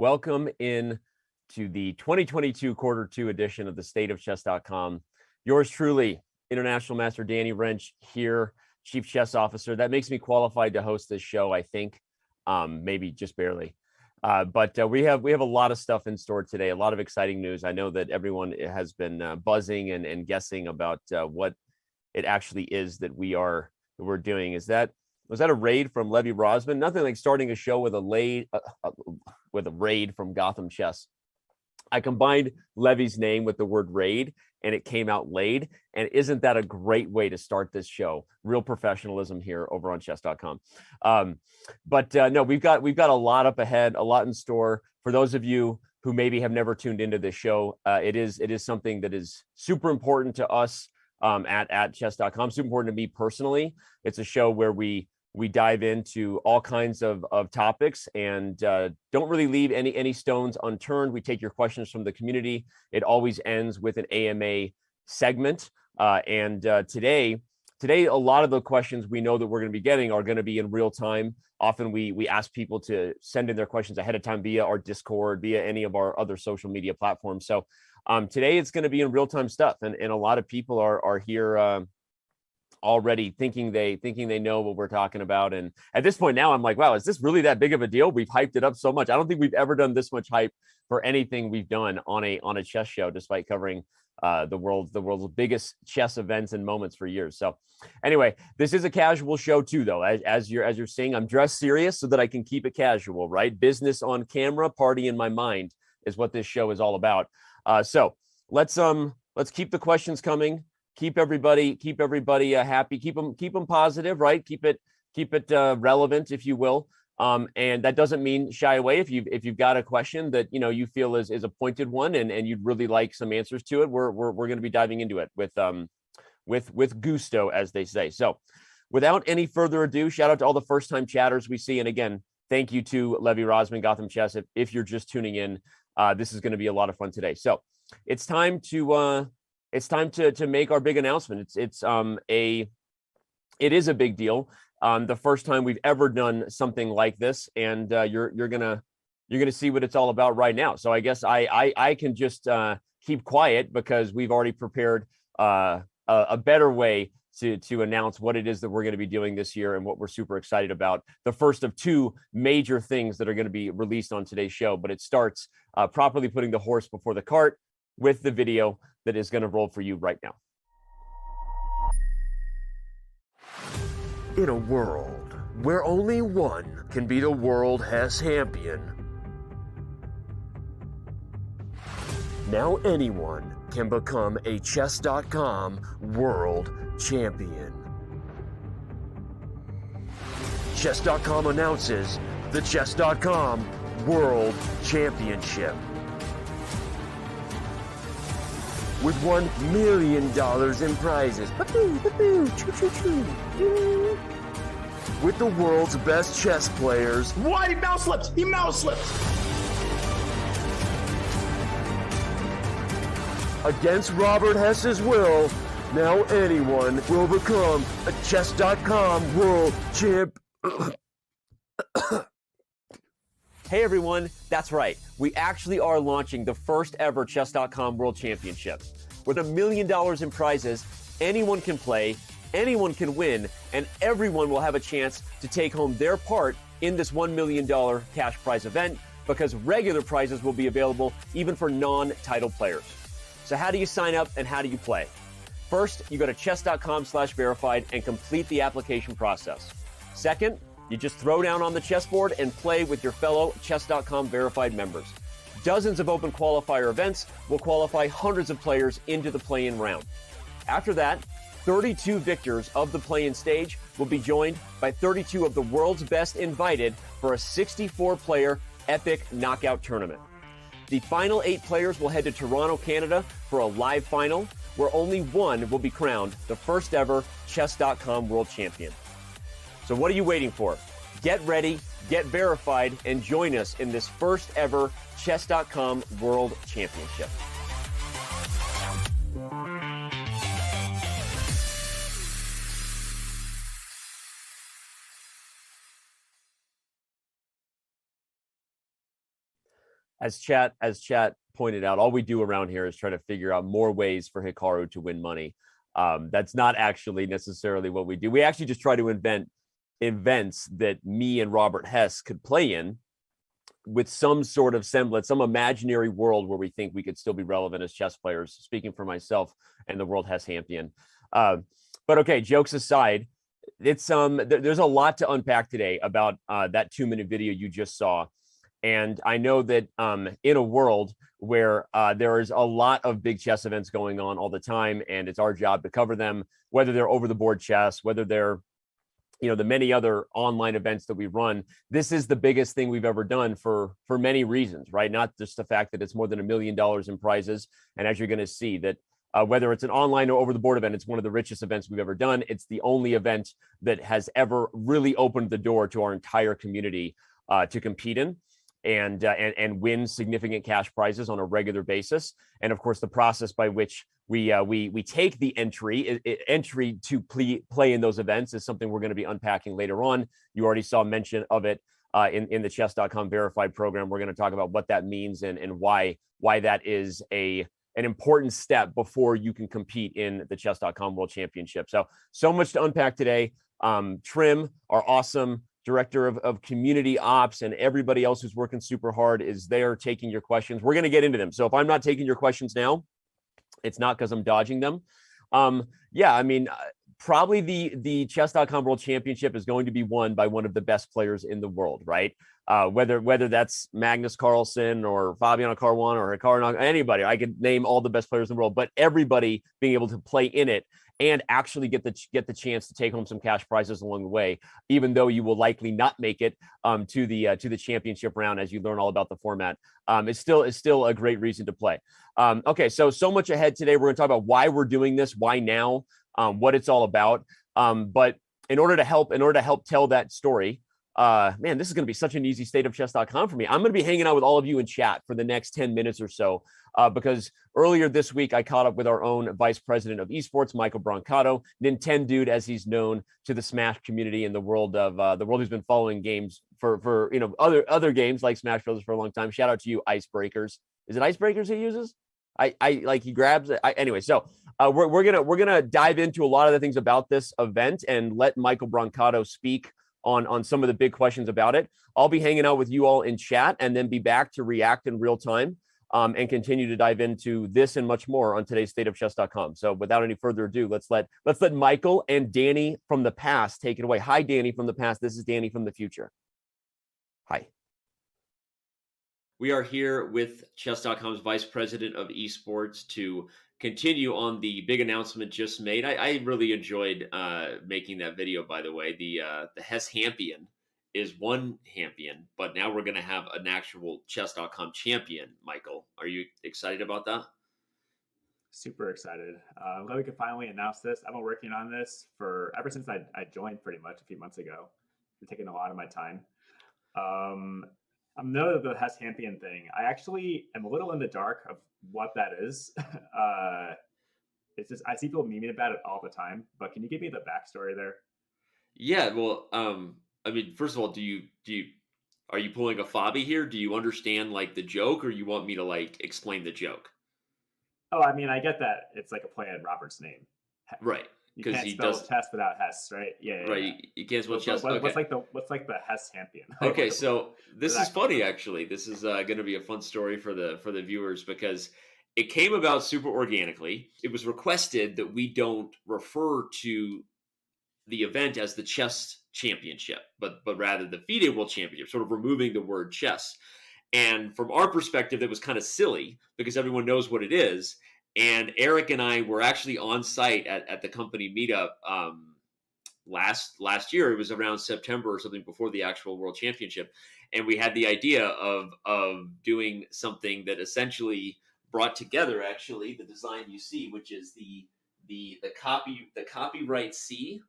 Welcome in to the 2022 quarter two edition of the State of Chess.com. Yours truly, International Master Danny Wrench here, Chief Chess Officer. That makes me qualified to host this show, I think, maybe just barely. But we have a lot of stuff in store today, a lot of exciting news. I know that everyone has been buzzing and guessing about what it actually is that we're doing. Was that a raid from Levy Rosman? Nothing like starting a show with a raid from Gotham Chess. I combined Levy's name with the word raid, and it came out laid. And isn't that a great way to start this show? Real professionalism here over on chess.com. No, we've got a lot up ahead, a lot in store. For those of you who maybe have never tuned into this show, it is something that is super important to us at chess.com, super important to me personally. It's a show where we dive into all kinds of topics and don't really leave any stones unturned. We take your questions from the community. It always ends with an AMA segment. Today, a lot of the questions we know that we're going to be getting are going to be in real time. Often we ask people to send in their questions ahead of time via our Discord, via any of our other social media platforms. So today it's going to be in real time stuff. And a lot of people are here already thinking they know what we're talking about. And at this point now, I'm like, wow, is this really that big of a deal? We've hyped it up so much. I don't think we've ever done this much hype for anything we've done on a chess show, despite covering the world's biggest chess events and moments for years. So anyway, this is a casual show too, though. As you're seeing, I'm dressed serious so that I can keep it casual, right? Business on camera, party in my mind is what this show is all about. So let's keep the questions coming. Keep everybody happy. Keep them positive, right? Keep it relevant, if you will. And that doesn't mean shy away. If you've got a question that you feel is a pointed one and you'd really like some answers to it, we're going to be diving into it with gusto, as they say. So, without any further ado, shout out to all the first time chatters we see, and again, thank you to Levy Rosman, Gotham Chess. If you're just tuning in, this is going to be a lot of fun today. So, it's time to make our big announcement. It is a big deal. The first time we've ever done something like this, and you're gonna see what it's all about right now. So I guess I can just keep quiet because we've already prepared a better way to announce what it is that we're going to be doing this year and what we're super excited about. The first of two major things that are going to be released on today's show, but it starts properly putting the horse before the cart with the video that is going to roll for you right now. In a world where only one can be the world champion, now anyone can become a Chess.com world champion. Chess.com announces the Chess.com World Championship. With $1 million in prizes. With the world's best chess players. What? He mouse slips! He mouse slips! Against Robert Hess's will, now anyone will become a Chess.com world champ. Hey everyone, that's right. We actually are launching the first ever Chess.com World Championship. With $1 million in prizes, anyone can play, anyone can win, and everyone will have a chance to take home their part in this $1 million cash prize event, because regular prizes will be available even for non-title players. So how do you sign up and how do you play? First, you go to chess.com/verified and complete the application process. Second, you just throw down on the chessboard and play with your fellow Chess.com verified members. Dozens of open qualifier events will qualify hundreds of players into the play-in round. After that, 32 victors of the play-in stage will be joined by 32 of the world's best invited for a 64-player epic knockout tournament. The final 8 players will head to Toronto, Canada for a live final where only one will be crowned the first ever Chess.com World Champion. So what are you waiting for? Get ready, get verified, and join us in this first ever Chess.com World Championship. As chat pointed out, all we do around here is try to figure out more ways for Hikaru to win money. That's not actually necessarily what we do. We actually just try to invent events that me and Robert Hess could play in with some sort of semblance, some imaginary world where we think we could still be relevant as chess players, speaking for myself and the World Hess Champion. But okay, jokes aside, it's there's a lot to unpack today about that 2-minute video you just saw. And I know that in a world where there is a lot of big chess events going on all the time, and it's our job to cover them, whether they're over the board chess, whether they're, the many other online events that we run, this is the biggest thing we've ever done for many reasons, right? Not just the fact that it's more than $1 million in prizes. And as you're going to see that whether it's an online or over the board event, it's one of the richest events we've ever done. It's the only event that has ever really opened the door to our entire community to compete in and win significant cash prizes on a regular basis. And of course, the process by which we take the entry to play in those events is something we're going to be unpacking later on. You already saw mention of it in the chess.com verified program. We're going to talk about what that means and why that is an important step before you can compete in the chess.com World Championship. So much to unpack today. Trim, our awesome director of community ops, and everybody else who's working super hard is there taking your questions. We're going to get into them. So if I'm not taking your questions now, it's not because I'm dodging them. Probably the chess.com World Championship is going to be won by one of the best players in the world, right? Whether that's Magnus Carlsen or Fabiano Caruana or Hikaru, anybody. I could name all the best players in the world, but everybody being able to play in it and actually get the chance to take home some cash prizes along the way, even though you will likely not make it to the championship round as you learn all about the format. It's still a great reason to play. Okay, so much ahead today. We're going to talk about why we're doing this, why now, what it's all about. But in order to help tell that story, man, this is going to be such an easy stateofchess.com for me. I'm going to be hanging out with all of you in chat for the next 10 minutes or so, because earlier this week, I caught up with our own vice president of esports, Michael Brancato, Nintendude, as he's known to the Smash community in the world who's been following games for other games like Smash Brothers for a long time. Shout out to you, Icebreakers. Is it Icebreakers he uses? He grabs it. Anyway, so we're gonna dive into a lot of the things about this event and let Michael Brancato speak on some of the big questions about it. I'll be hanging out with you all in chat and then be back to react in real time and continue to dive into this and much more on today's stateofchess.com. So without any further ado, let's let Michael and Danny from the past take it away. Hi, Danny from the past. This is Danny from the future. Hi. We are here with chess.com's vice president of esports to continue on the big announcement just made. I really enjoyed making that video, by the way. The Hess Champion is one champion, but now we're going to have an actual chess.com champion. Michael, are you excited about that? Super excited. I'm glad we could finally announce this. I've been working on this ever since I joined pretty much a few months ago. It's taking a lot of my time. I'm know the Hess Champion thing. I actually am a little in the dark of what that is. It's just I see people memeing about it all the time. But can you give me the backstory there? Yeah, well, first of all, are you pulling a Fabi here? Do you understand like the joke, or you want me to like explain the joke? Oh, I mean, I get that it's like a play on Robert's name, right? You can't spell chess without Hess, right? Yeah, right. Yeah. You can't spell chess. What's like the Hess Champion? Okay, so this is funny actually. This is going to be a fun story for the viewers because it came about super organically. It was requested that we don't refer to the event as the chess championship, but rather the FIDE World Championship, sort of removing the word chess. And from our perspective, that was kind of silly because everyone knows what it is. And Eric and I were actually on site at the company meetup last year. It was around September or something before the actual World Championship, and we had the idea of doing something that essentially brought together actually the design you see, which is the copyright C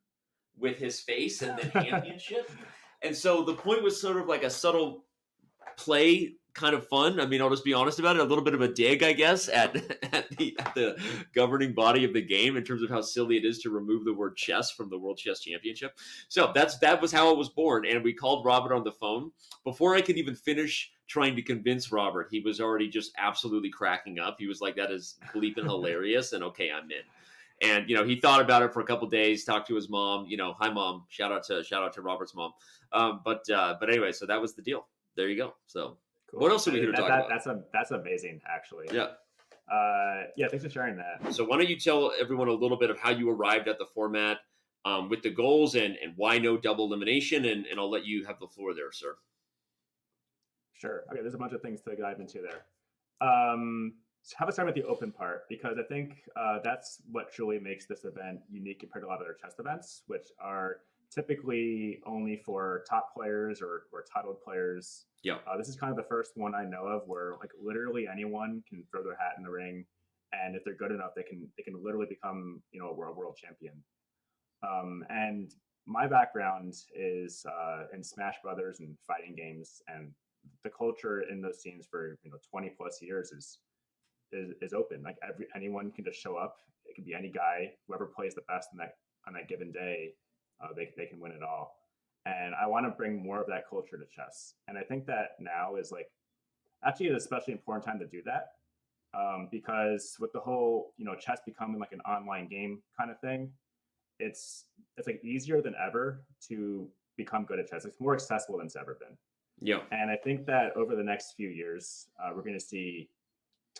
with his face and the championship. And so the point was sort of like a subtle play, kind of fun. I mean, I'll just be honest about it. A little bit of a dig, I guess, at the governing body of the game in terms of how silly it is to remove the word chess from the World Chess Championship. So that was how it was born. And we called Robert on the phone before I could even finish trying to convince Robert. He was already just absolutely cracking up. He was like, that is bleeping hilarious. And okay, I'm in. And, he thought about it for a couple days, talked to his mom, hi mom, shout out to Robert's mom. But anyway, so that was the deal. There you go. So Cool. What else are we here to talk about? That's amazing, actually. Yeah. Yeah, thanks for sharing that. So why don't you tell everyone a little bit of how you arrived at the format with the goals and why no double elimination, and I'll let you have the floor there, sir. Sure. Okay, there's a bunch of things to dive into there. So have a start with the open part, because I think that's what truly makes this event unique compared to a lot of other chess events, which are typically only for top players or titled players. Yeah. This is kind of the first one I know of where like literally anyone can throw their hat in the ring, and if they're good enough, they can literally become a world champion. And my background is in Smash Brothers and fighting games, and the culture in those scenes for 20 plus years is open. Like anyone can just show up. It can be any guy, whoever plays the best on that given day, they can win it all. And I want to bring more of that culture to chess. And I think that now is actually an especially important time to do that, because with the whole chess becoming like an online game kind of thing, it's like easier than ever to become good at chess. It's more accessible than it's ever been. Yeah. And I think that over the next few years, we're going to see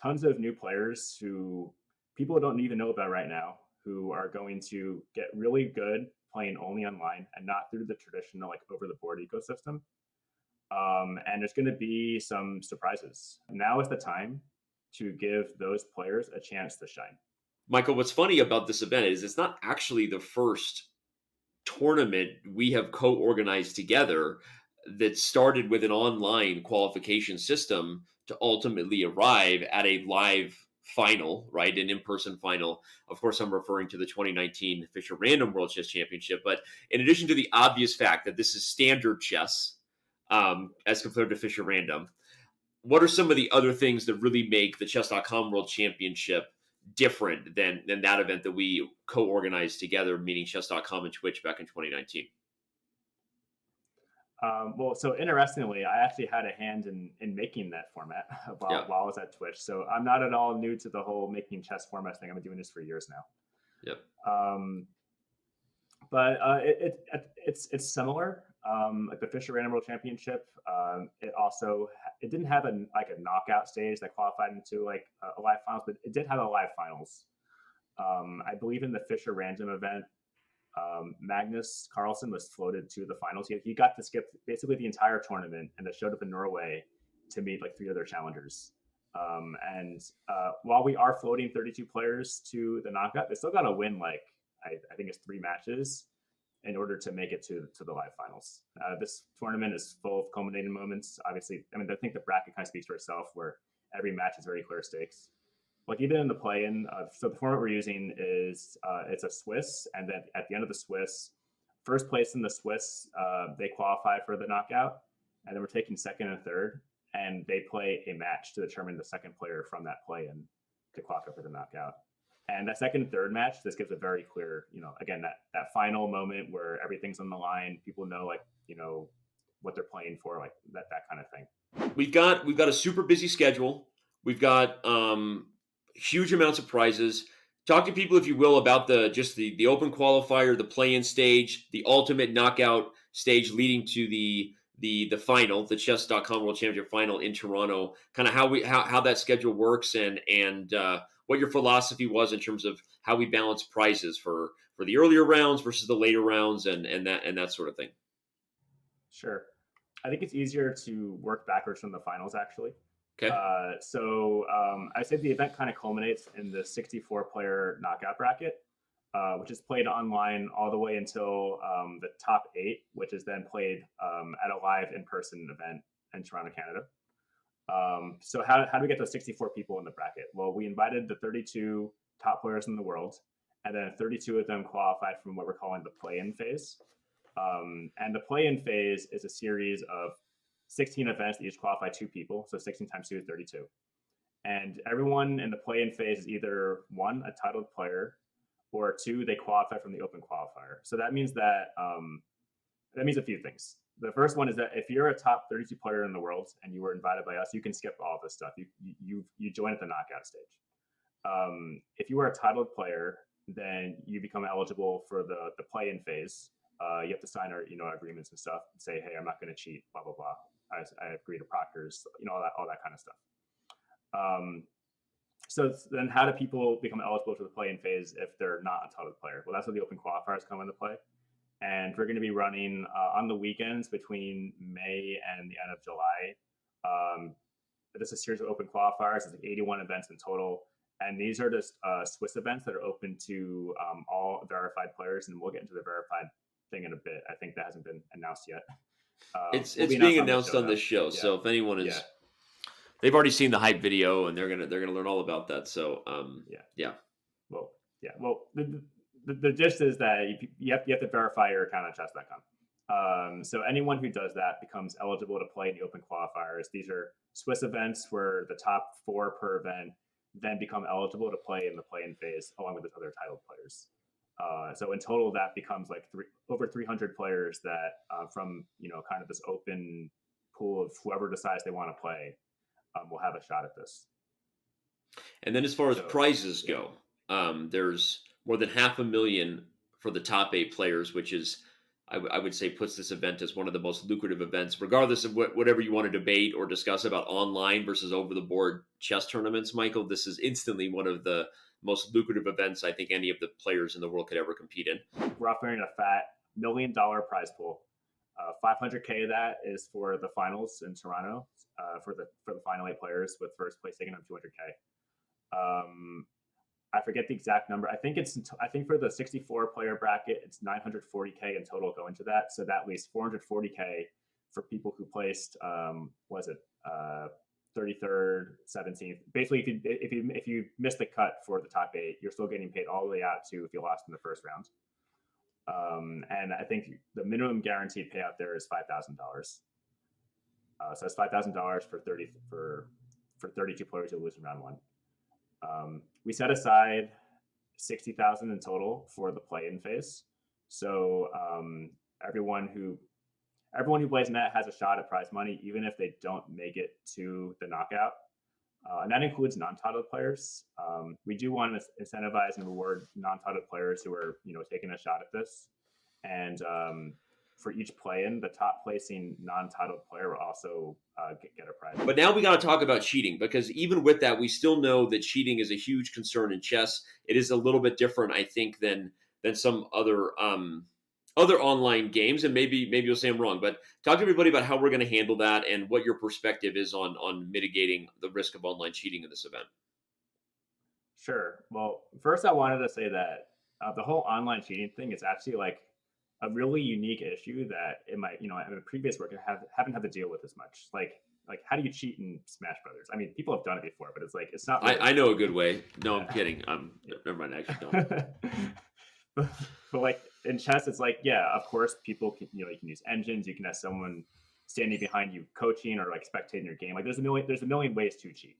tons of new players who people don't even know about right now, who are going to get really good playing only online and not through the traditional over the board ecosystem. And there's going to be some surprises. Now is the time to give those players a chance to shine. Michael, what's funny about this event is it's not actually the first tournament we have co-organized together that started with an online qualification system to ultimately arrive at a live final, right? An in-person final. Of course, I'm referring to the 2019 Fisher Random World Chess Championship. But in addition to the obvious fact that this is standard chess as compared to Fisher Random, what are some of the other things that really make the Chess.com World Championship different than that event that we co-organized together, meaning Chess.com and Twitch back in 2019? Well, so interestingly, I actually had a hand in making that format while I was at Twitch. So I'm not at all new to the whole making chess formats thing. I've been doing this for years now. Yep. But it's similar. Like the Fisher Random World Championship, it didn't have a knockout stage that qualified into a live finals, but it did have a live finals. I believe in the Fisher Random event, Magnus Carlsen was floated to the finals. He got to skip basically the entire tournament and showed up in Norway to meet 3 other challengers. And while we are floating 32 players to the knockout, they still got to win I think it's 3 matches in order to make it to the live finals. This tournament is full of culminating moments. Obviously, I think the bracket kind of speaks for itself, where every match is very clear stakes. Even in the play-in, so the format we're using is it's a Swiss, and then at the end of the Swiss, first place in the Swiss, they qualify for the knockout, and then we're taking second and third, and they play a match to determine the second player from that play-in to qualify for the knockout. And that second and third match, this gives a very clear, again, that final moment where everything's on the line, people know what they're playing for, that kind of thing. We've got a super busy schedule. We've got huge amounts of prizes. Talk to people, if you will, about the open qualifier, the play-in stage, the ultimate knockout stage leading to the final, the Chess.com World Championship final in Toronto. Kind of how that schedule works and what your philosophy was in terms of how we balance prizes for the earlier rounds versus the later rounds and that sort of thing. Sure, I think it's easier to work backwards from the finals actually. Okay. I say the event kind of culminates in the 64-player knockout bracket, which is played online all the way until the top 8, which is then played at a live in-person event in Toronto, Canada. So how do we get those 64 people in the bracket? Well, we invited the 32 top players in the world, and then 32 of them qualified from what we're calling the play-in phase. And the play-in phase is a series of 16 events that each qualify 2 people, so 16 times 2 is 32. And everyone in the play-in phase is either 1, a titled player, or 2, they qualify from the open qualifier. So that means that means a few things. the first one is that if you're a top 32 player in the world and you were invited by us, you can skip all this stuff. You join at the knockout stage. If you are a titled player, then you become eligible for the play-in phase. You have to sign our agreements and stuff and say, hey, I'm not going to cheat, blah blah blah. I agree to proctors, all that kind of stuff. So then how do people become eligible for the play-in phase if they're not a titled player? Well, that's where the open qualifiers come into play. And we're going to be running on the weekends between May and the end of July. This is a series of open qualifiers. It's like 81 events in total. And these are just Swiss events that are open to all verified players. And we'll get into the verified thing in a bit. I think that hasn't been announced yet. It's being announced on this show. Yeah. So if anyone is, they've already seen the hype video and they're gonna learn all about that. So Well, the gist is that you have to verify your account on chess.com. So anyone who does that becomes eligible to play in the open qualifiers. These are Swiss events where the top 4 per event then become eligible to play in the play-in phase along with the other titled players. So in total, that becomes like over 300 players that from kind of this open pool of whoever decides they want to play will have a shot at this. And then as far as prizes go, there's more than $500,000 for the top 8 players, which is, I would say, puts this event as one of the most lucrative events, regardless of whatever you want to debate or discuss about online versus over-the-board chess tournaments, Michael. This is instantly one of the most lucrative events I think any of the players in the world could ever compete in. We're offering a fat $1 million prize pool. $500K of that is for the finals in Toronto for the final 8 players, with first place taking home $200K. I forget the exact number. I think for the 64 player bracket, it's $940K in total going to that. So that leaves $440K for people who placed 33rd, 17th. Basically, if you missed the cut for the top 8, you're still getting paid all the way out to if you lost in the first round. And I think the minimum guaranteed payout there is $5,000. So that's $5,000 for 32 players who lose in round 1. We set aside $60,000 in total for the play-in phase. So everyone who plays in that has a shot at prize money, even if they don't make it to the knockout. And that includes non-titled players. We do want to incentivize and reward non-titled players who are, taking a shot at this. And for each play-in, the top placing non-titled player will also get a prize. But now we got to talk about cheating, because even with that, we still know that cheating is a huge concern in chess. It is a little bit different, I think, than some other online games, and maybe you'll say I'm wrong, but talk to everybody about how we're going to handle that and what your perspective is on mitigating the risk of online cheating in this event. Sure. Well, first I wanted to say that the whole online cheating thing is actually like a really unique issue that in my in a previous work I haven't had to deal with as much. Like how do you cheat in Smash Brothers? I mean, people have done it before, but it's not. Really I know a good way. No, I'm kidding. Never mind. I actually don't. But like in chess, it's like, yeah, of course, people can, you can use engines. You can have someone standing behind you coaching or like spectating your game. Like there's a million ways to cheat,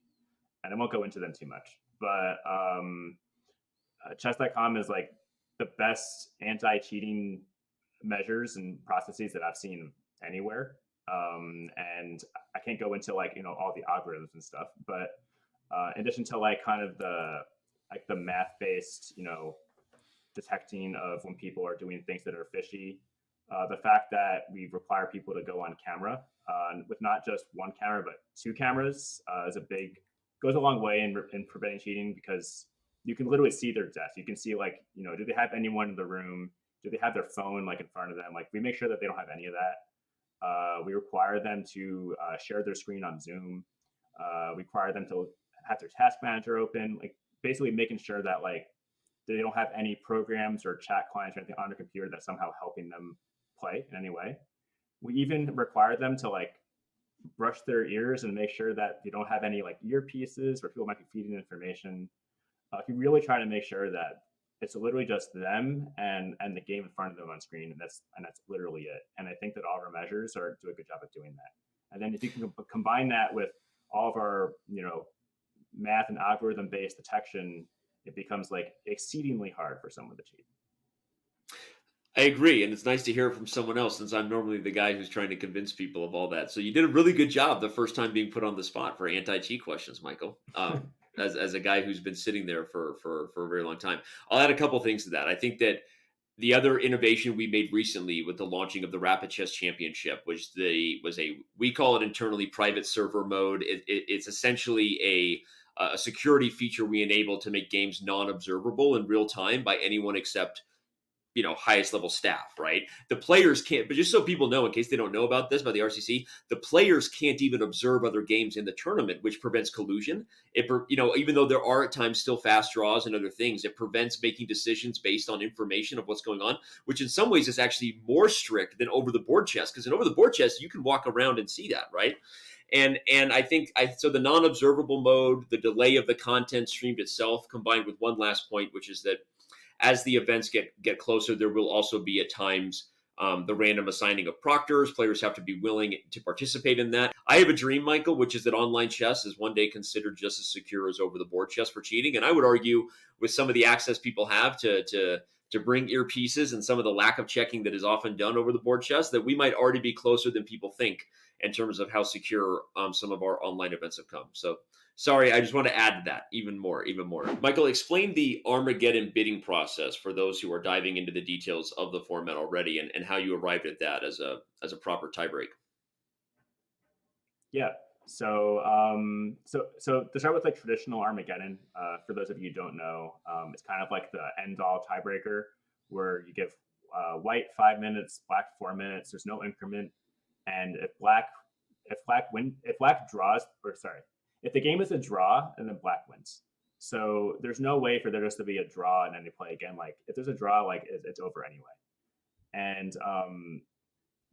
and I won't go into them too much. But chess.com is like the best anti-cheating measures and processes that I've seen anywhere. And I can't go into like, all the algorithms and stuff, but in addition to like kind of the math-based, detecting of when people are doing things that are fishy, the fact that we require people to go on camera with not just one camera, but 2 cameras goes a long way in preventing cheating, because you can literally see their desk. You can see like, do they have anyone in the room? Do they have their phone like in front of them? Like we make sure that they don't have any of that. We require them to share their screen on Zoom. We require them to have their task manager open, like basically making sure that like they don't have any programs or chat clients or anything on their computer that's somehow helping them play in any way. We even require them to like brush their ears and make sure that they don't have any like earpieces where people might be feeding information. You really try to make sure that it's literally just them and the game in front of them on screen, and that's literally it. And I think that all of our measures do a good job of doing that. And then if you can combine that with all of our math and algorithm based detection, it becomes like exceedingly hard for someone to cheat. I agree, and it's nice to hear it from someone else since I'm normally the guy who's trying to convince people of all that. So you did a really good job the first time being put on the spot for anti-cheat questions, Michael. As a guy who's been sitting there for a very long time, I'll add a couple things to that. I think that the other innovation we made recently with the launching of the Rapid Chess Championship was a we call it internally private server mode. It's essentially a security feature we enable to make games non-observable in real time by anyone except highest level staff, right? The players can't, but just so people know, in case they don't know about this, by the RCC, the players can't even observe other games in the tournament, which prevents collusion. Even though there are at times still fast draws and other things, it prevents making decisions based on information of what's going on, which in some ways is actually more strict than over the board chess, because in over the board chess, you can walk around and see that, right? And I think so the non-observable mode, the delay of the content streamed itself, combined with one last point, which is that as the events get closer, there will also be at times the random assigning of proctors. Players have to be willing to participate in that. I have a dream, Michael, which is that online chess is one day considered just as secure as over the board chess for cheating. And I would argue, with some of the access people have to bring earpieces and some of the lack of checking that is often done over the board chess, that we might already be closer than people think in terms of how secure some of our online events have come. So sorry, I just want to add to that even more. Michael, explain the Armageddon bidding process for those who are diving into the details of the format already, and how you arrived at that as a proper tiebreak. Yeah. So so to start with, like, traditional Armageddon, for those of you who don't know, it's kind of like the end all tiebreaker where you give white 5 minutes, black 4 minutes. There's no increment, and if black draws, or sorry, if the game is a draw, and then black wins. So there's no way for there just to be a draw and then they play again. Like, if there's a draw, like, it's over anyway. And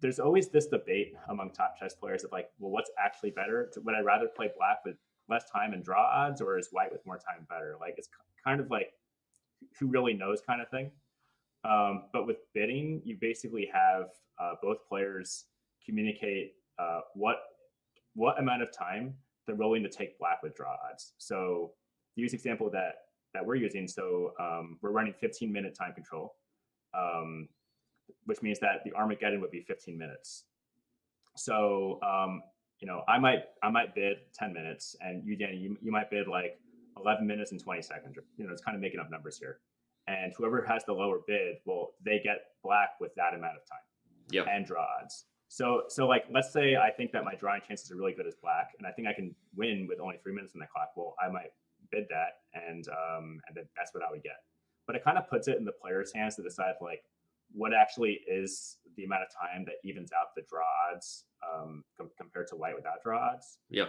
there's always this debate among top chess players of, like, well, what's actually better? Would I rather play black with less time and draw odds, or is white with more time better? Like, it's kind of like, who really knows kind of thing. But with bidding, you basically have both players communicate what amount of time they're willing to take black with draw odds. So to use example that we're using, so we're running 15-minute time control, which means that the Armageddon would be 15 minutes. So I might bid 10 minutes, and you might bid like 11 minutes and 20 seconds. It's kind of making up numbers here. And whoever has the lower bid, well, they get black with that amount of time. Yep. And draw odds. So like, let's say I think that my drawing chances are really good as black, and I think I can win with only 3 minutes on the clock. Well, I might bid that, and then that's what I would get. But it kind of puts it in the player's hands to decide, like, what actually is the amount of time that evens out the draw odds compared to white without draw odds. Yeah.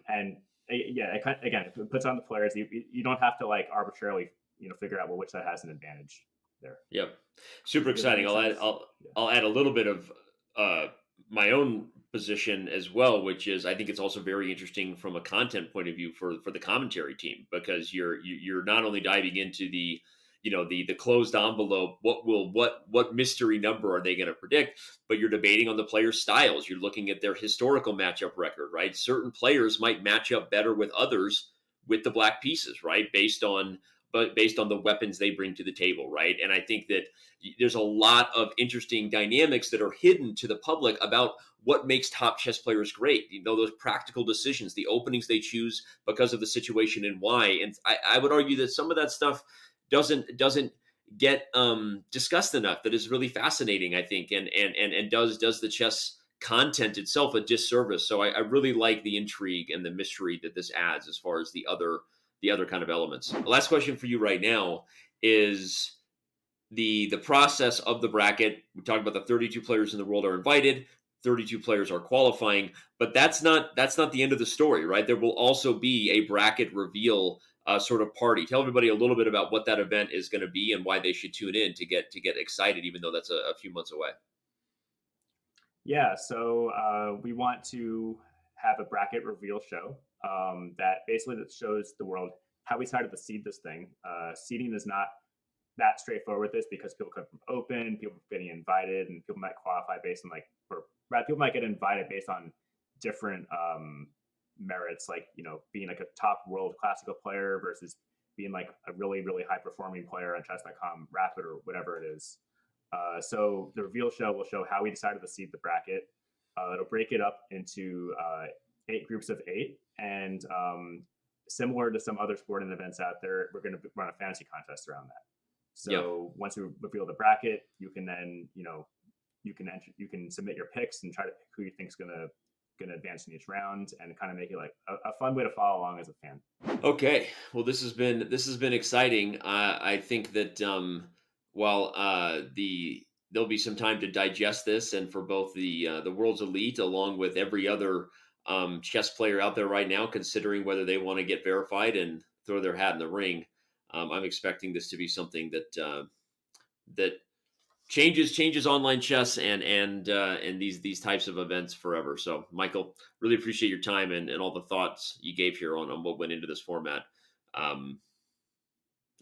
And yeah, it puts on the players. You don't have to, like, arbitrarily figure out, well, which side has an advantage there. Yep. Super exciting. I'll add a little bit of my own position as well, which is, I think it's also very interesting from a content point of view for the commentary team, because you're not only diving into the closed envelope, what mystery number are they going to predict, but you're debating on the players' styles. You're looking at their historical matchup record, right? Certain players might match up better with others with the black pieces, right? Based on the weapons they bring to the table, right? And I think that there's a lot of interesting dynamics that are hidden to the public about what makes top chess players great. Those practical decisions, the openings they choose because of the situation and why. And I would argue that some of that stuff doesn't get discussed enough. That is really fascinating, I think, and does the chess content itself a disservice. So I really like the intrigue and the mystery that this adds as far as the other kind of elements. The last question for you right now is the process of the bracket. We talked about the 32 players in the world are invited, 32 players are qualifying, but that's not the end of the story, right? There will also be a bracket reveal sort of party. Tell everybody a little bit about what that event is going to be and why they should tune in to get excited, even though that's a few months away. Yeah, so we want to have a bracket reveal show that basically shows the world how we decided to seed this thing. Seeding is not that straightforward with this, because people come from open, people getting invited, and people might qualify based on people might get invited based on different merits, like being like a top world classical player versus being like a really, really high performing player on chess.com, rapid, or whatever it is. So the reveal show will show how we decided to seed the bracket. It'll break it up into 8 groups of 8, and similar to some other sporting events out there, we're going to run a fantasy contest around that. So once we reveal the bracket, you can then, you can submit your picks and try to pick who you think is going to advance in each round, and kind of make it like a fun way to follow along as a fan. Okay, well, this has been exciting. I think that while there'll be some time to digest this, and for both the world's elite along with every other chess player out there right now, considering whether they want to get verified and throw their hat in the ring, I'm expecting this to be something that changes online chess and these types of events forever. So, Michael, really appreciate your time and all the thoughts you gave here on what went into this format.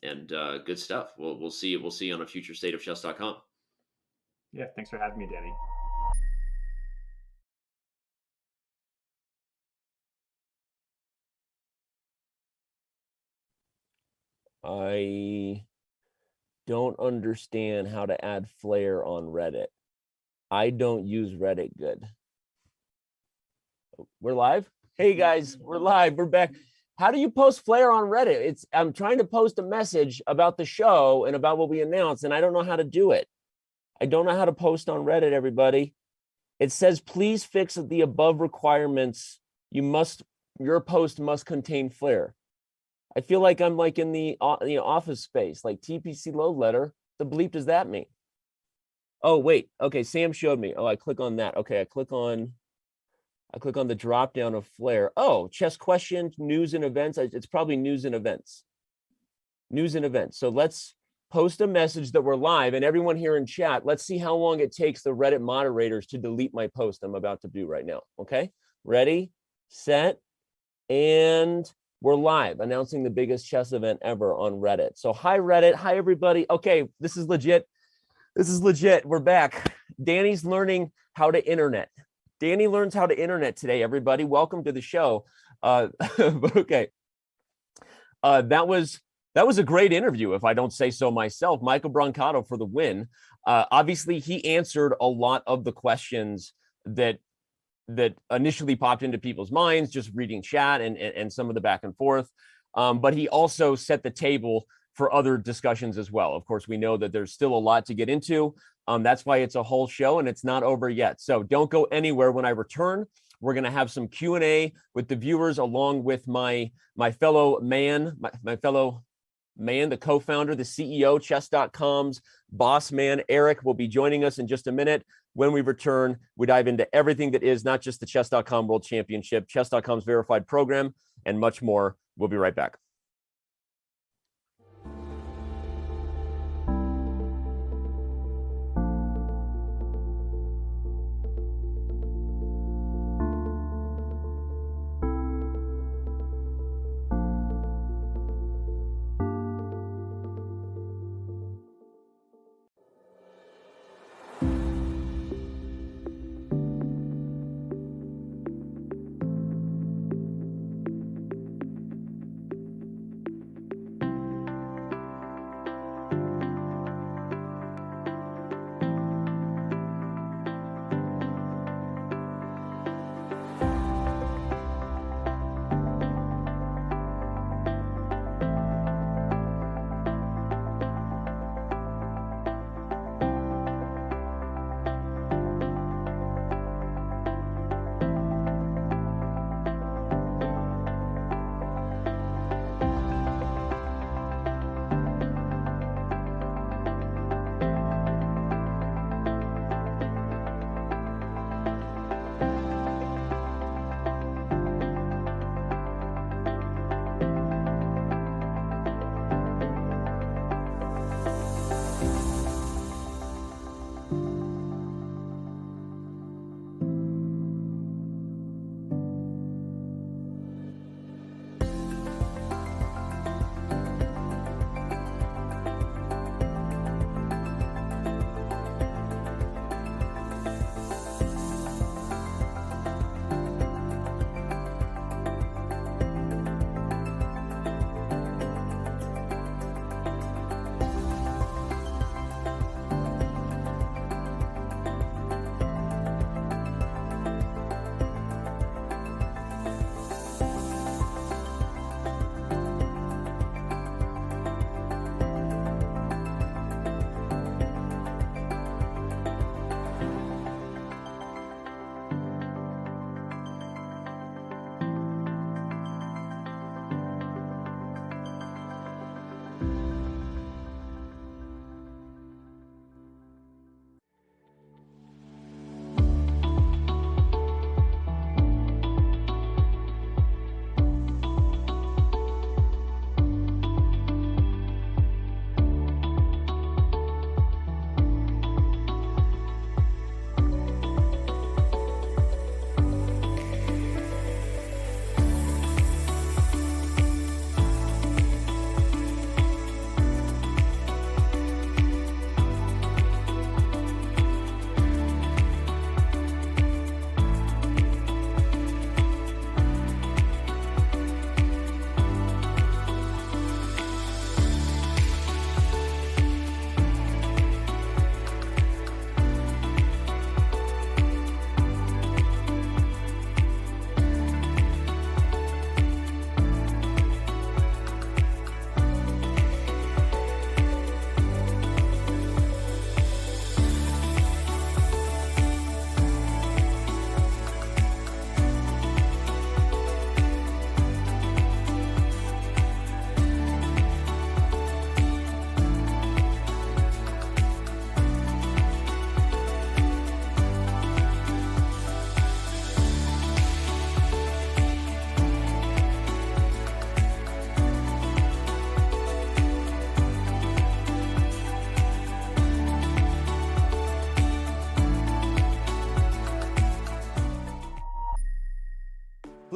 And good stuff. We'll see you on a future stateofchess.com. Yeah, thanks for having me, Danny. I don't understand how to add Flair on Reddit. I don't use Reddit good. We're live? Hey guys, we're live. We're back. How do you post Flair on Reddit? I'm trying to post a message about the show and about what we announced, and I don't know how to do it. I don't know how to post on Reddit, everybody. It says, please fix the above requirements. Your post must contain Flair. I feel like I'm like in the office space, like TPC load letter. The bleep does that mean? Oh, wait. Okay, Sam showed me. Oh, I click on that. Okay, I click on the drop down of Flair. Oh, chess questions, news and events. It's probably news and events. News and events. So let's post a message that we're live, and everyone here in chat, let's see how long it takes the Reddit moderators to delete my post I'm about to do right now. Okay, ready, set, and we're live, announcing the biggest chess event ever on Reddit. So hi, Reddit. Hi, everybody. Okay, this is legit. This is legit. We're back. Danny's learning how to internet. Danny learns how to internet today, everybody. Welcome to the show. Okay. That was a great interview, if I don't say so myself. Michael Brancato for the win. Obviously, he answered a lot of the questions that initially popped into people's minds, just reading chat and some of the back and forth. But he also set the table for other discussions as well. Of course, we know that there's still a lot to get into. That's why it's a whole show, and it's not over yet. So don't go anywhere. When I return, we're going to have some Q&A with the viewers, along with my fellow man, the co-founder, the CEO, Chess.com's boss man, Eric, will be joining us in just a minute. When we return, we dive into everything that is not just the Chess.com World Championship, Chess.com's verified program, and much more. We'll be right back.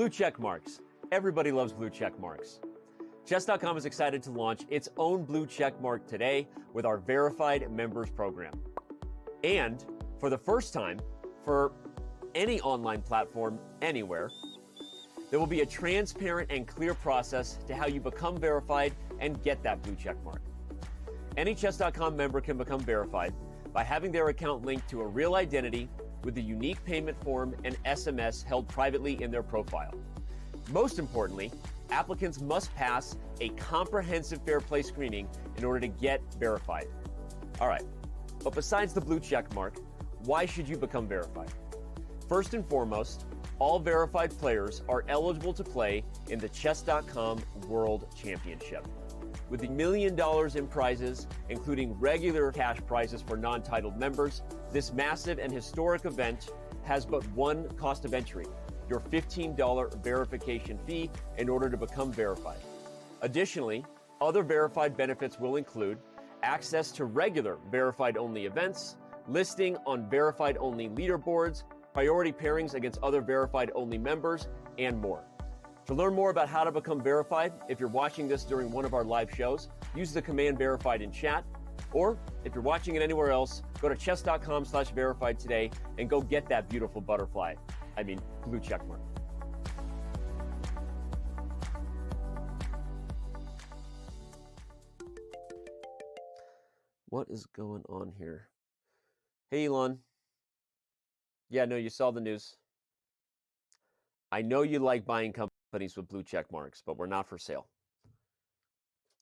Blue check marks. Everybody loves blue check marks. Chess.com is excited to launch its own blue check mark today with our verified members program. And for the first time, for any online platform anywhere, there will be a transparent and clear process to how you become verified and get that blue check mark. Any Chess.com member can become verified by having their account linked to a real identity with a unique payment form and SMS held privately in their profile. Most importantly, applicants must pass a comprehensive fair play screening in order to get verified. All right, but besides the blue check mark, why should you become verified? First and foremost, all verified players are eligible to play in the Chess.com World Championship. With $1 million in prizes, including regular cash prizes for non-titled members, this massive and historic event has but one cost of entry: your $15 verification fee in order to become verified. Additionally, other verified benefits will include access to regular verified-only events, listing on verified-only leaderboards, priority pairings against other verified-only members, and more. To learn more about how to become verified, if you're watching this during one of our live shows, use the command verified in chat, or if you're watching it anywhere else, go to chess.com/verified today and go get that beautiful butterfly. Blue check mark. What is going on here? Hey, Elon. Yeah, no, you saw the news. I know you like buying companies with blue check marks, but we're not for sale.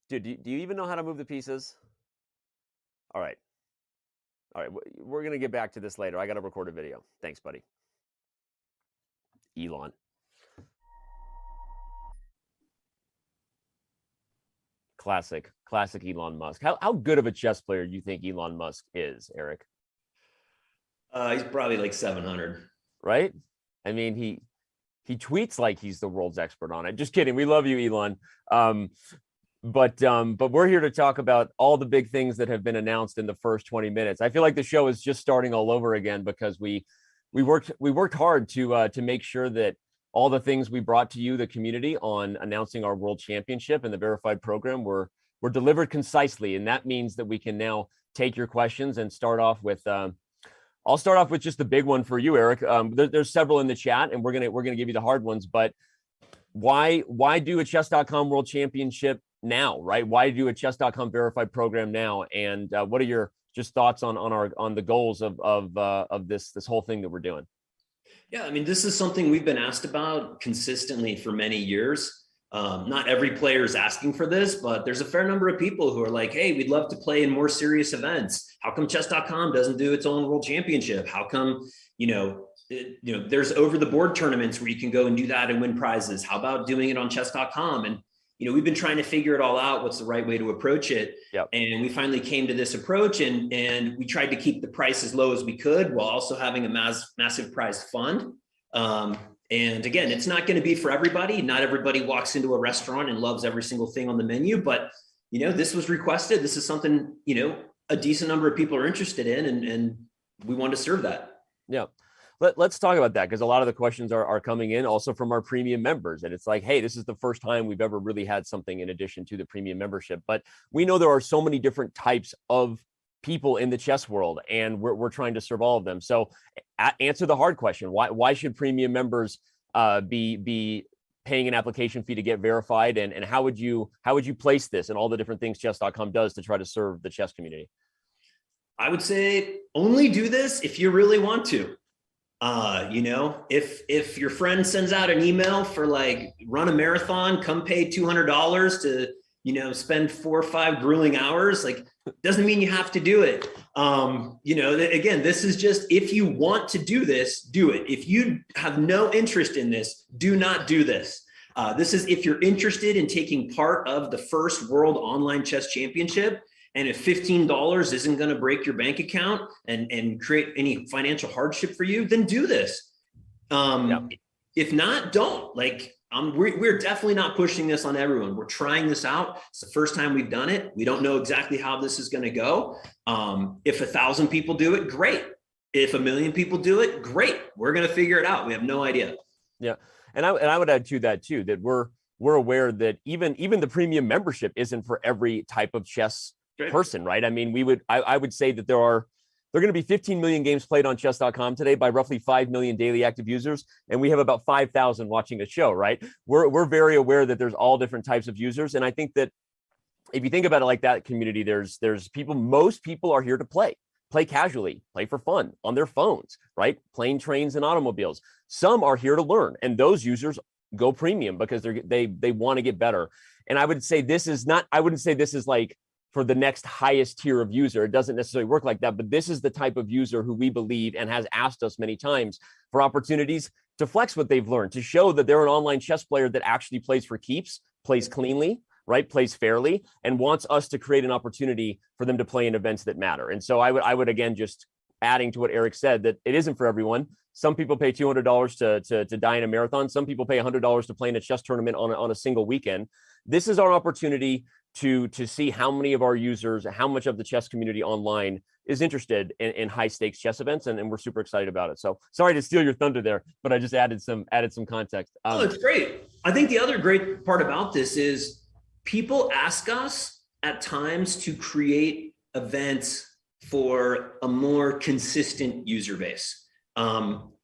Dude, do you even know how to move the pieces? All right. We're going to get back to this later. I got to record a video. Thanks, buddy. Elon. Classic Elon Musk. How good of a chess player do you think Elon Musk is, Eric? He's probably like 700. Right? He tweets like he's the world's expert on it. Just kidding. We love you, Elon. But we're here to talk about all the big things that have been announced in the first 20 minutes. I feel like the show is just starting all over again because we worked hard to make sure that all the things we brought to you, the community, on announcing our World Championship and the verified program were delivered concisely, and that means that we can now take your questions and start off with. I'll start off with just the big one for you, Eric. There's several in the chat, and we're gonna give you the hard ones. But why do a Chess.com World Championship now, right? Why do a Chess.com verified program now? And what are your just thoughts on the goals of this whole thing that we're doing? Yeah, this is something we've been asked about consistently for many years. Not every player is asking for this, but there's a fair number of people who are like, hey, we'd love to play in more serious events. How come Chess.com doesn't do its own World Championship? How come, there's over the board tournaments where you can go and do that and win prizes? How about doing it on Chess.com? And we've been trying to figure it all out, what's the right way to approach it. Yep. And we finally came to this approach, and we tried to keep the price as low as we could while also having a massive prize fund. And again, it's not going to be for everybody. Not everybody walks into a restaurant and loves every single thing on the menu, but this was requested. This is something, a decent number of people are interested in, and we want to serve that. Yeah. Let's talk about that, because a lot of the questions are coming in also from our premium members. And it's like, hey, this is the first time we've ever really had something in addition to the premium membership. But we know there are so many different types of people in the chess world, and we're trying to serve all of them. So answer the hard question. Why should premium members be paying an application fee to get verified? And how would you place this and all the different things chess.com does to try to serve the chess community? I would say only do this if you really want to. If your friend sends out an email for like, run a marathon, come pay $200 to, spend 4 or 5 grueling hours, like, doesn't mean you have to do it. Again, this is just, if you want to do this, do it. If you have no interest in this, do not do this. This is if you're interested in taking part of the first World Online Chess Championship. And if $15 isn't going to break your bank account and create any financial hardship for you, then do this. If not, don't. We're definitely not pushing this on everyone. We're trying this out. It's the first time we've done it. We don't know exactly how this is going to go. If 1,000 people do it, great. If 1 million people do it, great. We're going to figure it out. We have no idea. Yeah. I would add to that too, that we're aware that even the premium membership isn't for every type of chess person, right? I mean, I would say that there are going to be 15 million games played on chess.com today by roughly 5 million daily active users, and we have about 5,000 watching the show, right? We're very aware that there's all different types of users, and I think that if you think about it like that, community, there's people, most people are here to play casually, play for fun on their phones, right? Plane, trains, and automobiles. Some are here to learn, and those users go premium because they want to get better. And I would say I wouldn't say this is like for the next highest tier of user. It doesn't necessarily work like that, but this is the type of user who we believe and has asked us many times for opportunities to flex what they've learned, to show that they're an online chess player that actually plays for keeps, plays cleanly, right, plays fairly, and wants us to create an opportunity for them to play in events that matter. And so I would again, just adding to what Eric said, that it isn't for everyone. Some people pay $200 to die in a marathon. Some people pay $100 to play in a chess tournament on a single weekend. This is our opportunity to see how many of our users, how much of the chess community online is interested in high stakes chess events, and we're super excited about it. So sorry to steal your thunder there, but I just added some context. Oh, it's great. I think the other great part about this is people ask us at times to create events for a more consistent user base.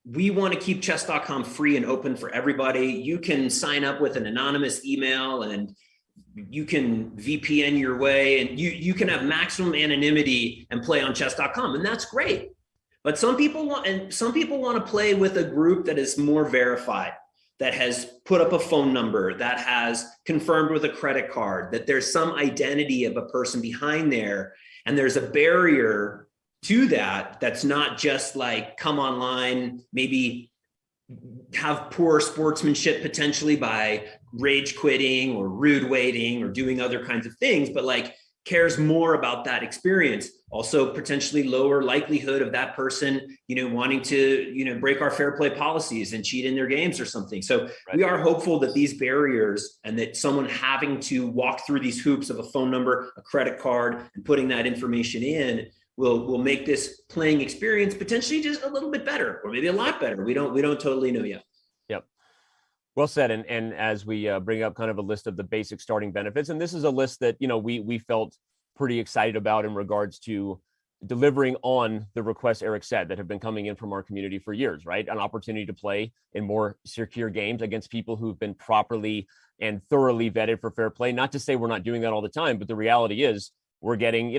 We want to keep chess.com free and open for everybody. You can sign up with an anonymous email and you can VPN your way, and you can have maximum anonymity and play on chess.com, and that's great. But some people want to play with a group that is more verified, that has put up a phone number, that has confirmed with a credit card, that there's some identity of a person behind there, and there's a barrier to that that's not just like come online, maybe have poor sportsmanship potentially by rage quitting or rude waiting or doing other kinds of things, but like cares more about that experience. Also potentially lower likelihood of that person, wanting to, break our fair play policies and cheat in their games or something. So we are hopeful that these barriers and that someone having to walk through these hoops of a phone number, a credit card, and putting that information in will make this playing experience potentially just a little bit better, or maybe a lot better. We don't totally know yet. Yep. Well said. And as we bring up kind of a list of the basic starting benefits, and this is a list that, we felt pretty excited about in regards to delivering on the requests Eric said that have been coming in from our community for years, right? An opportunity to play in more secure games against people who've been properly and thoroughly vetted for fair play. Not to say we're not doing that all the time, but the reality is we're getting,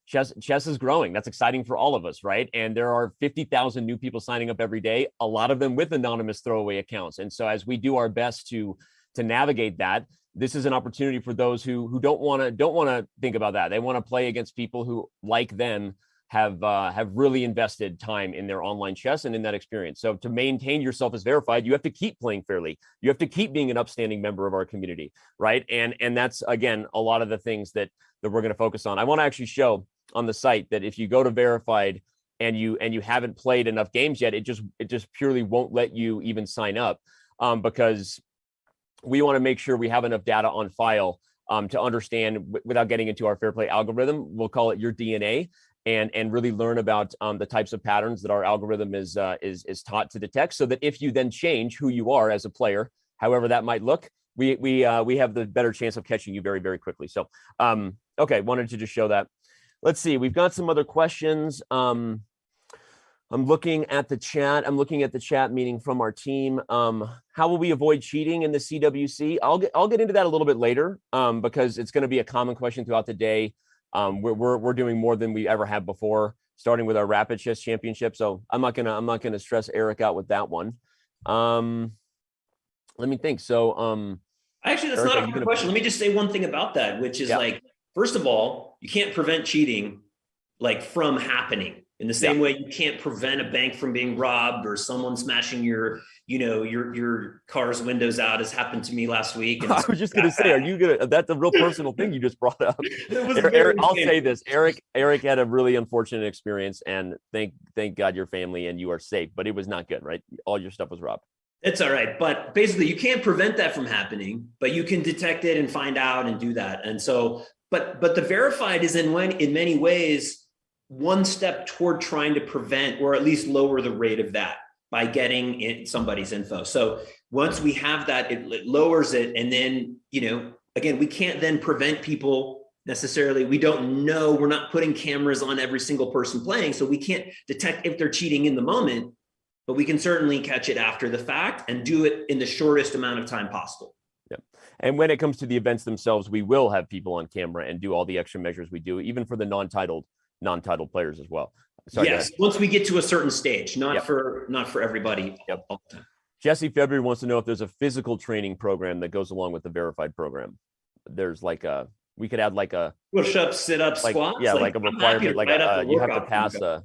chess is growing. That's exciting for all of us, right? And there are 50,000 new people signing up every day, a lot of them with anonymous throwaway accounts. And so as we do our best to navigate that, this is an opportunity for those who don't want to think about that. They want to play against people who, like them, have really invested time in their online chess and in that experience. So to maintain yourself as verified, you have to keep playing fairly. You have to keep being an upstanding member of our community, right? And that's, again, a lot of the things that we're going to focus on. I want to actually show on the site that if you go to verified and you haven't played enough games yet, it just purely won't let you even sign up, because we want to make sure we have enough data on file to understand, without getting into our fair play algorithm, we'll call it your DNA, and really learn about the types of patterns that our algorithm is taught to detect, so that if you then change who you are as a player, however that might look, we have the better chance of catching you very, very quickly. So, okay, wanted to just show that. Let's see, we've got some other questions. I'm looking at the chat meeting from our team. How will we avoid cheating in the CWC? I'll get into that a little bit later, because it's going to be a common question throughout the day. We're doing more than we ever have before, starting with our Rapid Chess Championship. So I'm not gonna stress Eric out with that one. Let me think. So actually, that's Eric, not a good question. Let me just say one thing about that, which is like, first of all, you can't prevent cheating like from happening. In the same way, you can't prevent a bank from being robbed or someone smashing your car's windows out, as happened to me last week. And I was just going to say, that's a real personal thing you just brought up. Eric, I'll say this, Eric had a really unfortunate experience, and thank God your family and you are safe, but it was not good, right? All your stuff was robbed. It's all right. But basically you can't prevent that from happening, but you can detect it and find out and do that. And so, but the verified is in many ways one step toward trying to prevent, or at least lower the rate of that. by getting somebody's info. So once we have that, it lowers it. And then, again, we can't then prevent people necessarily. We don't know, we're not putting cameras on every single person playing. So we can't detect if they're cheating in the moment, but we can certainly catch it after the fact and do it in the shortest amount of time possible. Yep. And when it comes to the events themselves, we will have people on camera and do all the extra measures we do, even for the non-titled players as well. Sorry, yes, once we get to a certain stage, not Yep. for everybody. Yep. All the time. Jesse February wants to know if there's a physical training program that goes along with the verified program. There's we could add a Push-ups, sit-ups, squats. Yeah, like a requirement, you have to pass a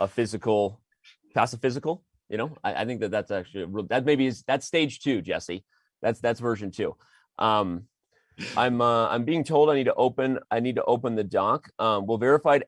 physical. I think that's actually that's stage 2, Jesse. That's version 2. I'm being told I need to open the doc. Will verified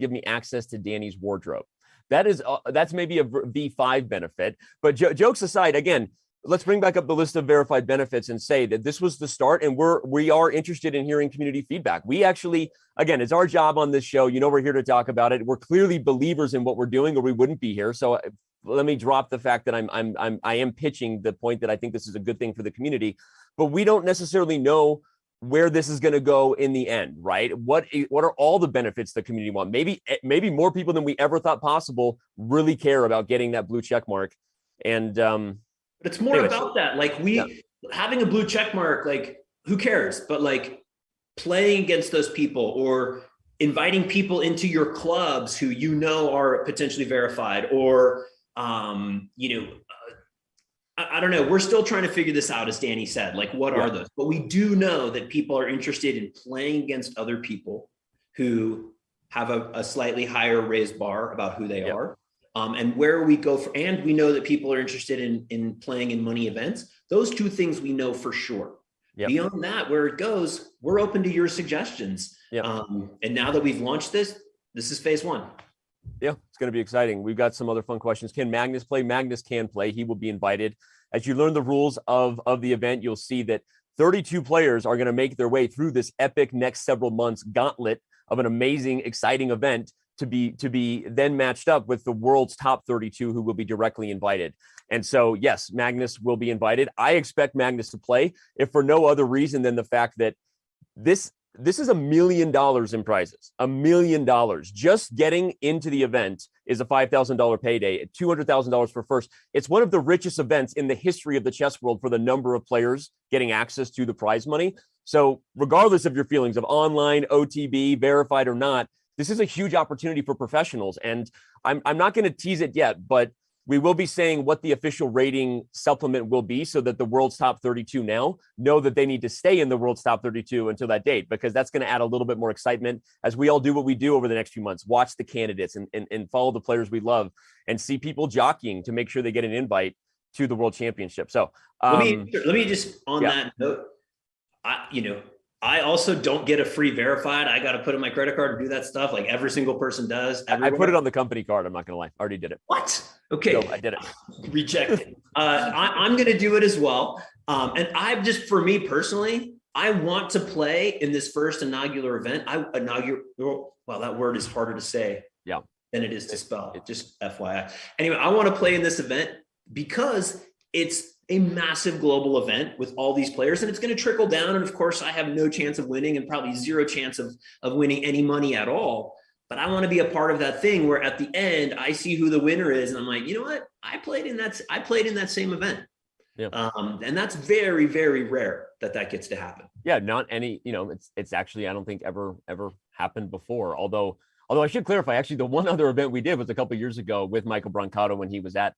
give me access to Danny's wardrobe? That's maybe a V5 benefit. But jokes aside, again, let's bring back up the list of verified benefits and say that this was the start, and we are interested in hearing community feedback. We actually, again, it's our job on this show. We're here to talk about it. We're clearly believers in what we're doing, or we wouldn't be here. So let me drop the fact that I am pitching the point that I think this is a good thing for the community, but we don't necessarily know where this is going to go in the end, right? What are all the benefits the community want? Maybe more people than we ever thought possible really care about getting that blue check mark. And but it's more about that. Like having a blue check mark, like who cares? But like playing against those people or inviting people into your clubs who are potentially verified, or I don't know. We're still trying to figure this out, as Danny said. Like, what are those? But we do know that people are interested in playing against other people who have a slightly higher raised bar about who they are. And where we go and we know that people are interested in playing in money events. Those two things we know for sure. Yep. Beyond that, where it goes, we're open to your suggestions. Yep. And now that we've launched this is phase 1. Yeah, it's going to be exciting. We've got some other fun questions. Can Magnus play? Magnus can play. He will be invited. As you learn the rules of the event, you'll see that 32 players are going to make their way through this epic next several months gauntlet of an amazing, exciting event to be then matched up with the world's top 32 who will be directly invited. And so, yes, Magnus will be invited. I expect Magnus to play, if for no other reason than the fact that this is $1 million in prizes. $1 million. Just getting into the event is a $5,000 payday, $200,000 for first. It's one of the richest events in the history of the chess world for the number of players getting access to the prize money. So regardless of your feelings of online, OTB, verified or not, this is a huge opportunity for professionals. And I'm not going to tease it yet, but we will be saying what the official rating supplement will be so that the world's top 32 now know that they need to stay in the world's top 32 until that date, because that's going to add a little bit more excitement as we all do what we do over the next few months, watch the candidates and follow the players we love and see people jockeying to make sure they get an invite to the World Championship. So let me just on that note, I also don't get a free verified. I got to put in my credit card to do that stuff. Like every single person does. I put it on the company card. I'm not going to lie. I already did it. What? Okay. So I did it. Rejected. I'm going to do it as well. And I've just, for me personally, I want to play in this first inaugural event. Well, that word is harder to say than it is to spell. It just FYI. Anyway, I want to play in this event because it's a massive global event with all these players, and it's going to trickle down. And of course, I have no chance of winning and probably zero chance of winning any money at all. But I want to be a part of that thing where at the end I see who the winner is, and I'm like, you know what? I played in that same event. Yeah. And that's very, very rare that gets to happen. Yeah, not any. It's actually I don't think ever happened before. Although I should clarify, actually, the one other event we did was a couple of years ago with Michael Brancato when he was at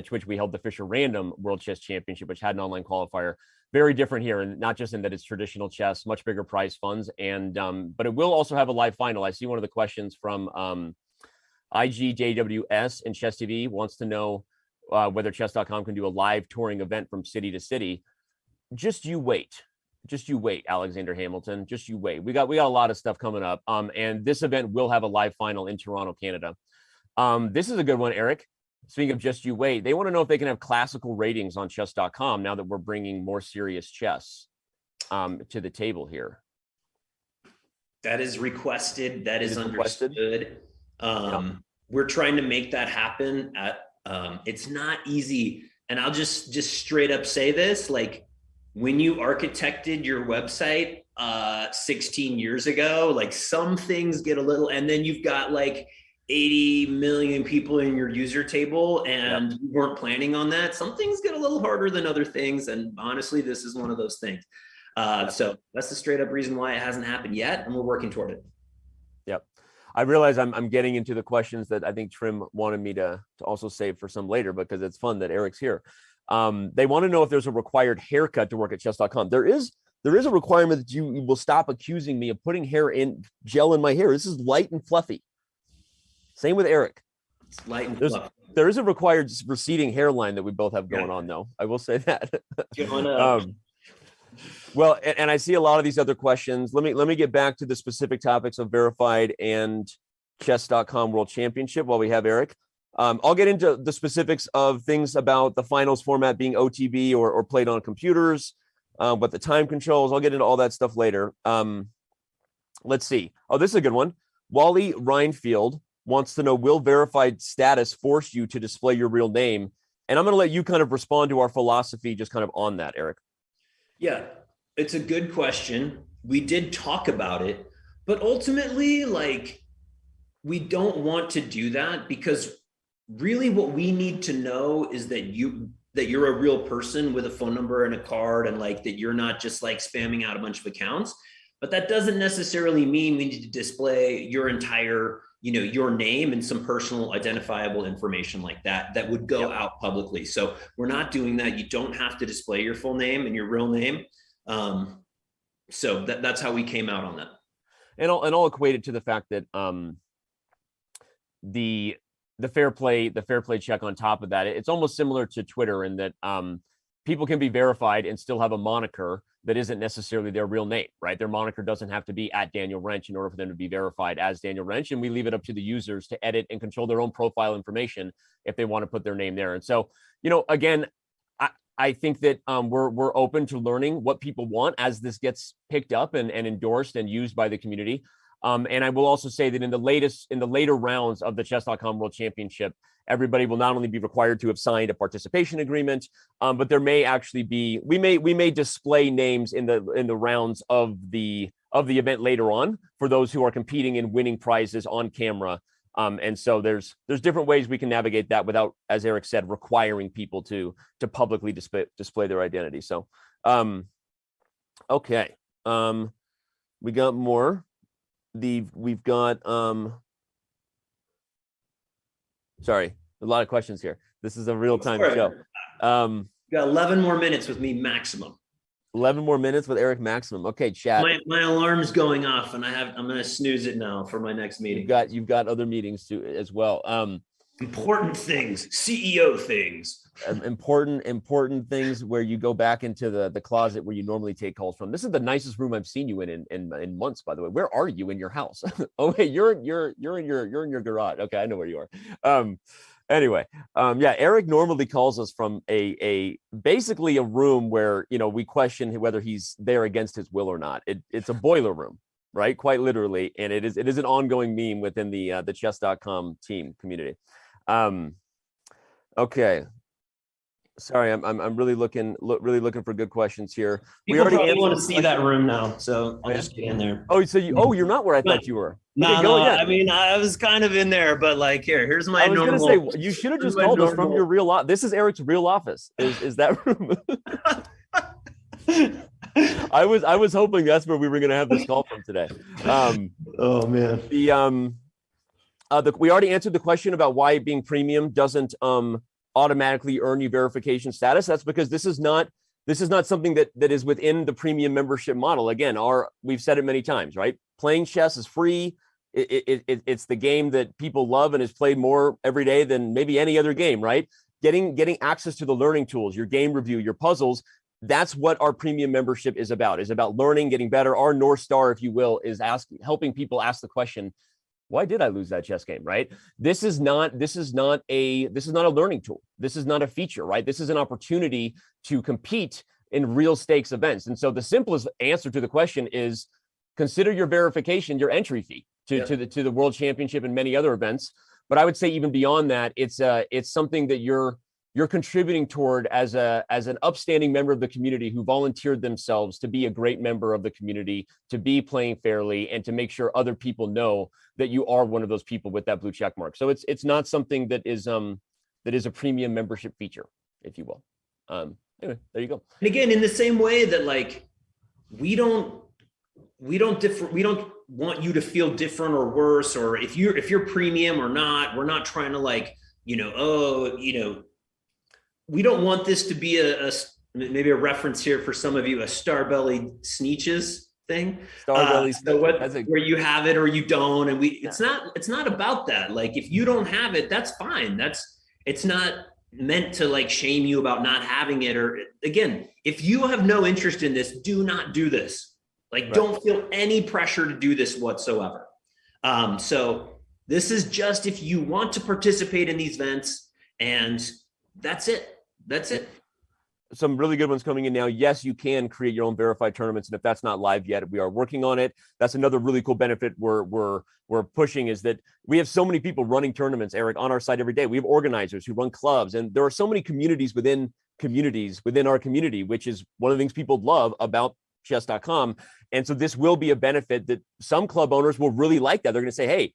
Twitch. We held the Fisher Random World Chess Championship, which had an online qualifier. Very different here, and not just in that it's traditional chess, much bigger prize funds, and but it will also have a live final. I see one of the questions from IGJWS and Chess TV wants to know whether Chess.com can do a live touring event from city to city. Just you wait, Alexander Hamilton. Just you wait. We got a lot of stuff coming up, and this event will have a live final in Toronto, Canada. This is a good one, Eric. Speaking of just you wait, they want to know if they can have classical ratings on chess.com now that we're bringing more serious chess to the table here. That is requested. That is understood. We're trying to make that happen It's not easy. And I'll just straight up say this, like when you architected your website 16 years ago, like some things get a little, and then you've got like 80 million people in your user table and you weren't planning on that. Some things get a little harder than other things. And honestly, this is one of those things. So that's the straight up reason why it hasn't happened yet. And we're working toward it. Yep. I realize I'm getting into the questions that I think Trim wanted me to also save for some later, because it's fun that Eric's here. They want to know if there's a required haircut to work at chess.com. There is a requirement that you will stop accusing me of putting gel in my hair. This is light and fluffy. Same with Eric. It's light and fluffy. There is a required receding hairline that we both have going on, though. I will say that. Well, and I see a lot of these other questions. Let me get back to the specific topics of verified and chess.com World Championship while we have Eric. I'll get into the specifics of things about the finals format being OTB or played on computers, what the time controls. I'll get into all that stuff later. Let's see. Oh, this is a good one. Wally Reinfield wants to know, will verified status force you to display your real name? And I'm going to let you kind of respond to our philosophy just kind of on that, Eric. Yeah, it's a good question. We did talk about it, but ultimately, like, we don't want to do that, because really what we need to know is that you're a real person with a phone number and a card, and like that you're not just like spamming out a bunch of accounts. But that doesn't necessarily mean we need to display your entire, your name and some personal identifiable information like that would go out publicly. So we're not doing that. You don't have to display your full name and your real name. So that's how we came out on that. And I'll equate it to the fact that the fair play check on top of that, it's almost similar to Twitter in that people can be verified and still have a moniker that isn't necessarily their real name, right? Their moniker doesn't have to be @DanielWrench in order for them to be verified as Daniel Wrench. And we leave it up to the users to edit and control their own profile information if they want to put their name there. And so, again, I think that we're open to learning what people want as this gets picked up and endorsed and used by the community. And I will also say that in the later rounds of the Chess.com World Championship, everybody will not only be required to have signed a participation agreement, but there may actually be, we may display names in the rounds of the event later on for those who are competing and winning prizes on camera. And so there's different ways we can navigate that without, as Eric said, requiring people to publicly display their identity. So, okay. We got more. We've got sorry, a lot of questions here. This is a real-time show. Got 11 more minutes with me maximum. 11 more minutes with Eric maximum. Okay, chat. My alarm's going off, and I'm gonna snooze it now for my next meeting. You've got other meetings too as well. Important things, CEO things. Important things where you go back into the closet where you normally take calls from. This is the nicest room I've seen you in months, by the way. Where are you in your house? Oh, wait, you're in your garage. Okay, I know where you are. Anyway, yeah, Eric normally calls us from basically a room where, we question whether he's there against his will or not. It's a boiler room, right? Quite literally. And it is an ongoing meme within the chess.com team community. Okay. Sorry, I'm really looking for good questions here. People probably want to see that room now, so I'll just get in there. Oh, so you're not where I thought you were. No, I mean, I was kind of in there, but like, here's my normal. I was going to say, you should have just called us from your real office. This is Eric's real office. Is that room? I was hoping that's where we were going to have this call from today. Oh man. We already answered the question about why being premium doesn't automatically earn you verification status. That's because this is not something that is within the premium membership model. Again, we've said it many times, right? Playing chess is free. It's the game that people love and is played more every day than maybe any other game, right? Getting access to the learning tools, your game review, your puzzles. That's what our premium membership is about learning, getting better. Our North Star, if you will, is helping people ask the question, why did I lose that chess game, right? This is not a learning tool. This is not a feature, right? This is an opportunity to compete in real stakes events. And so the simplest answer to the question is consider your verification, your entry fee to the World Championship and many other events. but I would say even beyond that, it's something that you're contributing toward as an upstanding member of the community who volunteered themselves to be a great member of the community, to be playing fairly, and to make sure other people know that you are one of those people with that blue check mark. So it's not something that is a premium membership feature, if you will. Anyway, there you go. And again, in the same way that like we don't want you to feel different or worse, or if you're premium or not, we're not trying to like, we don't want this to be maybe a reference here for some of you, a star-bellied sneeches thing. Star-bellied where you have it or you don't. And it's not about that. Like if you don't have it, that's fine. It's not meant to like shame you about not having it. Or again, if you have no interest in this, do not do this. Like, don't feel any pressure to do this whatsoever. So this is just if you want to participate in these events, and that's it. That's it. Some really good ones coming in now. Yes, you can create your own verified tournaments, and if that's not live yet, we are working on it. That's another really cool benefit we're pushing, is that we have so many people running tournaments, Eric, on our site every day. We have organizers who run clubs, and there are so many communities within our community, which is one of the things people love about chess.com. And so this will be a benefit that some club owners will really like. That they're going to say, hey,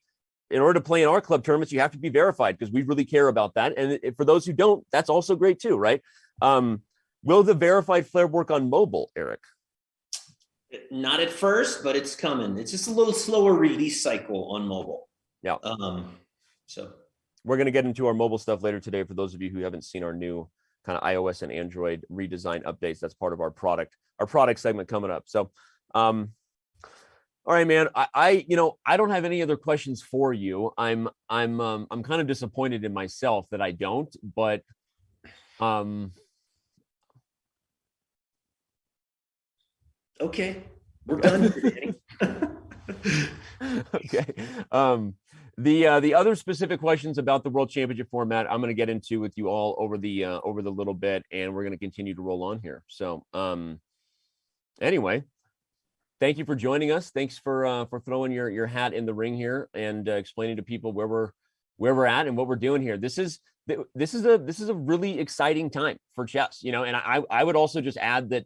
in order to play in our club tournaments, you have to be verified, because we really care about that. And for those who don't, that's also great too, right? Will the verified Flair work on mobile, Eric? Not at first, but it's coming. It's just a little slower release cycle on mobile. Yeah. So we're going to get into our mobile stuff later today. For those of you who haven't seen our new kind of iOS and Android redesign updates, that's part of our product segment coming up. So, all right, man. I don't have any other questions for you. I'm kind of disappointed in myself that I don't, but okay, we're done. Okay. The other specific questions about the World Championship format, I'm going to get into with you all over the little bit, and we're going to continue to roll on here. So, anyway, thank you for joining us. Thanks for throwing your hat in the ring here and explaining to people where we're at and what we're doing here. This is a really exciting time for chess, and I would also just add that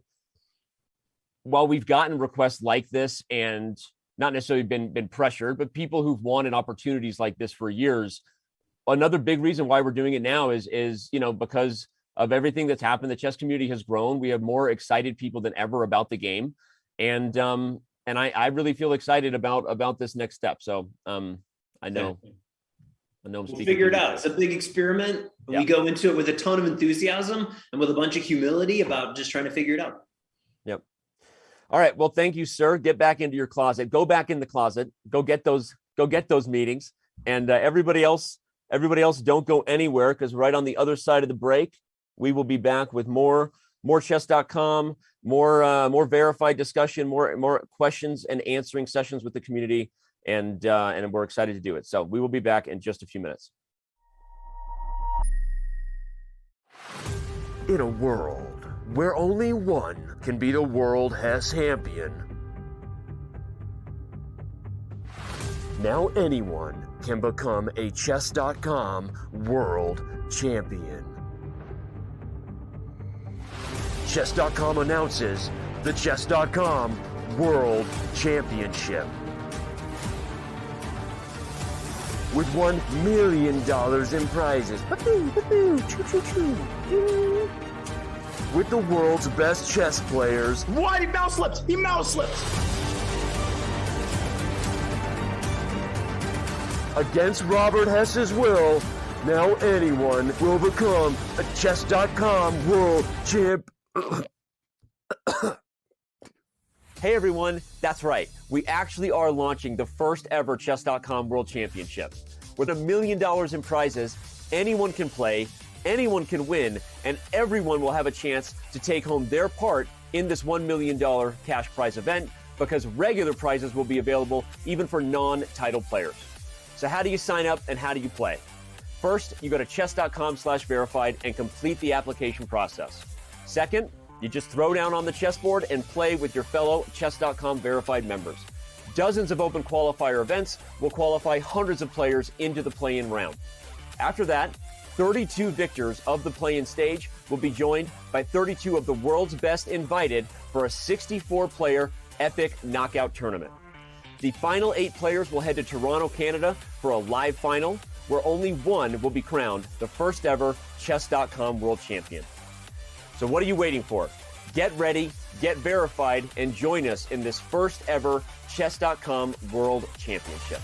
while we've gotten requests like this and not necessarily been pressured, but people who've wanted opportunities like this for years, another big reason why we're doing it now is because of everything that's happened. The chess community has grown. We have more excited people than ever about the game. And I really feel excited about this next step. So I know we'll figure it out. It's a big experiment. Yeah. We go into it with a ton of enthusiasm and with a bunch of humility about just trying to figure it out. Yep. All right. Well, thank you, sir. Get back into your closet. Go back in the closet. Go get those meetings. And everybody else, don't go anywhere, because right on the other side of the break, we will be back with more chess.com, more verified discussion, more questions and answering sessions with the community, and we're excited to do it. So we will be back in just a few minutes. In a world where only one can be the world champion, now anyone can become a Chess.com world champion. Chess.com announces the Chess.com World Championship. With $1 million in prizes. With the world's best chess players. What? He mouse slips. He mouse slips. Against Robert Hess's will, now anyone will become a Chess.com world champ. Hey everyone, that's right. We actually are launching the first ever Chess.com World Championship. With $1 million in prizes, anyone can play, anyone can win, and everyone will have a chance to take home their part in this $1 million cash prize event, because regular prizes will be available even for non-title players. So how do you sign up and how do you play? First, you go to chess.com/verified and complete the application process. Second, you just throw down on the chessboard and play with your fellow Chess.com verified members. Dozens of open qualifier events will qualify hundreds of players into the play-in round. After that, 32 victors of the play-in stage will be joined by 32 of the world's best invited for a 64-player epic knockout tournament. The final 8 players will head to Toronto, Canada for a live final where only one will be crowned the first ever Chess.com world champion. So what are you waiting for? Get ready, get verified, and join us in this first ever Chess.com World Championship.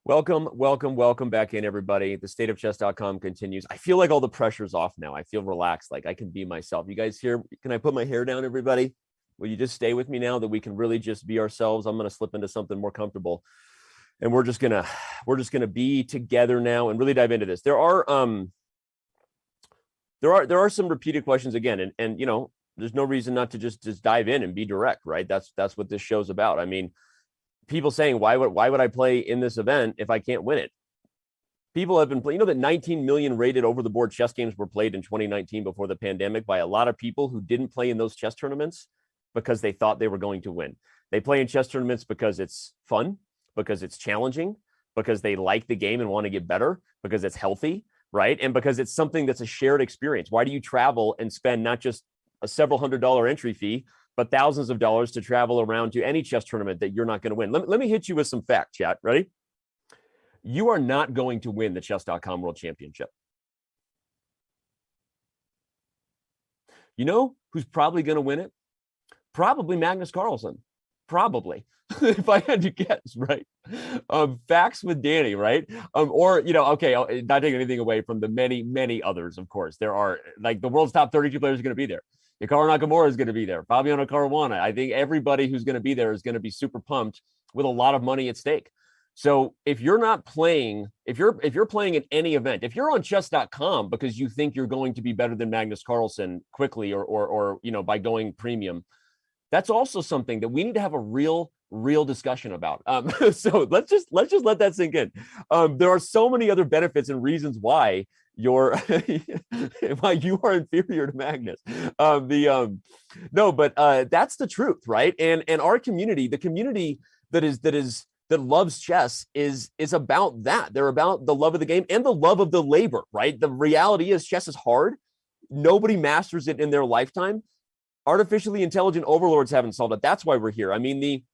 Welcome back in, everybody. The stateofchess.com continues. I feel like all the pressure's off now. I feel relaxed, like I can be myself. You guys here? Can I put my hair down, everybody? Will you just stay with me now that we can really just be ourselves? I'm going to slip into something more comfortable, and we're just gonna be together now and really dive into this. There are some repeated questions again, and you know, there's no reason not to just dive in and be direct, right? That's what this show's about. I mean, people saying, why would I play in this event if I can't win it? People have been playing, you know, that 19 million rated over the board chess games were played in 2019 before the pandemic by a lot of people who didn't play in those chess tournaments because they thought they were going to win. They play in chess tournaments because it's fun, because it's challenging, because they like the game and want to get better, because it's healthy, right? And because it's something that's a shared experience. Why do you travel and spend not just a several $100 entry fee, but thousands of dollars to travel around to any chess tournament that you're not going to win? Let me hit you with some fact, chat. Ready? You are not going to win the Chess.com World Championship. You know who's probably going to win it? Probably Magnus Carlsen. Probably. If I had to guess, right? Facts with Danny, right? Or, you know, okay, not taking anything away from the many others, of course. There are, like, the world's top 32 players are going to be there. Hikaru Nakamura is going to be there. Fabiano Caruana. I think everybody who's going to be there is going to be super pumped with a lot of money at stake. So if you're not playing, if you're playing in any event, if you're on chess.com because you think you're going to be better than Magnus Carlsen quickly or you know, by going premium, that's also something that we need to have a real discussion about. So let's just let that sink in. There are so many other benefits and reasons why why you are inferior to Magnus. No, but that's the truth, right? And our community, the community that loves chess is about that. They're about the love of the game and the love of the labor, right? The reality is chess is hard. Nobody masters it in their lifetime. Artificially intelligent overlords haven't solved it. That's why we're here. I mean,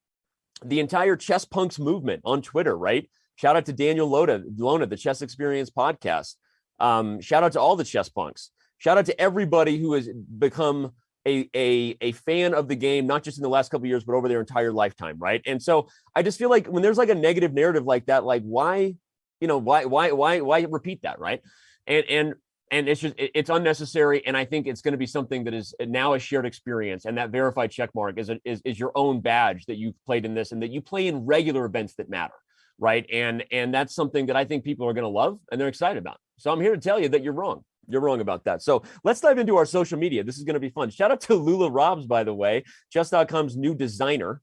the entire chess punks movement on Twitter, right? Shout out to Daniel Lona, the Chess Experience podcast. Shout out to all the chess punks. Shout out to everybody who has become a fan of the game, not just in the last couple of years, but over their entire lifetime, right? And so I just feel like when there's like a negative narrative like that, like why repeat that, right? And it's unnecessary. And I think it's going to be something that is now a shared experience. And that verified check mark is your own badge that you've played in this and that you play in regular events that matter, right? And that's something that I think people are going to love and they're excited about. So I'm here to tell you that you're wrong. You're wrong about that. So let's dive into our social media. This is going to be fun. Shout out to Lula Robs, by the way, Chess.com's new designer.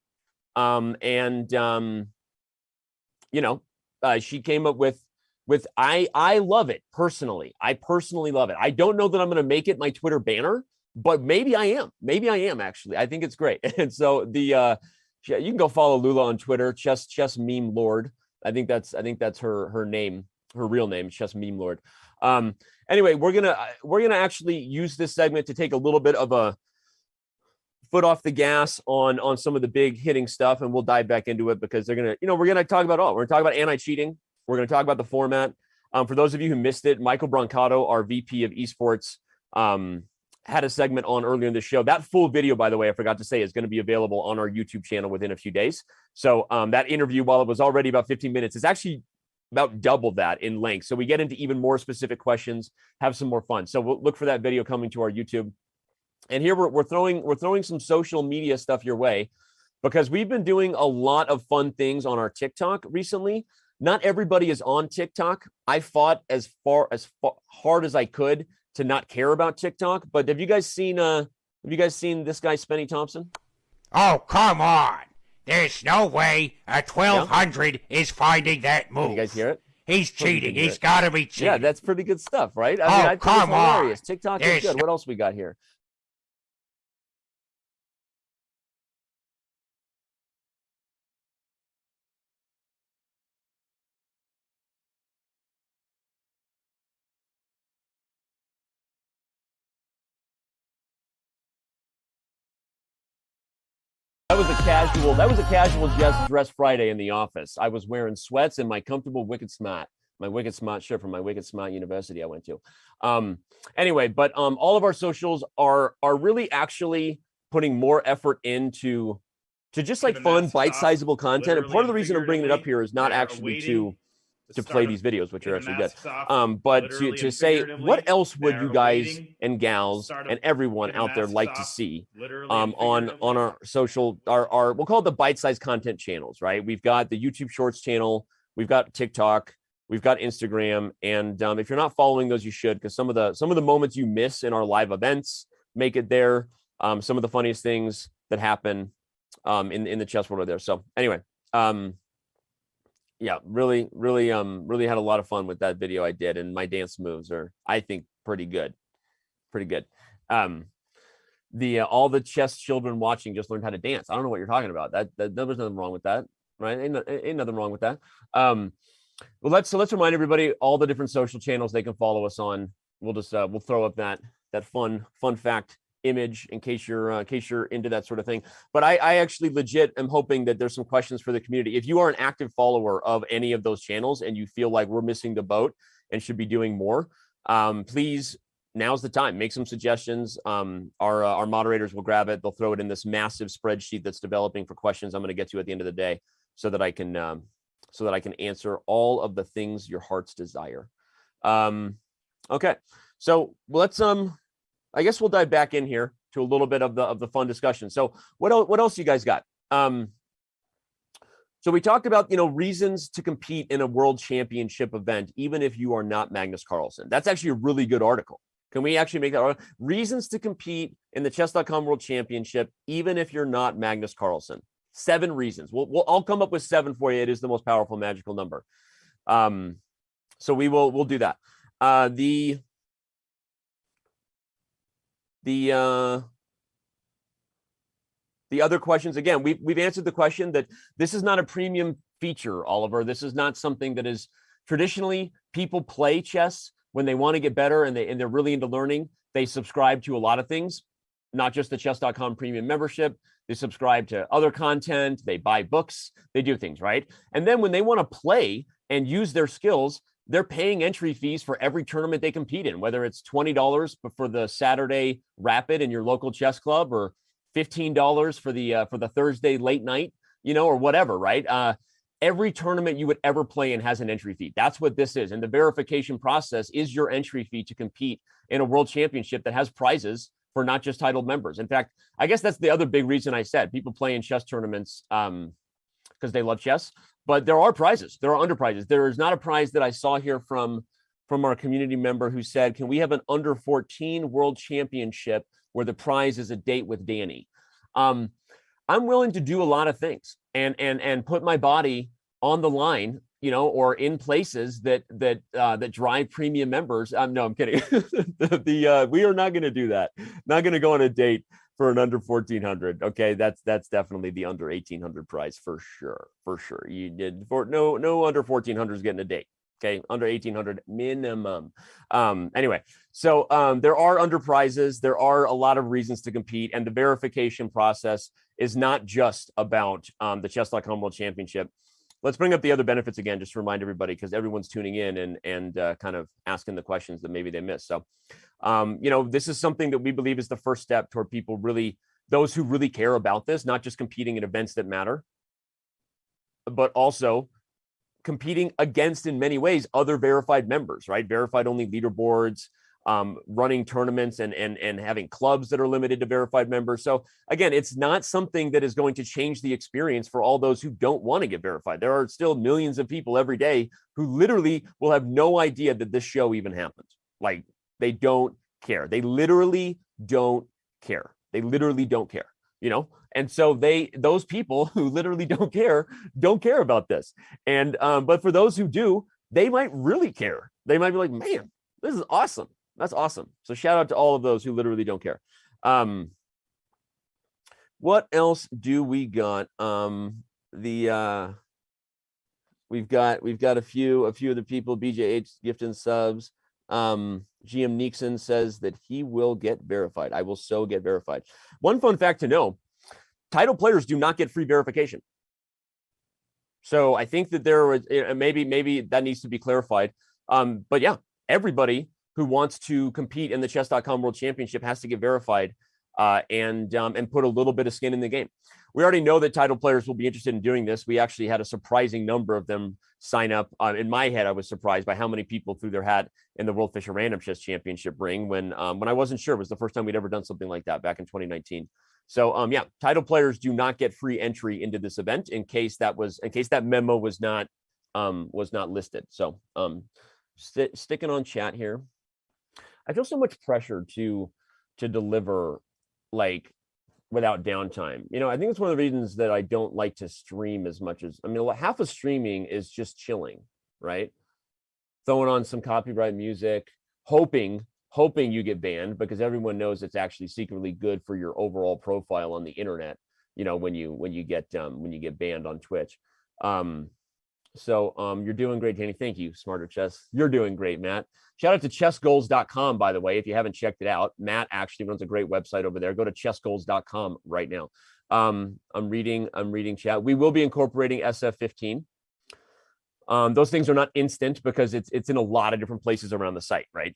She came up with I love it personally. I personally love it. I don't know that I'm going to make it my Twitter banner, but maybe I am. Maybe I am, actually. I think it's great. And so you can go follow Lula on Twitter, Chess Meme Lord. I think that's her name, her real name, Chess Meme Lord. Anyway, we're gonna actually use this segment to take a little bit of a foot off the gas on some of the big hitting stuff, and we'll dive back into it because we're gonna talk about all. We're gonna talk about anti-cheating. We're gonna talk about the format. For those of you who missed it, Michael Brancato, our VP of esports, had a segment on earlier in the show. That full video, by the way, I forgot to say, is going to be available on our YouTube channel within a few days. So that interview, while it was already about 15 minutes, is actually about double that in length. So we get into even more specific questions, have some more fun. So we'll look for that video coming to our YouTube. And here we're throwing some social media stuff your way because we've been doing a lot of fun things on our TikTok recently. Not everybody is on TikTok. I fought as hard as I could to not care about TikTok. But have you guys seen this guy, Spenny Thompson? Oh, come on. There's no way a 1200 is finding that move. Did you guys hear it? He's cheating. He's got to be cheating. Yeah, that's pretty good stuff, right? I think come it's hilarious. on. TikTok is good. What else we got here? That was a casual dress Friday in the office. I was wearing sweats and my comfortable Wicked Smart shirt from my Wicked Smart University I went to. Anyway, but all of our socials are really actually putting more effort into just like fun, bite-sizable content. And part of the reason I'm bringing it up here is not actually to to play these videos, which are actually good. But to say, what else would you guys and gals and everyone out there like to see on our social, our we'll call it the bite-sized content channels, right? We've got the YouTube Shorts channel, we've got TikTok, we've got Instagram, and if you're not following those, you should, because some of the moments you miss in our live events make it there. Some of the funniest things that happen in the chess world are there. So anyway, yeah, really had a lot of fun with that video I did, and my dance moves are, I think, pretty good. All the chess children watching just learned how to dance. I don't know what you're talking about. That there's nothing wrong with that, right? Ain't nothing wrong with that. Well, let's remind everybody all the different social channels they can follow us on. We'll just we'll throw up that fun fact image in case you're into that sort of thing. But I actually legit am hoping that there's some questions for the community. If you are an active follower of any of those channels and you feel like we're missing the boat and should be doing more, please, now's the time. Make some suggestions. Our moderators will grab it. They'll throw it in this massive spreadsheet that's developing for questions I'm going to get to at the end of the day, so that I can answer all of the things your hearts desire. Okay, so let's I guess we'll dive back in here to a little bit of the fun discussion. So what else you guys got? So we talked about, reasons to compete in a world championship event, even if you are not Magnus Carlsen. That's actually a really good article. Can we actually make that article? Reasons to compete in the Chess.com World Championship, even if you're not Magnus Carlsen. 7 reasons. I'll come up with 7 for you. It is the most powerful magical number. So we'll do that. The other questions, again, we've answered the question that this is not a premium feature, Oliver. This is not something that is traditionally, people play chess when they want to get better and they're really into learning. They subscribe to a lot of things, not just the chess.com premium membership. They subscribe to other content, they buy books, they do things, right? And then when they want to play and use their skills, they're paying entry fees for every tournament they compete in, whether it's $20 for the Saturday Rapid in your local chess club, or $15 for the Thursday late night, or whatever, right? Every tournament you would ever play in has an entry fee. That's what this is. And the verification process is your entry fee to compete in a world championship that has prizes for not just titled members. In fact, I guess that's the other big reason I said people play in chess tournaments because they love chess. But there are prizes. There are under prizes. There is not a prize that I saw here from our community member who said, can we have an under 14 world championship where the prize is a date with Danny? I'm willing to do a lot of things and put my body on the line, or in places that drive premium members. No, I'm kidding. We are not going to do that. Not going to go on a date for an under 1400. Okay, that's definitely the under 1800 prize for sure. You did no under 1400 is getting a date. Okay, under 1800 minimum. Anyway, so there are under prizes. There are a lot of reasons to compete, and the verification process is not just about the Chess.com World Championship. Let's bring up the other benefits again, just to remind everybody, because everyone's tuning in and kind of asking the questions that maybe they missed. So, this is something that we believe is the first step toward people those who really care about this, not just competing in events that matter, but also competing against, in many ways, other verified members, right? Verified only leaderboards, running tournaments and having clubs that are limited to verified members. So again, it's not something that is going to change the experience for all those who don't want to get verified. There are still millions of people every day who literally will have no idea that this show even happened. Like, they don't care. They literally don't care. And so those people who literally don't care about this. And but for those who do, they might really care. They might be like, man, this is awesome. That's awesome. So shout out to all of those who literally don't care. What else do we got? We've got a few of the people. BJH gifting subs. GM Nixon says that he will get verified. I will so get verified. One fun fact to know: title players do not get free verification. So I think that there was maybe that needs to be clarified. But yeah, everybody who wants to compete in the Chess.com World Championship has to get verified. and put a little bit of skin in the game. We already know that title players will be interested in doing this. We actually had a surprising number of them sign up. In my head, I was surprised by how many people threw their hat in the World Fisher Random Chess Championship ring when I wasn't sure. It was the first time we'd ever done something like that back in 2019. So yeah, title players do not get free entry into this event in case that memo was not listed. So sticking on chat here, I feel so much pressure to deliver like without downtime. I think it's one of the reasons that I don't like to stream as much as, half of streaming is just chilling, right? Throwing on some copyright music, hoping you get banned, because everyone knows it's actually secretly good for your overall profile on the internet, when you get banned on Twitch. So you're doing great, Danny. Thank you, Smarter Chess. You're doing great, Matt. Shout out to chessgoals.com, by the way, if you haven't checked it out. Matt actually runs a great website over there. Go to chessgoals.com right now. I'm reading chat. We will be incorporating SF15. Those things are not instant because it's in a lot of different places around the site, right?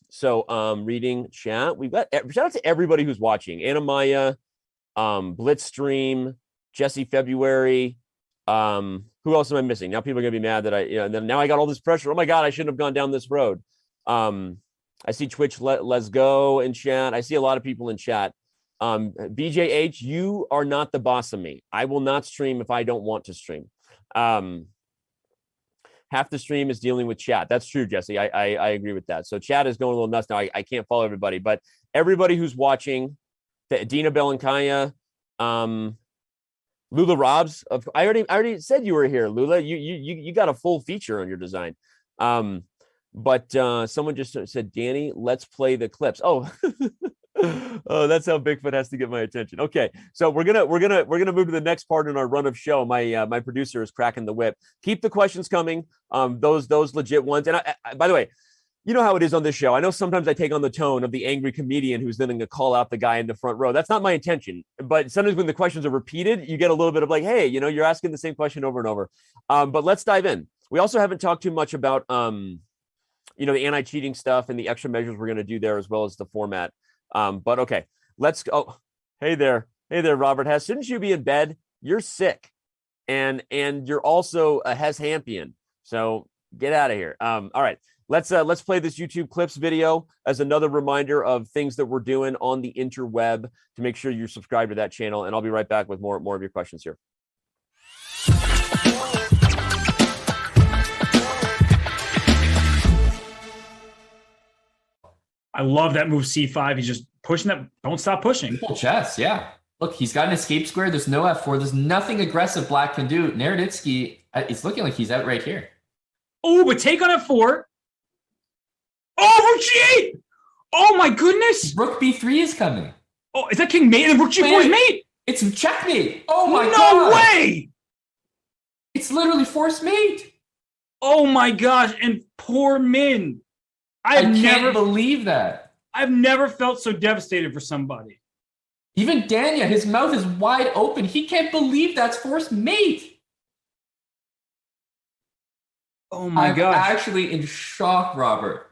So reading chat. We've got shout out to everybody who's watching. Anna Maya, Blitzstream, Jesse February. Who else am I missing? Now people are gonna be mad that and then now I got all this pressure. Oh my God, I shouldn't have gone down this road. I see Twitch, let's go in chat. I see a lot of people in chat. BJH, you are not the boss of me. I will not stream if I don't want to stream. Half the stream is dealing with chat. That's true, Jesse. I agree with that. So chat is going a little nuts now. I can't follow everybody, but everybody who's watching, Dina Belankaya, Lula Robs. I already said you were here, Lula. You got a full feature on your design. But someone just said, Danny, let's play the clips. Oh, oh, that's how Bigfoot has to get my attention. Okay, so we're gonna move to the next part in our run of show. My producer is cracking the whip. Keep the questions coming. Those legit ones. And I by the way, you know how it is on this show. I know sometimes I take on the tone of the angry comedian who's then going to call out the guy in the front row. That's not my intention. But sometimes when the questions are repeated, you get a little bit of like, hey, you're asking the same question over and over. But let's dive in. We also haven't talked too much about, the anti-cheating stuff and the extra measures we're going to do there, as well as the format. But okay, let's go. Oh, hey there, Robert Hess. Shouldn't you be in bed? You're sick. And you're also a Hess Hampian. So get out of here. All right. Let's play this YouTube clips video as another reminder of things that we're doing on the interweb to make sure you're subscribed to that channel. And I'll be right back with more of your questions here. I love that move C5. He's just pushing that. Don't stop pushing. Simple chess, yeah. Look, he's got an escape square. There's no F4. There's nothing aggressive Black can do. Naroditsky, it's looking like he's out right here. Oh, but take on F4. Oh, rook G8! Oh my goodness! Rook B3 is coming. Oh, is that king mate and rook G4 is mate? It's checkmate. Oh my God. No way! It's literally forced mate. Oh my gosh, and poor Min. I can't believe that. I've never felt so devastated for somebody. Even Danya, his mouth is wide open. He can't believe that's forced mate. Oh my gosh. I'm actually in shock, Robert.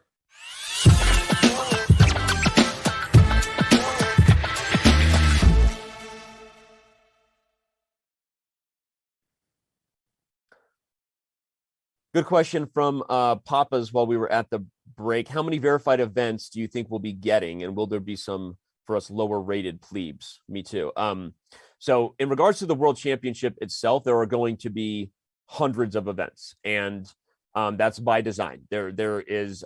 Good question from Papa's while we were at the break. How many verified events do you think we'll be getting? And will there be some for us lower rated plebes? Me too. So in regards to the World Championship itself, there are going to be hundreds of events. And that's by design. There is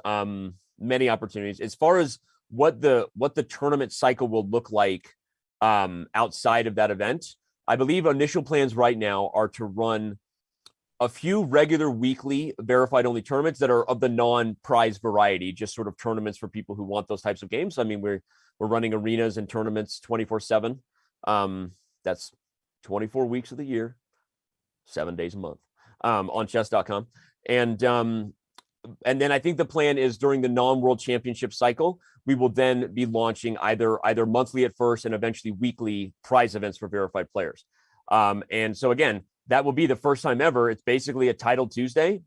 many opportunities. As far as what the tournament cycle will look like outside of that event, I believe initial plans right now are to run a few regular weekly verified only tournaments that are of the non-prize variety, just sort of tournaments for people who want those types of games. I mean, we're running arenas and tournaments 24/7. That's 24 weeks of the year, 7 days a month on chess.com. And then I think the plan is during the non-world championship cycle, we will then be launching either monthly at first and eventually weekly prize events for verified players. And so again, that will be the first time ever. It's basically a Title Tuesday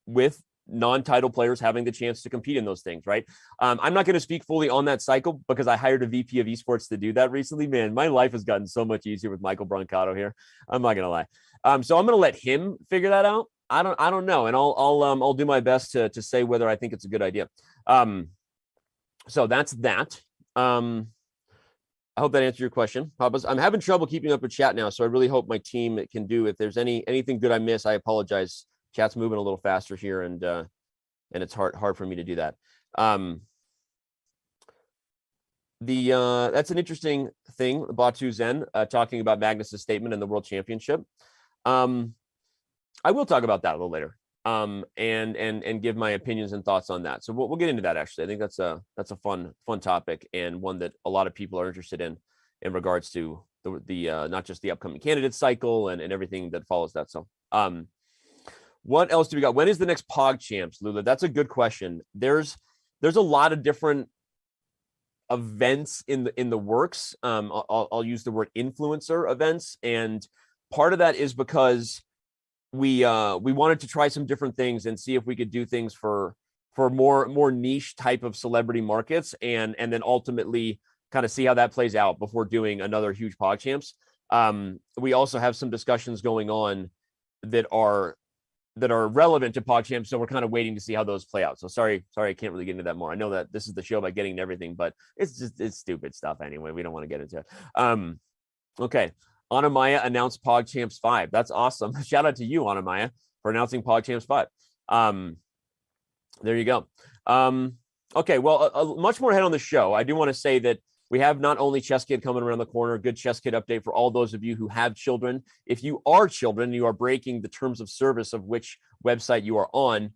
with non-title players having the chance to compete in those things, right? I'm not going to speak fully on that cycle because I hired a VP of esports to do that recently. Man, my life has gotten so much easier with Michael Brancato here. I'm not going to lie. So I'm going to let him figure that out. I don't know, and I'll do my best to say whether I think it's a good idea. So that's that. I hope that answered your question, Papas. I'm having trouble keeping up with chat now, so I really hope my team can do. If there's anything good I miss, I apologize. Chat's moving a little faster here, and it's hard for me to do that. That's an interesting thing. Batu Zen talking about Magnus's statement in the World Championship. I will talk about that a little later, and give my opinions and thoughts on that. So we'll get into that. Actually, I think that's a fun topic, and one that a lot of people are interested in regards to the not just the upcoming candidate cycle and everything that follows that. So what else do we got? When is the next Pog Champs, Lula? That's a good question. There's a lot of different events in the works. I'll use the word influencer events, and part of that is because we wanted to try some different things and see if we could do things for more niche type of celebrity markets, and then ultimately kind of see how that plays out before doing another huge Pog Champs. We also have some discussions going on that are relevant to Pog Champs, so we're kind of waiting to see how those play out. So sorry, I can't really get into that more. I know that this is the show about getting into everything, but it's stupid stuff anyway. We don't want to get into it. Okay. Anna Maya announced Pog Champs 5. That's awesome. Shout out to you, Anna Maya, for announcing Pog Champs 5. There you go. Okay, well, much more ahead on the show. I do want to say that we have not only Chess Kid coming around the corner, good Chess Kid update for all those of you who have children. If you are children, you are breaking the terms of service of which website you are on.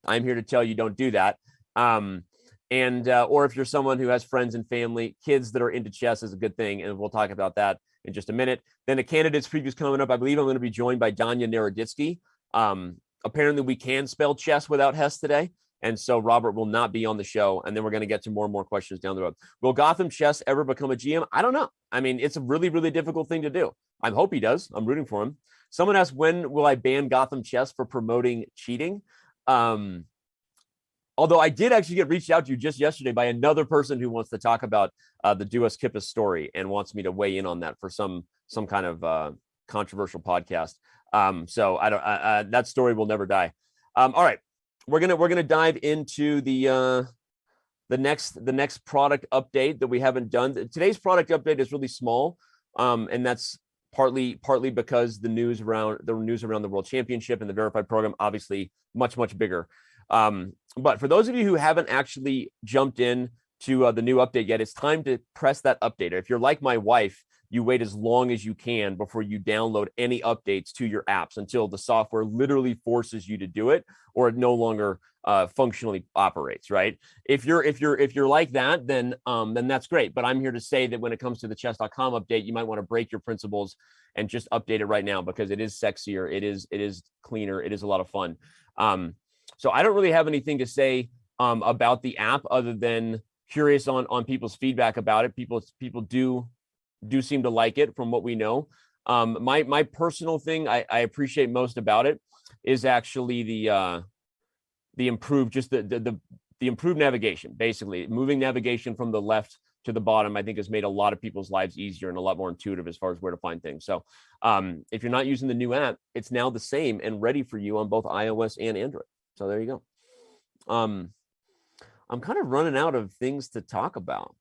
I'm here to tell you don't do that. Or if you're someone who has friends and family, kids that are into chess is a good thing, and we'll talk about that in just a minute. Then the candidates preview is coming up. I believe I'm going to be joined by Danya Naroditsky. Apparently we can spell chess without Hess today, and so Robert will not be on the show. And then we're going to get to more and more questions down the road. Will Gotham Chess ever become a GM? I don't know. I mean, it's a really, really difficult thing to do. I hope he does. I'm rooting for him. Someone asked, when will I ban Gotham Chess for promoting cheating? Although I did actually get reached out to just yesterday by another person who wants to talk about the Duas Kippas story and wants me to weigh in on that for some kind of controversial podcast. So I don't. That story will never die. All right, we're gonna dive into the next product update that we haven't done. Today's product update is really small, and that's partly because the news around the World Championship and the verified program obviously much bigger. But for those of you who haven't actually jumped in to the new update yet, it's time to press that update. If you're like my wife, you wait as long as you can before you download any updates to your apps until the software literally forces you to do it, or it no longer functionally operates. Right? If you're like that, then that's great. But I'm here to say that when it comes to the chess.com update, you might want to break your principles and just update it right now, because it is sexier, it is cleaner, it is a lot of fun. So I don't really have anything to say about the app other than curious on people's feedback about it. People do seem to like it from what we know. My personal thing I appreciate most about it is actually the improved the improved navigation. Basically, moving navigation from the left to the bottom, I think, has made a lot of people's lives easier and a lot more intuitive as far as where to find things. So if you're not using the new app, it's now the same and ready for you on both iOS and Android. So there you go. I'm kind of running out of things to talk about.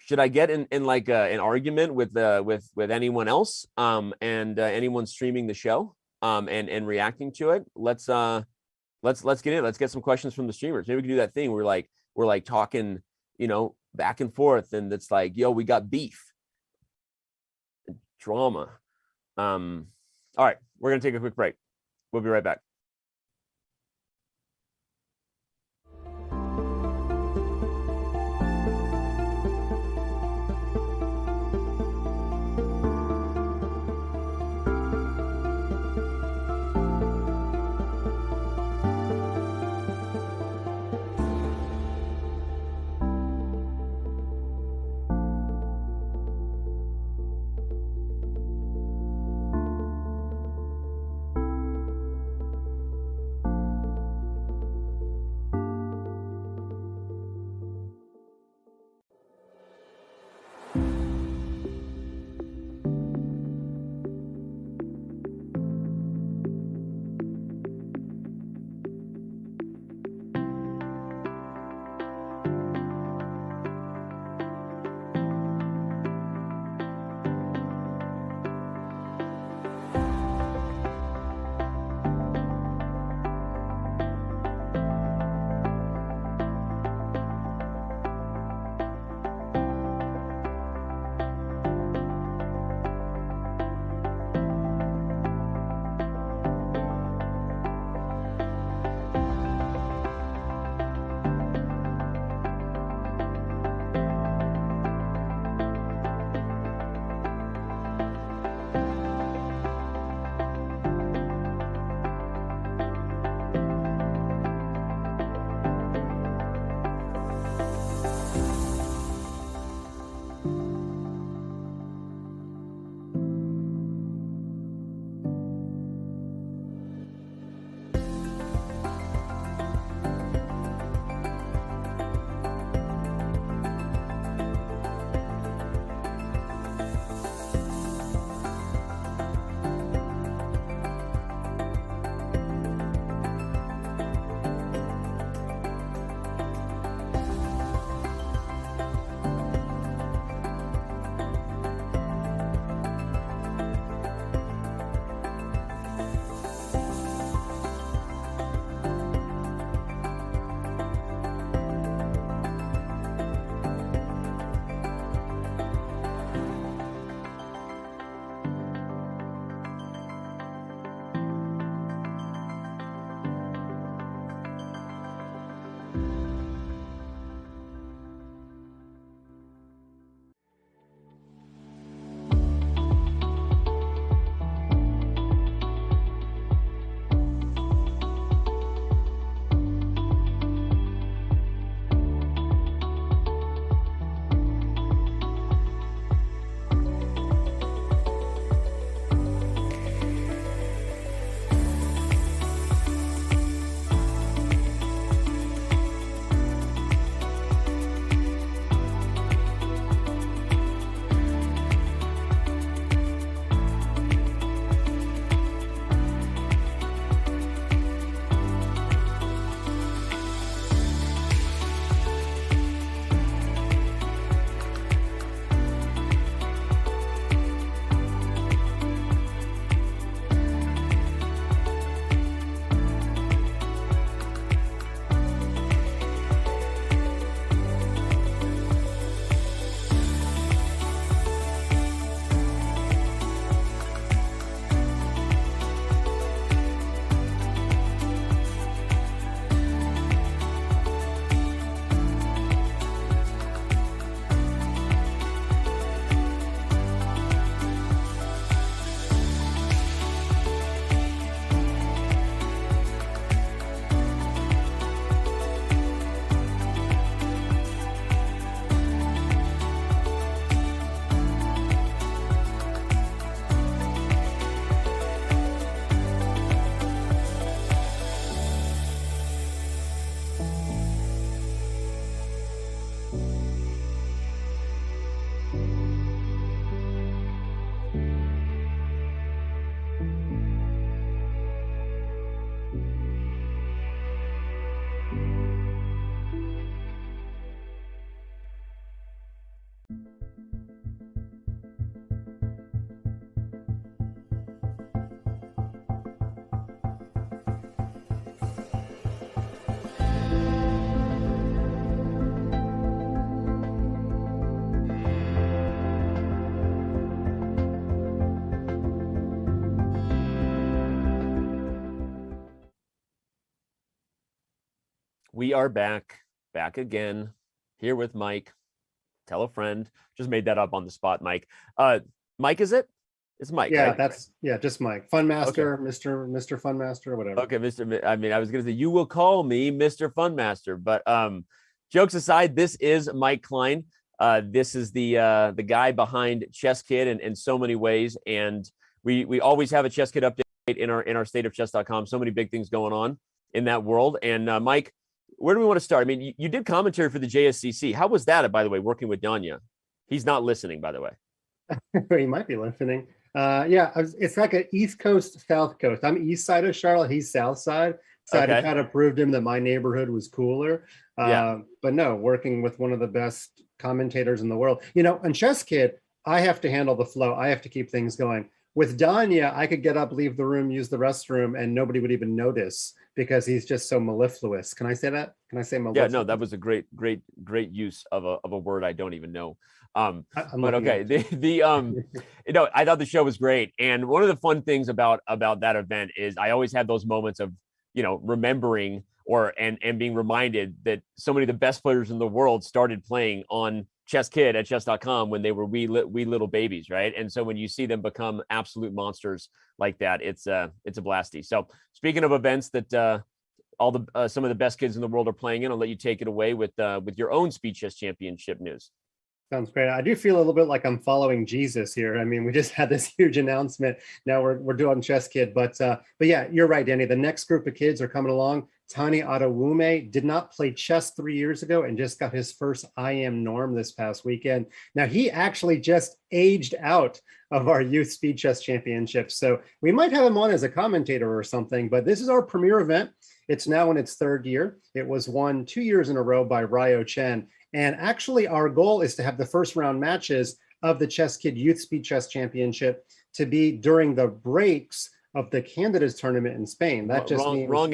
Should I get in like an argument with anyone else and anyone streaming the show and reacting to it? Let's get in. Let's get some questions from the streamers. Maybe we can do that thing where we're like talking, back and forth, and it's like, yo, we got beef, drama. All right, we're gonna take a quick break. We'll be right back. We are back again, here with Mike. Tell a friend. Just made that up on the spot, Mike. Mike, is it? It's Mike, Yeah, right? just Mike. Fun Master, Mr. Fun Master, whatever. Okay, I mean, I was gonna say you will call me Mr. Fun Master, but jokes aside, this is Mike Klein. This is the guy behind Chess Kid in so many ways, and we always have a Chess Kid update in our stateofchess.com. So many big things going on in that world. And Mike, where do we want to start? I mean, you did commentary for the JSCC. How was that, by the way, working with Danya? He's not listening, by the way. He might be listening. It's like an East Coast, South Coast. I'm east side of Charlotte. He's south side. So I kind of proved him that my neighborhood was cooler. But no, working with one of the best commentators in the world. You know, on Chess Kid, I have to handle the flow. I have to keep things going. With Danya, I could get up, leave the room, use the restroom, and nobody would even notice because he's just so mellifluous. Can I say that? Can I say mellifluous? Yeah, no, that was a great use of a word I don't even know. But okay, you know, I thought the show was great, and one of the fun things about that event is I always had those moments of, you know, remembering and being reminded that so many of the best players in the world started playing on Chess Kid at chess.com when they were wee little babies, right? And so when you see them become absolute monsters like that, it's a blasty. So speaking of events that some of the best kids in the world are playing in, I'll let you take it away with your own Speed Chess Championship news. Sounds great. I do feel a little bit like I'm following Jesus here. I mean, we just had this huge announcement. Now we're doing Chess Kid, but yeah, you're right, Danny. The next group of kids are coming along. Tani Adewume did not play chess 3 years ago and just got his first IM norm this past weekend. Now he actually just aged out of our Youth Speed Chess Championship. So we might have him on as a commentator or something, but this is our premier event. It's now in its third year. It was won 2 years in a row by Ryo Chen. And actually our goal is to have the first round matches of the Chess Kid Youth Speed Chess Championship to be during the breaks of the candidates tournament in Spain. That just means wrong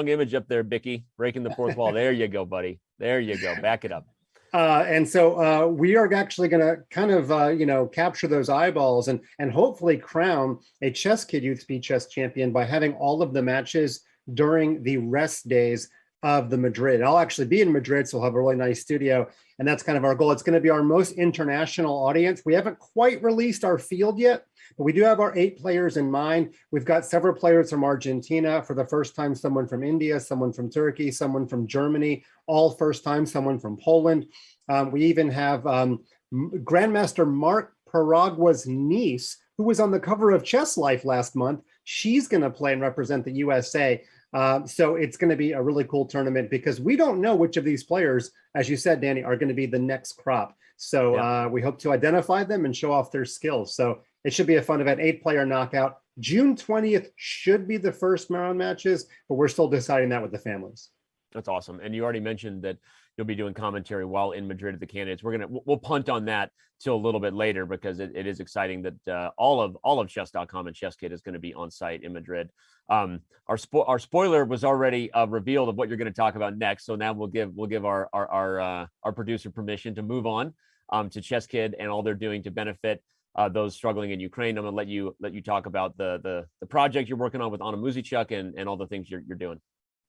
image up there, Bicky, breaking the fourth wall. There you go, buddy. There you go. Back it up. And so we are actually going to kind of, capture those eyeballs and hopefully crown a Chess Kid Youth Speed Chess champion by having all of the matches during the rest days of the Madrid. I'll actually be in Madrid, so we'll have a really nice studio. And that's kind of our goal. It's going to be our most international audience. We haven't quite released our field yet, but we do have our 8 players in mind. We've got several players from Argentina for the first time, someone from India, someone from Turkey, someone from Germany, all first time, someone from Poland. We even have Grandmaster Mark Paragua's niece, who was on the cover of Chess Life last month. She's going to play and represent the USA. So it's going to be a really cool tournament because we don't know which of these players, as you said, Danny, are going to be the next crop. So we hope to identify them and show off their skills. So it should be a fun event, 8-player knockout. June 20th should be the first round matches, but we're still deciding that with the families. That's awesome. And you already mentioned that you'll be doing commentary while in Madrid at the candidates. We'll punt on that till a little bit later because it is exciting that all of chess.com and Chess Kid is going to be on site in Madrid. Our spoiler was already revealed of what you're going to talk about next. So now we'll give our producer permission to move on to Chess Kid and all they're doing to benefit those struggling in Ukraine. I'm going to let you talk about the project you're working on with Anna Muzichuk and all the things you're doing.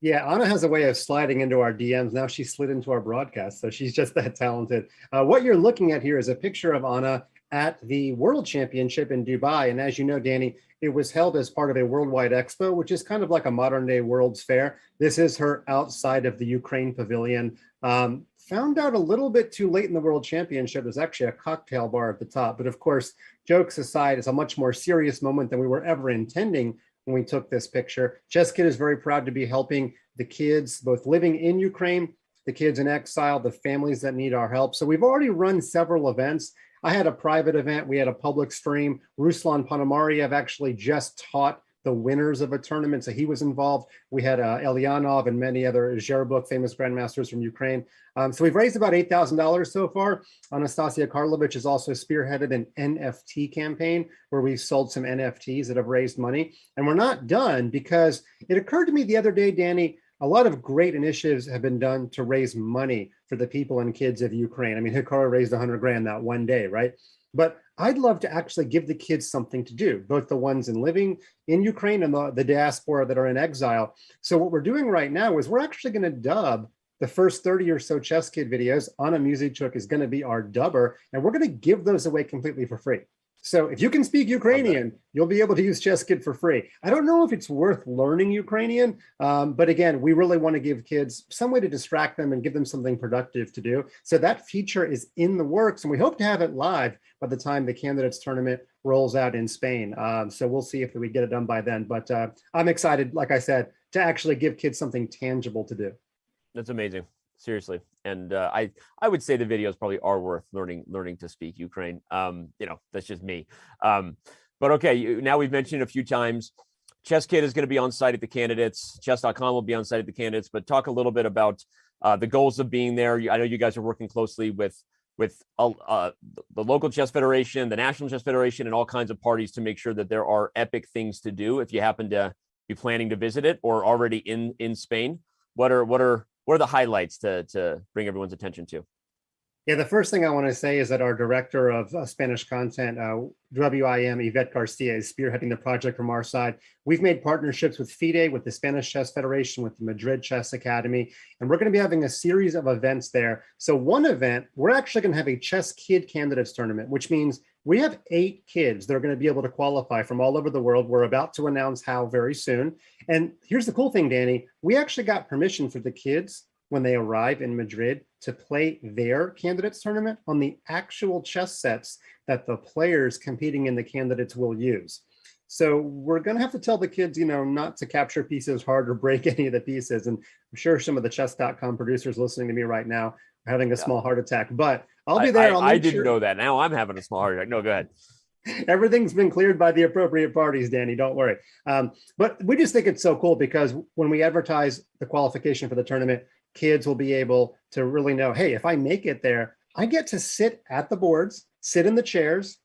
Yeah, Anna has a way of sliding into our DMs. Now she slid into our broadcast, so she's just that talented. What you're looking at here is a picture of Anna at the World Championship in Dubai. And as you know, Danny, it was held as part of a worldwide expo, which is kind of like a modern day World's Fair. This is her outside of the Ukraine pavilion. Found out a little bit too late in the World Championship. There's actually a cocktail bar at the top. But of course, jokes aside, it's a much more serious moment than we were ever intending when we took this picture. Chess Kid is very proud to be helping the kids, both living in Ukraine, the kids in exile, the families that need our help. So we've already run several events. I had a private event. We had a public stream. Ruslan Ponomariev actually just taught the winners of a tournament, so he was involved. We had Elyanov and many other Zherbuk, famous grandmasters from Ukraine. So we've raised about $8,000 so far. Anastasia Karlovich has also spearheaded an NFT campaign where we've sold some NFTs that have raised money. And we're not done because it occurred to me the other day, Danny, a lot of great initiatives have been done to raise money for the people and kids of Ukraine. I mean, Hikaru raised 100 grand that one day, right? But I'd love to actually give the kids something to do, both the ones living in Ukraine and the diaspora that are in exile. So what we're doing right now is we're actually going to dub the first 30 or so Chess Kid videos. Anna Musicchuk is going to be our dubber, and we're going to give those away completely for free. So if you can speak Ukrainian, you'll be able to use Chess Kid for free. I don't know if it's worth learning Ukrainian, but again, we really want to give kids some way to distract them and give them something productive to do. So that feature is in the works, and we hope to have it live by the time the candidates tournament rolls out in Spain. So we'll see if we get it done by then. But I'm excited, like I said, to actually give kids something tangible to do. That's amazing. Seriously. And I would say the videos probably are worth learning to speak Ukraine. That's just me. But okay, now we've mentioned a few times, Chess Kid is going to be on site at the candidates. Chess.com will be on site at the candidates, but talk a little bit about the goals of being there. I know you guys are working closely with the local chess federation, the National Chess Federation, and all kinds of parties to make sure that there are epic things to do. If you happen to be planning to visit it or already in Spain, what are the highlights to bring everyone's attention to? Yeah, the first thing I want to say is that our director of Spanish content, WIM, Yvette Garcia, is spearheading the project from our side. We've made partnerships with FIDE, with the Spanish Chess Federation, with the Madrid Chess Academy, and we're going to be having a series of events there. So one event, we're actually going to have a Chess Kid Candidates Tournament, which means we have 8 kids that are going to be able to qualify from all over the world. We're about to announce how very soon. And here's the cool thing, Danny. We actually got permission for the kids when they arrive in Madrid to play their candidates tournament on the actual chess sets that the players competing in the candidates will use. So we're going to have to tell the kids, not to capture pieces hard or break any of the pieces. And I'm sure some of the chess.com producers listening to me right now are having a small heart attack, but I'll be there. I didn't know that. Now I'm having a small heart attack. No, go ahead. Everything's been cleared by the appropriate parties, Danny, don't worry. But we just think it's so cool because when we advertise the qualification for the tournament, kids will be able to really know, hey, if I make it there, I get to sit at the boards, sit in the chairs.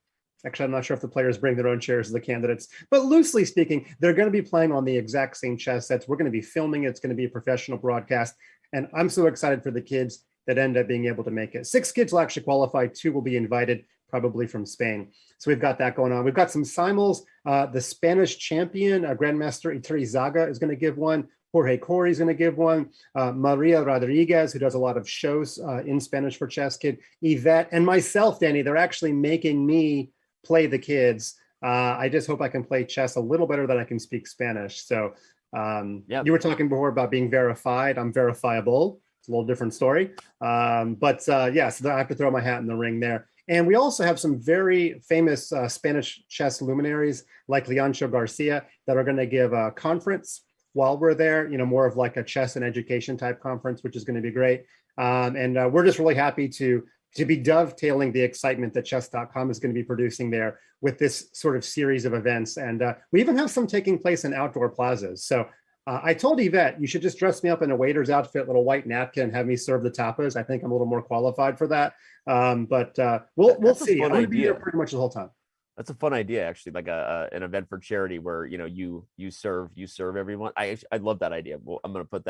Actually, I'm not sure if the players bring their own chairs as the candidates, but loosely speaking, they're going to be playing on the exact same chess sets. We're going to be filming it. It's going to be a professional broadcast. And I'm so excited for the kids that end up being able to make it. 6 kids will actually qualify. 2 will be invited, probably from Spain. So we've got that going on. We've got some simuls. The Spanish champion, Grandmaster Iturrizaga, is going to give one. Jorge Corey is going to give one. Maria Rodriguez, who does a lot of shows in Spanish for Chess Kid. Yvette and myself, Danny, they're actually making me play the kids. I just hope I can play chess a little better than I can speak Spanish. So you were talking before about being verified. I'm verifiable. It's a little different story. So I have to throw my hat in the ring there. And we also have some very famous Spanish chess luminaries like Leoncio Garcia that are going to give a conference while we're there, more of like a chess and education type conference, which is going to be great. And we're just really happy to be dovetailing the excitement that chess.com is going to be producing there with this sort of series of events. And we even have some taking place in outdoor plazas. So I told Yvette, you should just dress me up in a waiter's outfit, little white napkin, and have me serve the tapas. I think I'm a little more qualified for that. We'll see. I'm going to be there pretty much the whole time. That's a fun idea, actually, like an event for charity where you serve everyone. I love that idea. Well, I'm going to put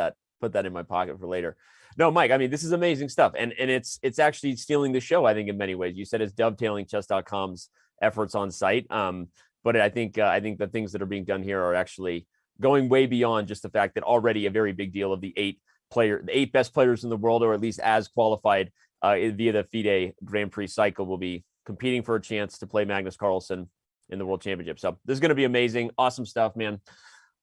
that in my pocket for later. No, Mike, I mean, this is amazing stuff, and it's actually stealing the show, I think, in many ways. You said it's dovetailing chess.com's efforts on site, but I think the things that are being done here are actually going way beyond just the fact that already a very big deal of the 8 best players in the world, or at least as qualified via the FIDE Grand Prix cycle, will be competing for a chance to play Magnus Carlsen in the World Championship. So this is going to be amazing. Awesome stuff, man.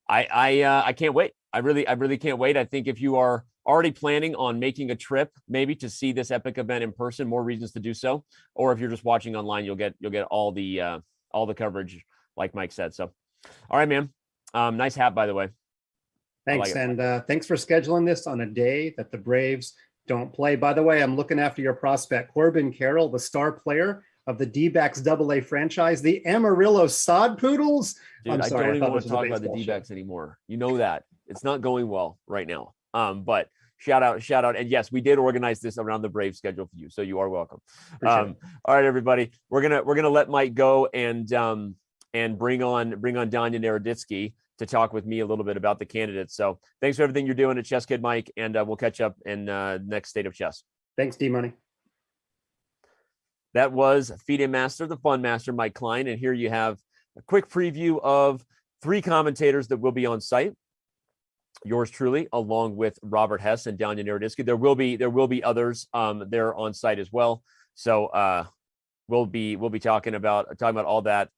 I can't wait. I really can't wait. I think if you are already planning on making a trip, maybe to see this epic event in person, more reasons to do so. Or if you're just watching online, you'll get all the coverage, like Mike said. So, all right, man. Nice hat, by the way. Thanks. And thanks for scheduling this on a day that the Braves don't play. By the way, I'm looking after your prospect, Corbin Carroll, the star player of the D-backs AA franchise, the Amarillo Sod Poodles. Dude, I don't even want to talk about the D-backs anymore. You know that. It's not going well right now. But shout out. And yes, we did organize this around the Brave schedule for you. So you are welcome. All right, everybody. We're gonna let Mike go and bring on Danya Naroditsky. to talk with me a little bit about the candidates. So thanks for everything you're doing at Chess Kid Mike, and we'll catch up in next State of Chess. Thanks, D-Money. That was FIDE Master, the Fun Master, Mike Klein. And here you have a quick preview of 3 commentators that will be on site. Yours truly, along with Robert Hess and Danya Naroditsky. There will be others there on site as well. So we'll be talking about all that.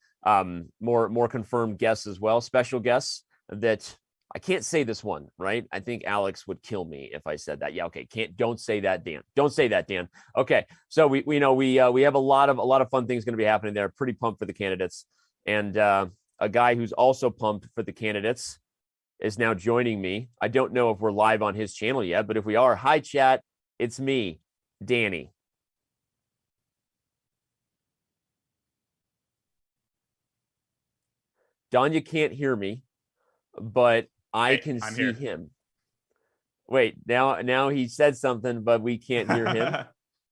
More confirmed guests as well, special guests that I can't say this one, right? I think Alex would kill me if I said that. Yeah, okay. Don't say that, Dan. Don't say that, Dan. Okay. So we have a lot of fun things going to be happening there. Pretty pumped for the candidates. And a guy who's also pumped for the candidates is now joining me. I don't know if we're live on his channel yet, but if we are, hi chat. It's me, Danny. Danya can't hear me, but I can see him. Wait, now he said something, but we can't hear him.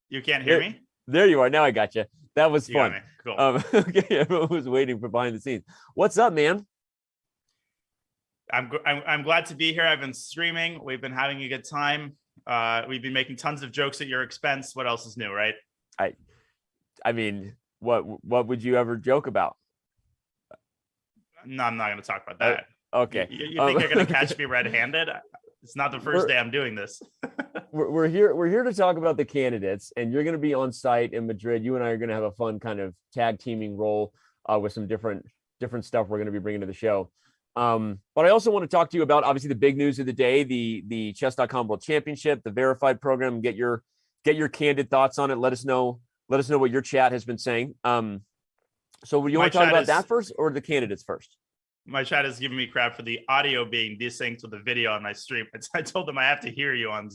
You can't hear me? There you are. Now I got you. That was fun. Cool. Okay, everyone was waiting for behind the scenes. What's up, man? I'm glad to be here. I've been streaming. We've been having a good time. We've been making tons of jokes at your expense. What else is new, right? I mean, what would you ever joke about? No, I'm not going to talk about that. Okay. You think you're going to catch me red-handed? It's not the first day I'm doing this. We're here to talk about the candidates, and you're going to be on site in Madrid. You and I are going to have a fun kind of tag teaming role with some different stuff we're going to be bringing to the show. But I also want to talk to you about obviously the big news of the day, the Chess.com World Championship, the verified program. Get your candid thoughts on it. Let us know what your chat has been saying. So you want to talk about that first or the candidates first? My chat is giving me crap for the audio being desynced with the video on my stream. I told them I have to hear you on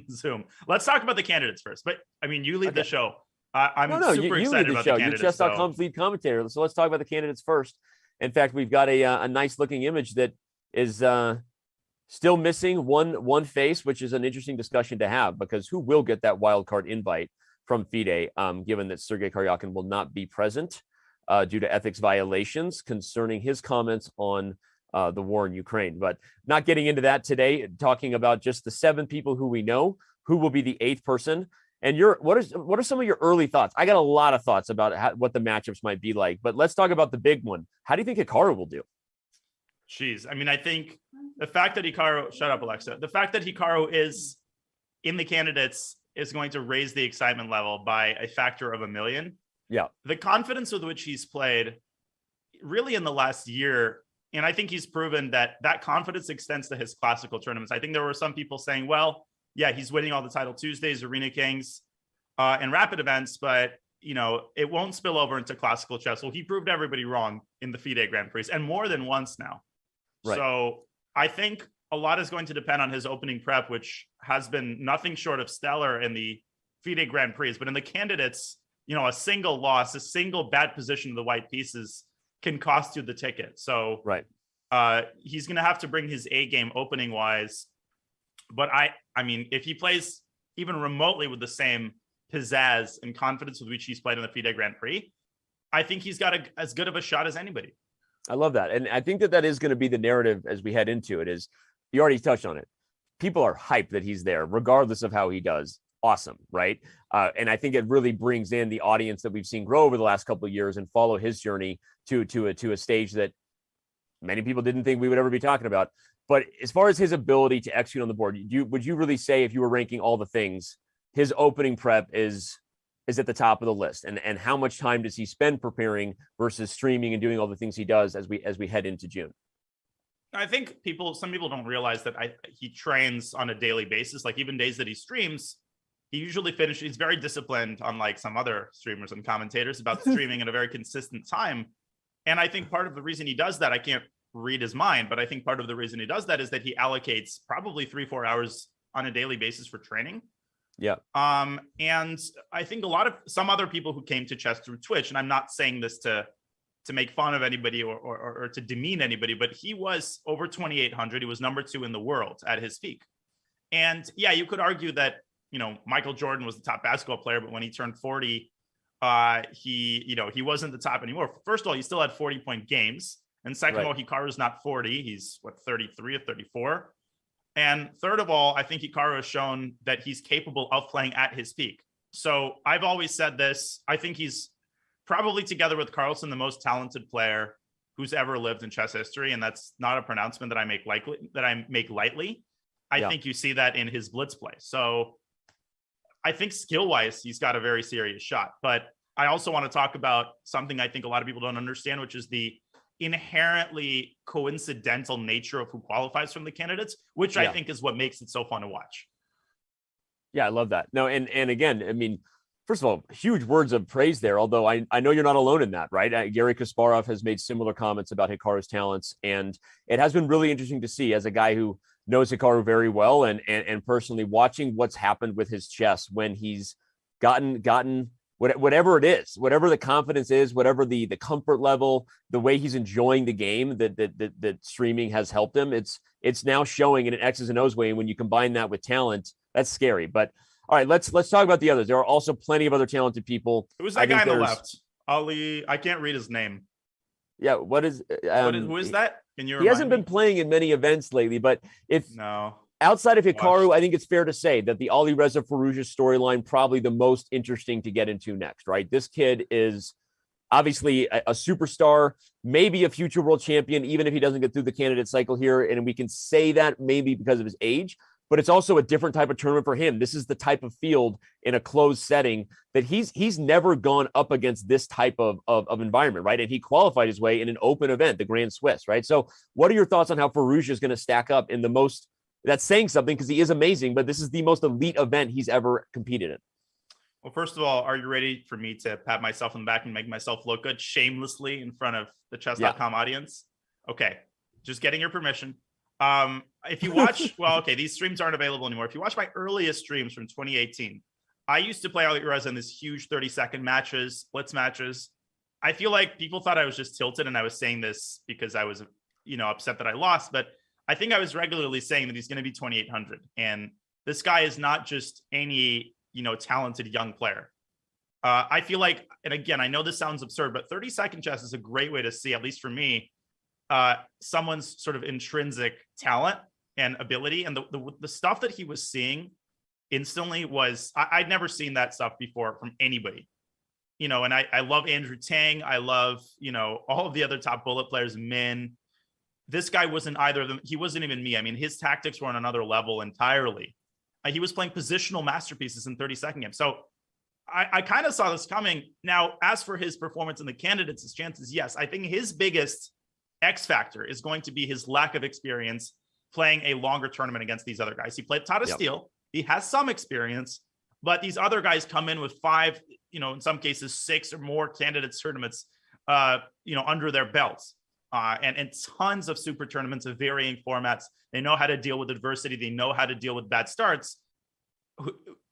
Zoom. Let's talk about the candidates first. But I mean, you lead the show. I'm super excited about the candidates. You're Chess.com's lead commentator. So let's talk about the candidates first. In fact, we've got a nice looking image that is still missing one face, which is an interesting discussion to have, because who will get that wild card invite from FIDE, given that Sergei Karyakin will not be present due to ethics violations concerning his comments on the war in Ukraine. But not getting into that today, talking about just the 7 people who we know, who will be the 8th person. And what are some of your early thoughts? I got a lot of thoughts about what the matchups might be like, but let's talk about the big one. How do you think Hikaru will do? Jeez. I mean, I think the fact that Hikaru, shut up, Alexa, the fact that Hikaru is in the candidates is going to raise the excitement level by a factor of 1 million. Yeah. The confidence with which he's played really in the last year, and I think he's proven that confidence extends to his classical tournaments. I think there were some people saying, well, yeah, he's winning all the Title Tuesdays, Arena Kings, and Rapid events, but it won't spill over into classical chess. Well, he proved everybody wrong in the FIDE Grand Prix, and more than once now. Right. So I think a lot is going to depend on his opening prep, which has been nothing short of stellar in the FIDE Grand Prix. But in the candidates, a single loss, a single bad position of the white pieces can cost you the ticket. So right. He's going to have to bring his A game opening wise. But I mean, if he plays even remotely with the same pizzazz and confidence with which he's played in the FIDE Grand Prix, I think he's got as good of a shot as anybody. I love that. And I think that is going to be the narrative as we head into it. Is you already touched on it. People are hyped that he's there, regardless of how he does. Awesome, right? And I think it really brings in the audience that we've seen grow over the last couple of years and follow his journey to a stage that many people didn't think we would ever be talking about. But as far as his ability to execute on the board, would you really say, if you were ranking all the things, his opening prep is at the top of the list? And how much time does he spend preparing versus streaming and doing all the things he does as we head into June? I think some people don't realize that he trains on a daily basis. Like even days that he streams, he usually finishes. He's very disciplined, unlike some other streamers and commentators, about streaming at a very consistent time. And I think part of the reason he does that, I can't read his mind, but I think part of the reason he does that is that he allocates probably 3-4 hours on a daily basis for training. Yeah. And I think some other people who came to chess through Twitch, and I'm not saying this to make fun of anybody or to demean anybody, but he was over 2,800. He was number 2 in the world at his peak. And yeah, you could argue that, Michael Jordan was the top basketball player, but when he turned 40, he wasn't the top anymore. First of all, he still had 40-point games. And second of all, Hikaru's not 40. He's 33 or 34. And third of all, I think Hikaru has shown that he's capable of playing at his peak. So I've always said this. I think he's probably, together with Carlsen, the most talented player who's ever lived in chess history. And that's not a pronouncement that I make lightly. I think you see that in his blitz play. So I think skill-wise, he's got a very serious shot. But I also want to talk about something I think a lot of people don't understand, which is the inherently coincidental nature of who qualifies from the candidates, which I think is what makes it so fun to watch. Yeah, I love that. No, and again, I mean, first of all, huge words of praise there, although I know you're not alone in that, right? Gary Kasparov has made similar comments about Hikaru's talents, and it has been really interesting to see, as a guy who knows Hikaru very well and personally, watching what's happened with his chess when he's gotten whatever it is, whatever the confidence is, whatever the comfort level, the way he's enjoying the game, that streaming has helped him. It's now showing in an X's and O's way. And when you combine that with talent, that's scary. But all right, let's talk about the others. There are also plenty of other talented people. Who's that guy on the left? Ali, I can't read his name. Yeah, what is who is that? Can you? He hasn't been playing in many events lately, but outside of Hikaru, I think it's fair to say that the Ali Reza Firouzja storyline probably the most interesting to get into next, right? This kid is obviously a superstar, maybe a future world champion, even if he doesn't get through the candidate cycle here. And we can say that maybe because of his age, but it's also a different type of tournament for him. This is the type of field in a closed setting that he's never gone up against this type of environment, right? And he qualified his way in an open event, the Grand Swiss, right? So what are your thoughts on how Firouzja is going to stack up in the most, that's saying something because he is amazing, but this is the most elite event he's ever competed in. Well, first of all, are you ready for me to pat myself on the back and make myself look good shamelessly in front of the chess.com audience? Okay. Just getting your permission. If you watch, these streams aren't available anymore. If you watch my earliest streams from 2018, I used to play Ali Reza in these huge 30-second matches, blitz matches. I feel like people thought I was just tilted, and I was saying this because I was, upset that I lost. But I think I was regularly saying that he's going to be 2,800. And this guy is not just any, talented young player. I feel like, and again, I know this sounds absurd, but 30-second chess is a great way to see, at least for me, someone's sort of intrinsic talent and ability. And the stuff that he was seeing instantly was, I'd never seen that stuff before from anybody. And I love Andrew Tang. I love, all of the other top bullet players, Min. This guy wasn't either of them. He wasn't even me. I mean, his tactics were on another level entirely. He was playing positional masterpieces in 30-second games. So I kind of saw this coming. Now, as for his performance in the candidates, his chances, yes. I think his biggest X factor is going to be his lack of experience playing a longer tournament against these other guys. He played Tata Steel. He has some experience, but these other guys come in with 5, in some cases 6 or more candidates tournaments, under their belts. And tons of super tournaments of varying formats. They know how to deal with adversity. They know how to deal with bad starts.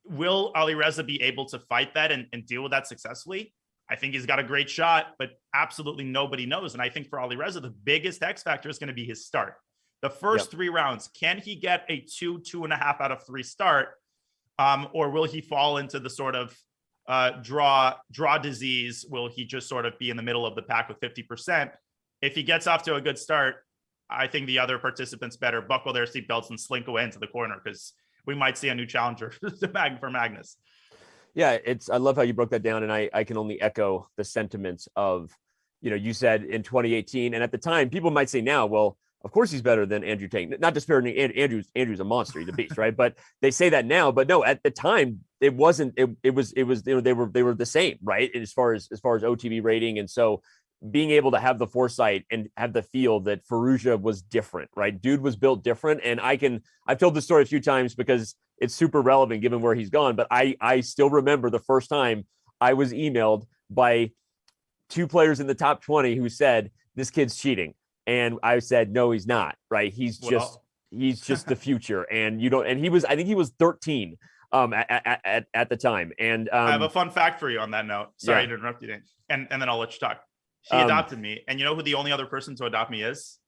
Will Ali Reza be able to fight that and deal with that successfully? I think he's got a great shot, but absolutely nobody knows. And I think for Ali Reza, the biggest X factor is going to be his start. The first 3 rounds, can he get a 2.5 out of 3 start? Or will he fall into the sort of draw disease? Will he just sort of be in the middle of the pack with 50%? If he gets off to a good start, I think the other participants better buckle their seatbelts and slink away into the corner, because we might see a new challenger for Magnus. Yeah, I love how you broke that down, and I can only echo the sentiments of, you said in 2018, and at the time, people might say now, well, of course he's better than Andrew Tang. Not disparaging Andrew's a monster, he's a beast, right? But they say that now, but no, at the time it wasn't. It was they were the same, right? As far as OTB rating, and so being able to have the foresight and have the feel that Firouzja was different, right? Dude was built different. And I've told this story a few times because it's super relevant given where he's gone. But I still remember the first time I was emailed by 2 players in the top 20 who said, this kid's cheating. And I said, no, he's not, right? He's just the future. And I think he was 13 at the time. And I have a fun fact for you on that note. Sorry to interrupt you, Dan. And then I'll let you talk. He adopted me. And you know who the only other person to adopt me is?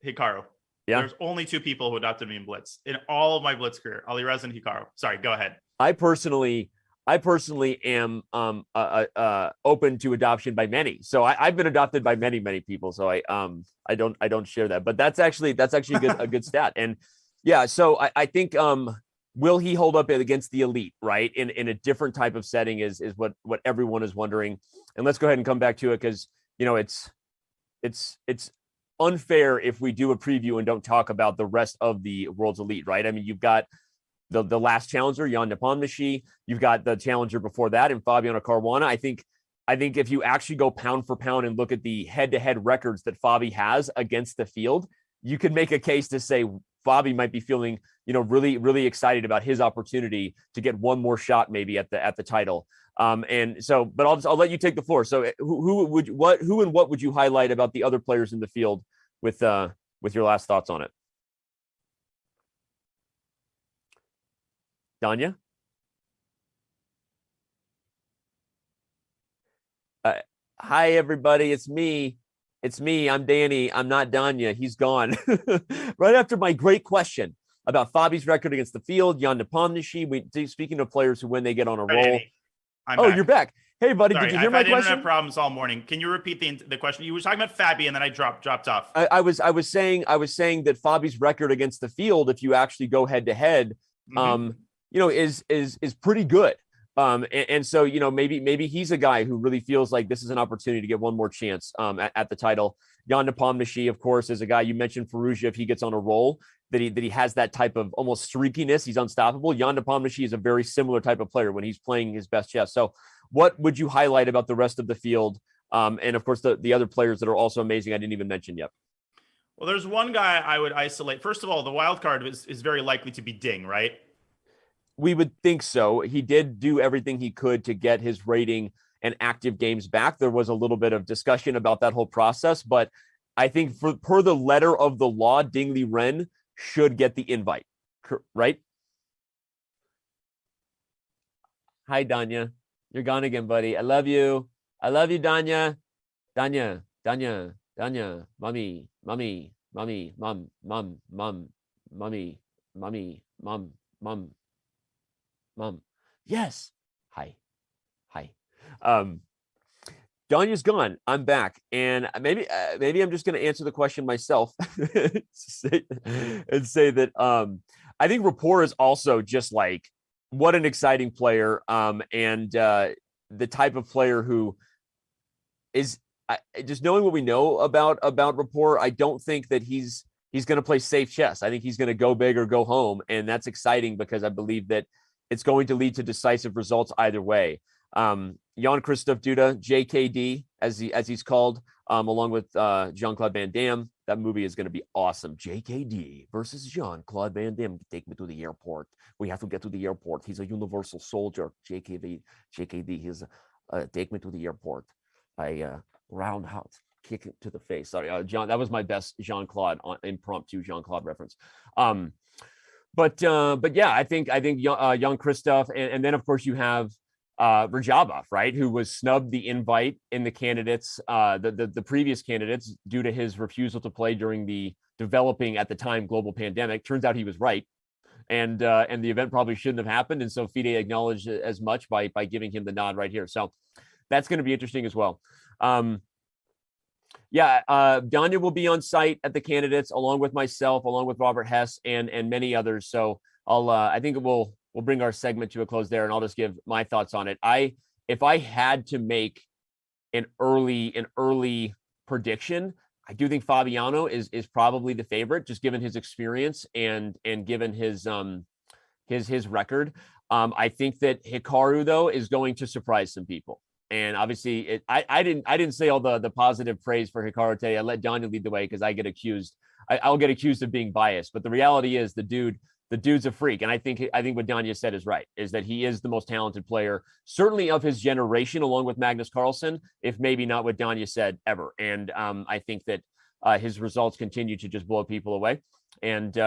Hikaru. Yeah. There's only 2 people who adopted me in Blitz in all of my Blitz career, Ali Reza and Hikaru. Sorry, go ahead. I personally, I personally am open to adoption by many. So I've been adopted by many people. So I don't share that. But that's actually a good stat. And yeah, so I think will he hold up against the elite, right? In a different type of setting is what everyone is wondering. And let's go ahead and come back to it, because it's unfair if we do a preview and don't talk about the rest of the world's elite, right? I mean, you've got the last challenger, Jan Nepomniachtchi. You've got the challenger before that in Fabiano Caruana. I think if you actually go pound for pound and look at the head-to-head records that Fabi has against the field, you could make a case to say Fabi might be feeling, really excited about his opportunity to get one more shot maybe at the title. And so, but I'll let you take the floor. So who and what would you highlight about the other players in the field with your last thoughts on it? Danya? Hi, everybody. It's me. I'm Danny. I'm not Danya. He's gone. Right after my great question about Fabi's record against the field, Jan Nepomniachtchi. Speaking of players who, when they get on a roll. Danny, back. You're back. Hey, buddy. Sorry, did you hear my I've had question? internet problems all morning. Can you repeat the question? You were talking about Fabi, and then I dropped off. I was saying that Fabi's record against the field, if you actually go head to head, is pretty good. And so, maybe he's a guy who really feels like this is an opportunity to get one more chance at the title. Jan Nepomniachtchi, of course, is a guy. You mentioned Ferrugia. If he gets on a roll, that he has that type of almost streakiness. He's unstoppable. Jan Nepomniachtchi is a very similar type of player when he's playing his best chess. So what would you highlight about the rest of the field? And of course, the other players that are also amazing I didn't even mention yet. Well, there's one guy I would isolate. First of all, the wild card is very likely to be Ding, right? We would think so. He did do everything he could to get his rating and active games back. There was a little bit of discussion about that whole process, but I think per the letter of the law, Ding Liren should get the invite, right? Hi, Danya. You're gone again, buddy. I love you. I love you, Danya. Danya. Mommy, mom. Yes. Hi. Danya's gone. I'm back. And maybe I'm just going to answer the question myself and say that I think Rapport is also just like, what an exciting player. And the type of player who is just knowing what we know about Rapport. I don't think that he's going to play safe chess. I think he's going to go big or go home. And that's exciting because I believe that it's going to lead to decisive results either way. Jan-Christophe Duda, JKD, as he's called, along with Jean-Claude Van Damme. That movie is going to be awesome. JKD versus Jean-Claude Van Damme. Take me to the airport. We have to get to the airport. He's a universal soldier. JKD, he's take me to the airport. I roundhouse, kick it to the face. Sorry, John. That was my best Jean-Claude impromptu Jean-Claude reference. But yeah, I think Jan-Christophe, and then of course you have Rajabov, right, who was snubbed the invite in the candidates, the previous candidates, due to his refusal to play during the developing at the time global pandemic. Turns out he was right, and the event probably shouldn't have happened, and so FIDE acknowledged as much by giving him the nod right here. So that's going to be interesting as well. Danya will be on site at the candidates along with myself, along with Robert Hess and many others. So I think we'll bring our segment to a close there, and I'll just give my thoughts on it. If I had to make an early prediction, I do think Fabiano is probably the favorite, just given his experience and given his record. I think that Hikaru, though, is going to surprise some people. And obviously, I didn't say all the positive praise for Hikaru today. I let Danya lead the way because I get accused. I'll get accused of being biased. But the reality is, the dude's a freak. And I think what Danya said is right, is that he is the most talented player, certainly of his generation, along with Magnus Carlsen, if maybe not what Danya said ever. And I think that his results continue to just blow people away. And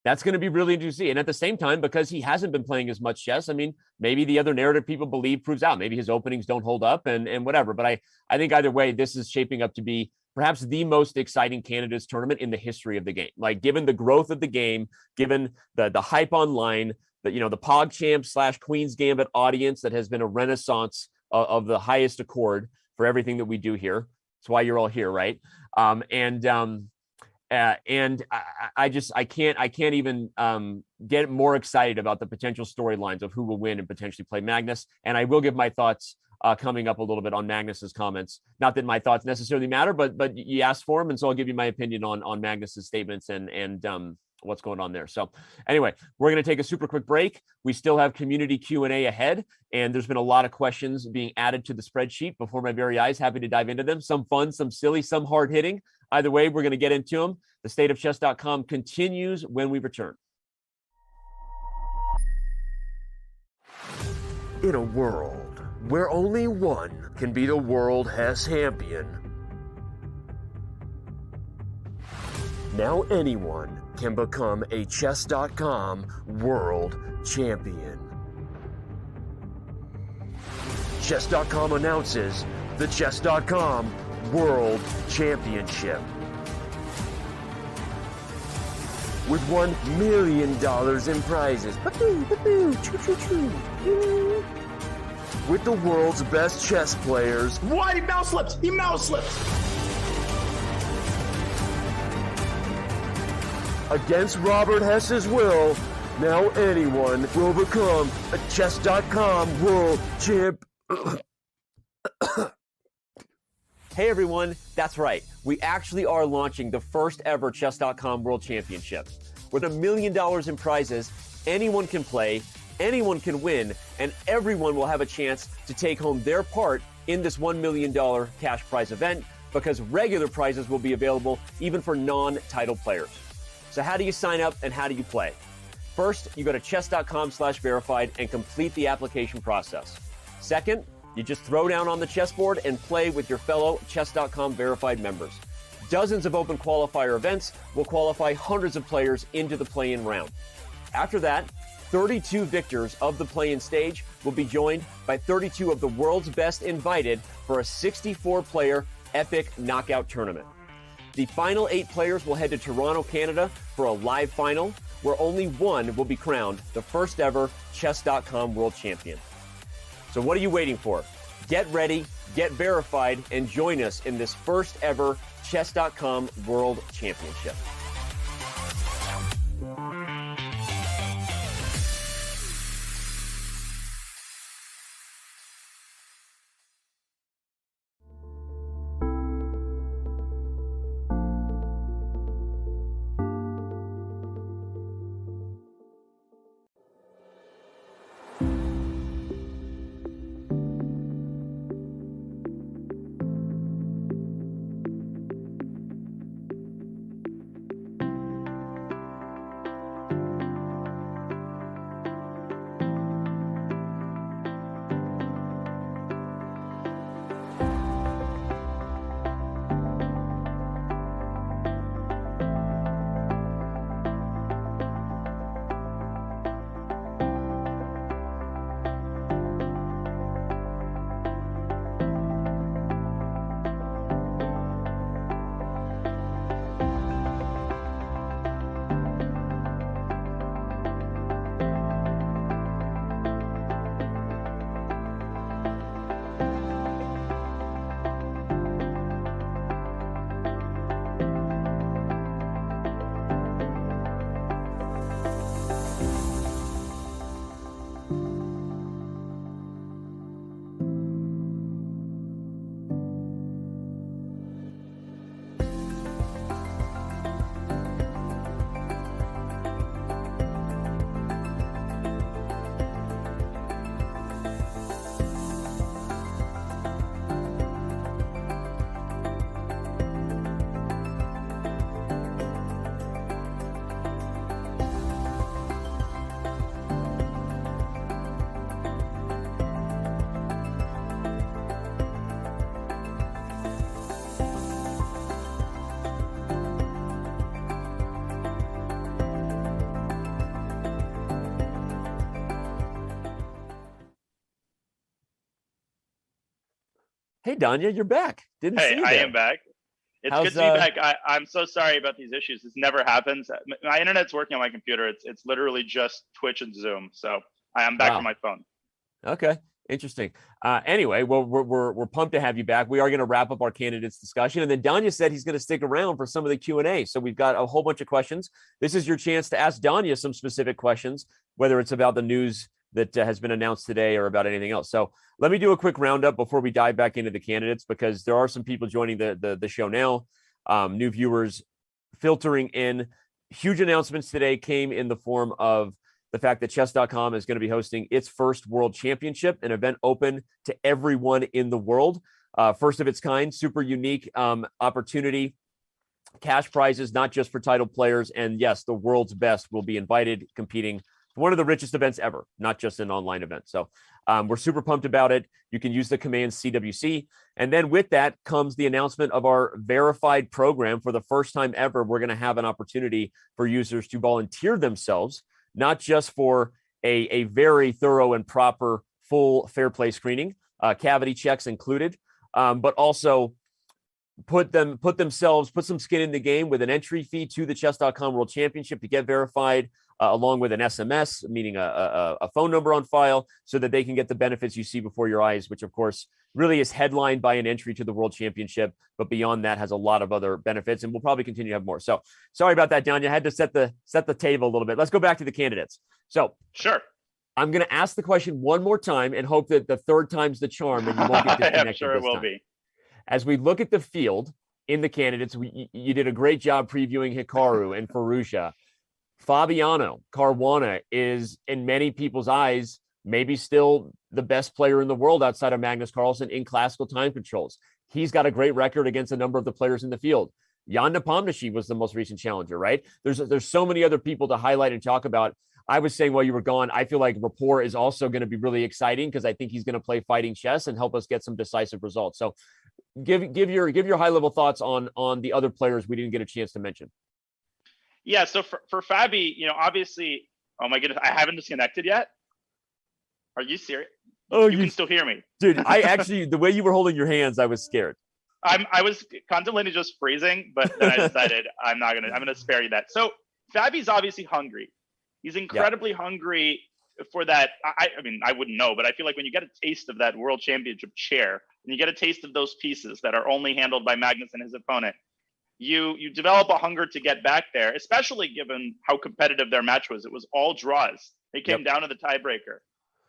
that's going to be really interesting to see. And at the same time, because he hasn't been playing as much chess, I mean, maybe the other narrative people believe proves out. Maybe his openings don't hold up and whatever. But I think either way, this is shaping up to be perhaps the most exciting candidates tournament in the history of the game. Like, given the growth of the game, given the hype online, the Pog Champ / Queen's Gambit audience that has been a renaissance of the highest accord for everything that we do here. That's why you're all here, right? And I can't even get more excited about the potential storylines of who will win and potentially play Magnus. And I will give my thoughts coming up a little bit on Magnus's comments. Not that my thoughts necessarily matter, but you asked for them, and so I'll give you my opinion on Magnus's statements and what's going on there. So anyway, we're going to take a super quick break. We still have community Q&A ahead, and there's been a lot of questions being added to the spreadsheet before my very eyes. Happy to dive into them. Some fun, some silly, some hard hitting. Either way, we're going to get into them. The stateofchess.com continues when we return. In a world where only one can be the world champion, now anyone can become a Chess.com world champion. Chess.com announces the Chess.com World Championship. With $1 million in prizes. With the world's best chess players. What? He mouse slips! He mouse slips! Against Robert Hess's will, now anyone will become a Chess.com world champ. Hey everyone, that's right. We actually are launching the first ever Chess.com World Championship. With $1 million in prizes, anyone can play, anyone can win, and everyone will have a chance to take home their part in this $1 million cash prize event, because regular prizes will be available even for non-title players. So how do you sign up and how do you play? First, you go to chess.com/verified and complete the application process. Second, you just throw down on the chessboard and play with your fellow Chess.com verified members. Dozens of open qualifier events will qualify hundreds of players into the play-in round. After that, 32 victors of the play-in stage will be joined by 32 of the world's best invited for a 64-player epic knockout tournament. The final 8 players will head to Toronto, Canada for a live final where only one will be crowned the first ever Chess.com world champion. So what are you waiting for? Get ready, get verified, and join us in this first ever Chess.com World Championship. Hey, Danya, you're back. Didn't see you I there. am back. It's How's, good to be back. I'm so sorry about these issues. This never happens. My internet's working on my computer. It's literally just Twitch and Zoom. So I am back Wow. from my phone. Okay, interesting. Anyway, well, we're pumped to have you back. We are going to wrap up our candidates discussion, and then Danya said he's going to stick around for some of the Q&A. So we've got a whole bunch of questions. This is your chance to ask Danya some specific questions, whether it's about the news that has been announced today or about anything else. So let me do a quick roundup before we dive back into the candidates, because there are some people joining the show now, new viewers filtering in. Huge announcements today came in the form of the fact that chess.com is going to be hosting its first world championship, an event open to everyone in the world. First of its kind, super unique opportunity, cash prizes, not just for titled players. And yes, the world's best will be invited, competing for one of the richest events ever, not just an online event. So we're super pumped about it. You can use the command CWC. And then with that comes the announcement of our verified program. For the first time ever, we're going to have an opportunity for users to volunteer themselves, not just for a very thorough and proper full fair play screening, cavity checks included, but also put some skin in the game with an entry fee to the chess.com World Championship to get verified, along with an SMS, meaning a phone number on file, so that they can get the benefits you see before your eyes, which of course really is headlined by an entry to the World Championship, but beyond that has a lot of other benefits, and we'll probably continue to have more. So sorry about that, Danya. I had to set the table a little bit. Let's go back to the candidates. So sure, I'm going to ask the question one more time and hope that the third time's the charm and you won't get disconnected. I'm sure it will be. As we look at the field in the candidates, you did a great job previewing Hikaru and Fallujah. Fabiano Caruana is, in many people's eyes, maybe still the best player in the world outside of Magnus Carlsen in classical time controls. He's got a great record against a number of the players in the field. Jan Nepomniachtchi was the most recent challenger, right? There's so many other people to highlight and talk about. I was saying while you were gone, I feel like Rapport is also going to be really exciting because I think he's going to play fighting chess and help us get some decisive results. So give your high level thoughts on the other players we didn't get a chance to mention. Yeah, so for Fabi, obviously, oh my goodness, I haven't disconnected yet. Are you serious? Oh, you can still hear me, dude. I actually, the way you were holding your hands, I was scared. I was contemplating just freezing, but then I decided I'm gonna spare you that. So Fabi's obviously hungry. He's incredibly hungry for that. I mean, I wouldn't know, but I feel like when you get a taste of that World Championship chair, and you get a taste of those pieces that are only handled by Magnus and his opponent, you develop a hunger to get back there, especially given how competitive their match was. It was all draws. They came down to the tiebreaker.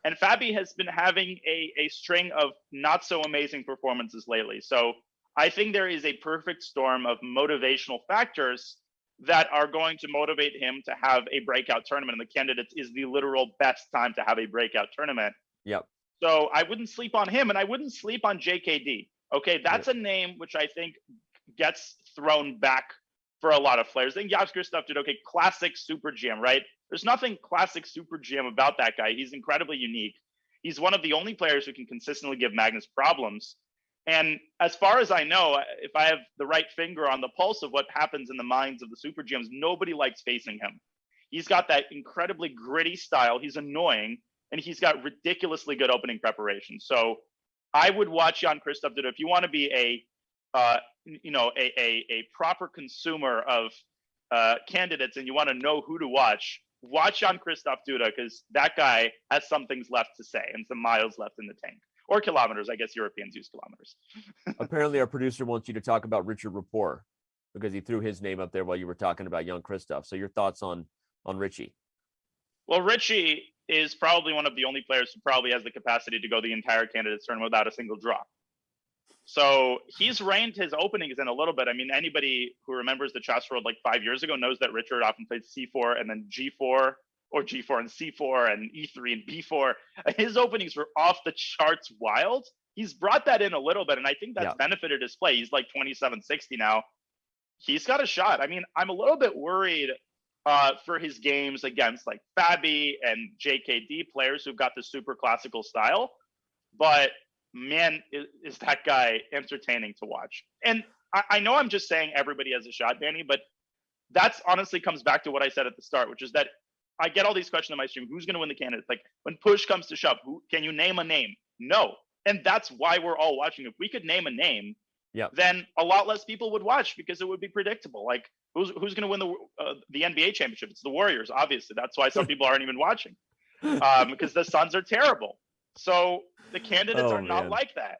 And Fabi has been having a string of not so amazing performances lately. So I think there is a perfect storm of motivational factors that are going to motivate him to have a breakout tournament. And the Candidates is the literal best time to have a breakout tournament. Yep. So I wouldn't sleep on him, and I wouldn't sleep on JKD. Okay, that's a name which I think gets thrown back for a lot of players. I think Yaps Kristoff did okay. Classic Super GM, right? There's nothing classic Super GM about that guy. He's incredibly unique. He's one of the only players who can consistently give Magnus problems. And as far as I know, if I have the right finger on the pulse of what happens in the minds of the Super GMs, nobody likes facing him. He's got that incredibly gritty style. He's annoying, and he's got ridiculously good opening preparation. So I would watch Jan Kristoff do it. If you want to be a proper consumer of candidates and you want to know who to watch Jan Kristoff Duda, because that guy has some things left to say and some miles left in the tank. Or kilometers. I guess Europeans use kilometers. Apparently, our producer wants you to talk about Richard Rapport because he threw his name up there while you were talking about Jan Kristoff. So your thoughts on Richie? Well, Richie is probably one of the only players who probably has the capacity to go the entire Candidates tournament without a single draw. So he's reined his openings in a little bit. I mean, anybody who remembers the chess world like 5 years ago knows that Richard often played C4 and then G4, or G4 and C4 and E3 and B4. His openings were off the charts wild. He's brought that in a little bit, and I think that's benefited his play. He's like 27-60 now. He's got a shot. I mean, I'm a little bit worried for his games against like Fabi and JKD, players who've got the super classical style. But man, is that guy entertaining to watch. And I know I'm just saying everybody has a shot, Danny, but that's honestly comes back to what I said at the start, which is that I get all these questions on my stream. Who's going to win the Candidates? Like when push comes to shove, can you name a name? No. And that's why we're all watching. If we could name a name, then a lot less people would watch because it would be predictable. Like who's going to win the NBA championship? It's the Warriors, obviously. That's why some people aren't even watching because the Suns are terrible. So the candidates are not like that.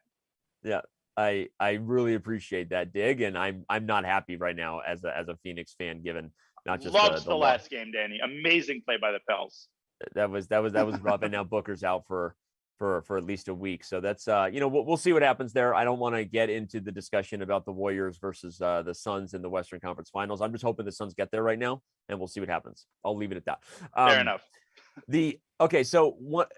Yeah. I really appreciate that dig, and I'm not happy right now as a Phoenix fan, given not just the last game, Danny. Amazing play by the Pels. That was rough, and now Booker's out for at least a week. So that's we'll see what happens there. I don't want to get into the discussion about the Warriors versus the Suns in the Western Conference Finals. I'm just hoping the Suns get there right now, and we'll see what happens. I'll leave it at that. Fair enough. So what?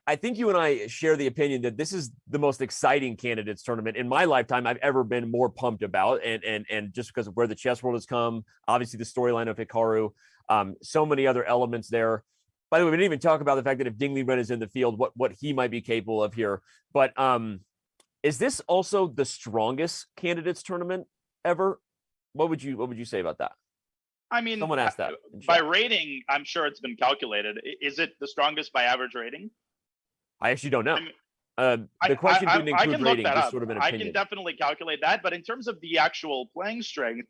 I think you and I share the opinion that this is the most exciting candidates tournament in my lifetime I've ever been more pumped about. And just because of where the chess world has come, obviously the storyline of Hikaru, so many other elements there. By the way, we didn't even talk about the fact that if Dingley Ren is in the field, what he might be capable of here. But is this also the strongest candidates tournament ever? What would you say about that? I mean, someone asked that by rating. I'm sure it's been calculated. Is it the strongest by average rating? I actually don't know. The question didn't include rating, just sort of an opinion. I can definitely calculate that, but in terms of the actual playing strength,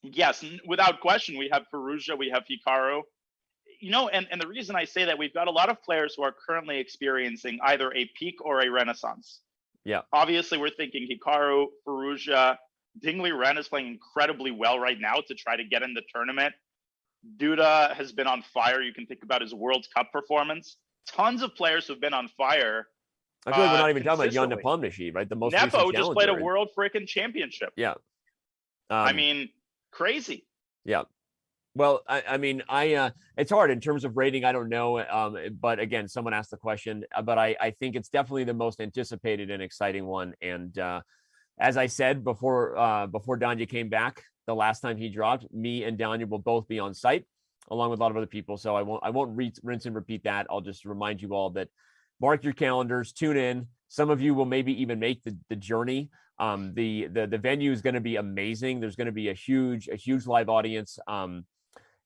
yes, without question, we have Firouzja, we have Hikaru. And the reason I say that, we've got a lot of players who are currently experiencing either a peak or a renaissance. Yeah. Obviously, we're thinking Hikaru, Firouzja. Dingley Ren is playing incredibly well right now to try to get in the tournament. Duda has been on fire. You can think about his World Cup performance. Tons of players who've been on fire. I feel like we're not even talking about Jan Nepomniachtchi, right? The most Nepo recent just played a challenger. world freaking championship. Yeah. I mean, crazy. Yeah. Well, I mean, it's hard in terms of rating. I don't know. But again, someone asked the question, but I think it's definitely the most anticipated and exciting one. And as I said before Danya came back, the last time he dropped, me and Danya will both be on site along with a lot of other people. So I won't rinse and repeat that. I'll just remind you all that mark your calendars, tune in. Some of you will maybe even make the journey. The venue is going to be amazing. There's going to be a huge live audience.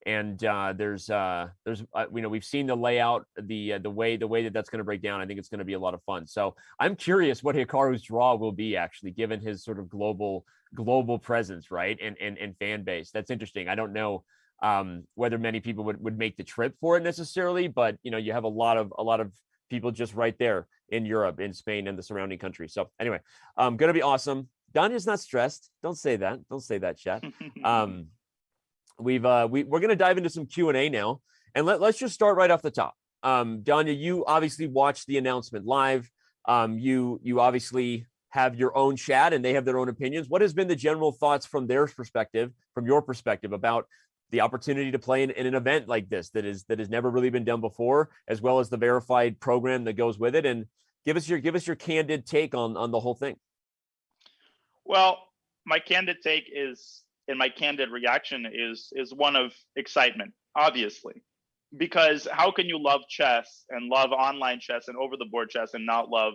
And there's we've seen the layout, the way that's going to break down. I think it's going to be a lot of fun. So I'm curious what Hikaru's draw will be, actually, given his sort of global presence, right? And fan base. That's interesting. I don't know whether many people would make the trip for it necessarily, but you have a lot of people just right there in Europe, in Spain, and the surrounding countries. So anyway, going to be awesome. Danya's not stressed. Don't say that, chat. We're going to dive into some Q&A now, and let's just start right off the top. Danya, you obviously watched the announcement live. You obviously have your own chat, and they have their own opinions. What has been the general thoughts from their perspective, from your perspective, about the opportunity to play in an event like this that has never really been done before, as well as the verified program that goes with it? And give us your candid take on the whole thing. Well, my candid take is, and my candid reaction is one of excitement, obviously, because how can you love chess and love online chess and over the board chess and not love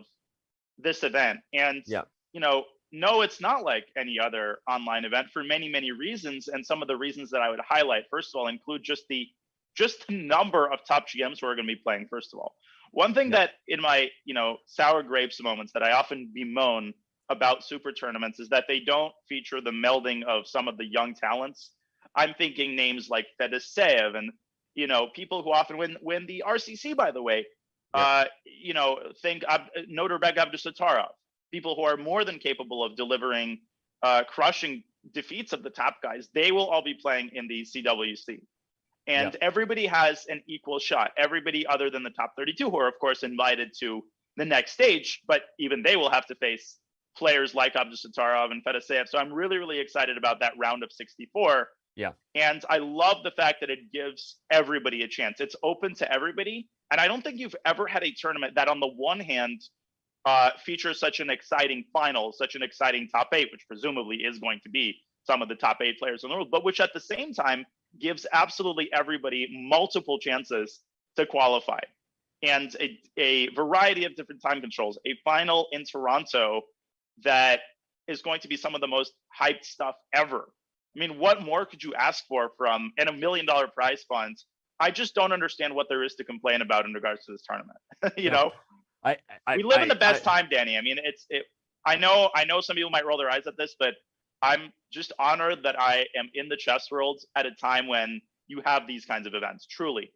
this event? And no, it's not like any other online event for many, many reasons. And some of the reasons that I would highlight, first of all, include just the number of top GMs who are going to be playing. First of all, one thing that in my sour grapes moments that I often bemoan about super tournaments is that they don't feature the melding of some of the young talents. I'm thinking names like Fedoseev and people who often win the RCC, by the way. Think Norbek Abdusattorov, people who are more than capable of delivering crushing defeats of the top guys. They will all be playing in the CWC. And everybody has an equal shot. Everybody other than the top 32, who are, of course, invited to the next stage, but even they will have to face players like Abdusattorov and Fedoseev. So I'm really, really excited about that round of 64. Yeah. And I love the fact that it gives everybody a chance. It's open to everybody. And I don't think you've ever had a tournament that on the one hand features such an exciting final, such an exciting top 8, which presumably is going to be some of the top 8 players in the world, but which at the same time gives absolutely everybody multiple chances to qualify. And a variety of different time controls, a final in Toronto that is going to be some of the most hyped stuff ever. I mean, what more could you ask for from a $1 million prize fund? I just don't understand what there is to complain about in regards to this tournament. We live in the best time, Danny. I mean, I know some people might roll their eyes at this, but I'm just honored that I am in the chess world at a time when you have these kinds of events. Truly.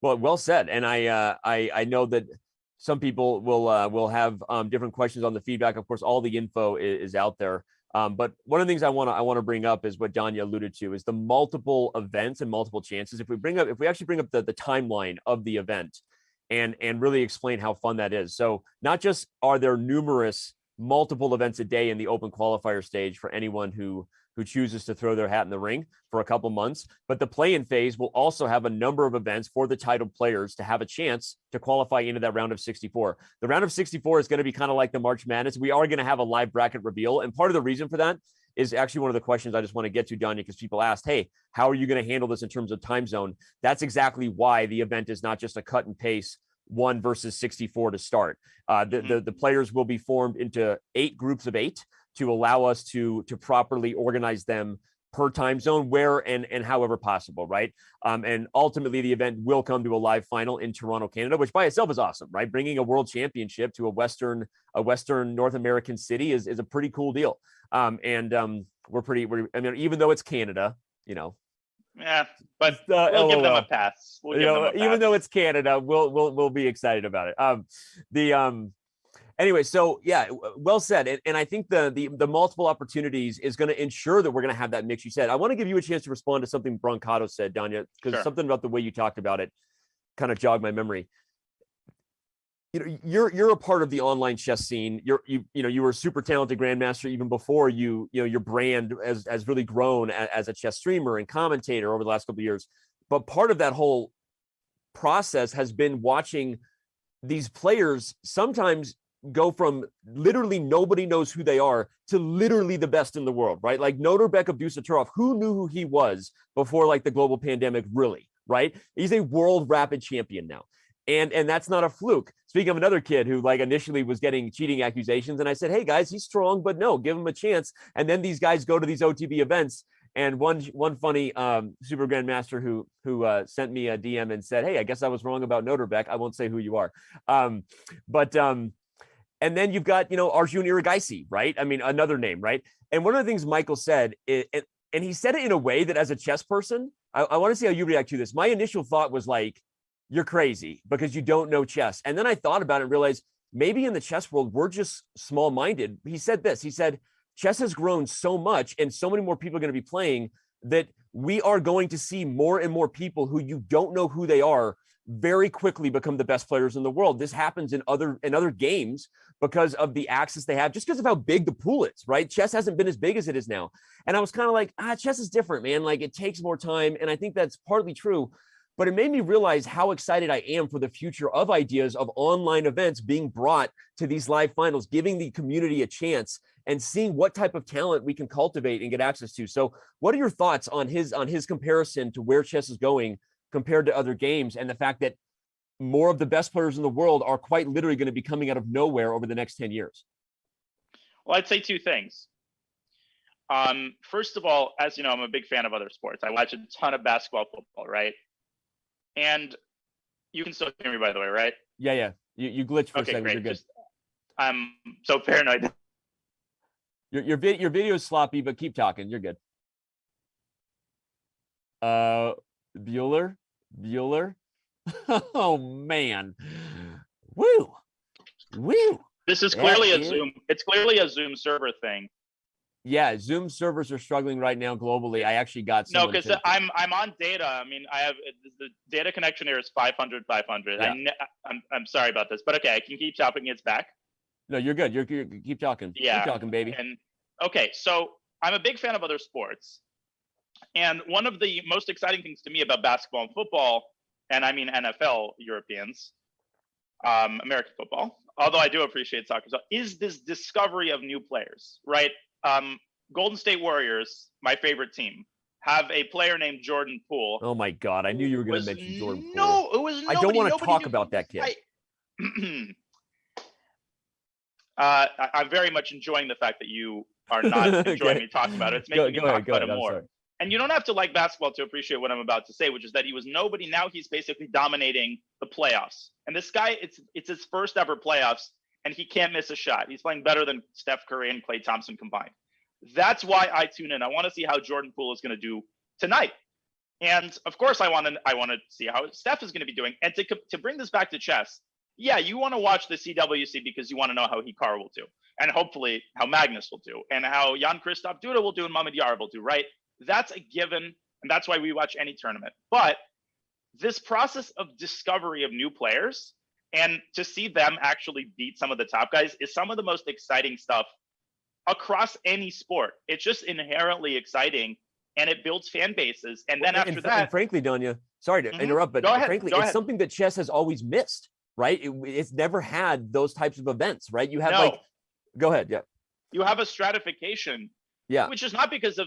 Well said. And I know that some people will have different questions on the feedback. Of course, all the info is out there. But one of the things I want to bring up is what Danya alluded to, is the multiple events and multiple chances. If we actually bring up the timeline of the event and really explain how fun that is. So not just are there numerous multiple events a day in the open qualifier stage for anyone who chooses to throw their hat in the ring for a couple months, but the play-in phase will also have a number of events for the titled players to have a chance to qualify into that round of 64. The round of 64 is going to be kind of like the March Madness. We are going to have a live bracket reveal. And part of the reason for that is actually one of the questions I just want to get to, Danya, because people asked, hey, how are you going to handle this in terms of time zone? That's exactly why the event is not just a cut and paste 1 versus 64 to start. The players will be formed into 8 groups of 8 to allow us to properly organize them per time zone, where and however possible, right? And ultimately, the event will come to a live final in Toronto, Canada, which by itself is awesome, right? Bringing a world championship to a Western North American city is a pretty cool deal. Even though it's Canada, yeah, but we'll give them a pass. Even though it's Canada, we'll be excited about it. Anyway, so yeah, well said. And I think the multiple opportunities is going to ensure that we're going to have that mix. You said, I want to give you a chance to respond to something Brancato said, Danya, because something about the way you talked about it kind of jogged my memory. You're a part of the online chess scene. You were a super talented grandmaster even before your brand has really grown as a chess streamer and commentator over the last couple of years. But part of that whole process has been watching these players sometimes go from literally nobody knows who they are to literally the best in the world, right? Like Norbek Abdusattorov, who knew who he was before like the global pandemic, really, right? He's a world rapid champion now. And that's not a fluke. Speaking of another kid who like initially was getting cheating accusations, and I said, hey guys, he's strong, but no, give him a chance. And then these guys go to these OTB events. And one funny Super-Grandmaster who sent me a DM and said, hey, I guess I was wrong about Norbek. I won't say who you are. And then you've got, Arjun Iragaisi, right? I mean, another name, right? And one of the things Michael said, and he said it in a way that as a chess person, I want to see how you react to this. My initial thought was like, you're crazy because you don't know chess. And then I thought about it and realized maybe in the chess world, we're just small-minded. He said this, he said, chess has grown so much and so many more people are going to be playing that we are going to see more and more people who you don't know who they are very quickly become the best players in the world. This happens in other games because of the access they have, just because of how big the pool is, right? Chess hasn't been as big as it is now. And I was kind of like, chess is different, man. Like it takes more time. And I think that's partly true, but it made me realize how excited I am for the future of ideas of online events being brought to these live finals, giving the community a chance and seeing what type of talent we can cultivate and get access to. So what are your thoughts on his comparison to where chess is going compared to other games, and the fact that more of the best players in the world are quite literally going to be coming out of nowhere over the next 10 years? Well, I'd say 2 things. First of all, as you know, I'm a big fan of other sports. I watch a ton of basketball, football, right? And you can still hear me, by the way, right? Yeah. You glitched for a second. Great. You're good. I'm so paranoid. Your video is sloppy, but keep talking. You're good. Bueller. Oh man. Woo. This is clearly a Zoom. It's clearly a Zoom server thing. Yeah, Zoom servers are struggling right now globally. I actually got no, because I'm on data. I mean, I have the data connection here is 500. Yeah. I'm sorry about this, but okay, I can keep talking. It's back. No, you're good. You're keep talking. Yeah, keep talking, baby. And okay, so I'm a big fan of other sports, and one of the most exciting things to me about basketball and football, and I mean NFL, Europeans, American football, although I do appreciate soccer, so is this discovery of new players, right? Golden State Warriors, my favorite team, have a player named Jordan Poole. Oh my God, I knew you were going to mention Jordan Poole. No, it was nobody. I don't want to talk about that kid. I'm very much enjoying the fact that you are not enjoying me talking about it. It's making me talk about it more. And you don't have to like basketball to appreciate what I'm about to say, which is that he was nobody. Now he's basically dominating the playoffs. And this guy, it's his first ever playoffs. and he can't miss a shot. He's playing better than Steph Curry and Klay Thompson combined. That's why I tune in. I want to see how Jordan Poole is going to do tonight. And of course, I want to see how Steph is going to be doing. And to bring this back to chess, yeah, you want to watch the CWC because you want to know how Hikaru will do, and hopefully how Magnus will do, and how Jan-Christoph Duda will do, and Mamad Yar will do, right? That's a given, and that's why we watch any tournament. But this process of discovery of new players and to see them actually beat some of the top guys is some of the most exciting stuff across any sport. It's just inherently exciting. And it builds fan bases. And then after that. And frankly, Danya, sorry to interrupt, but frankly, it's something that chess has always missed, right? It's never had those types of events, right? You have go ahead. Yeah. You have a stratification. Yeah. Which is not because of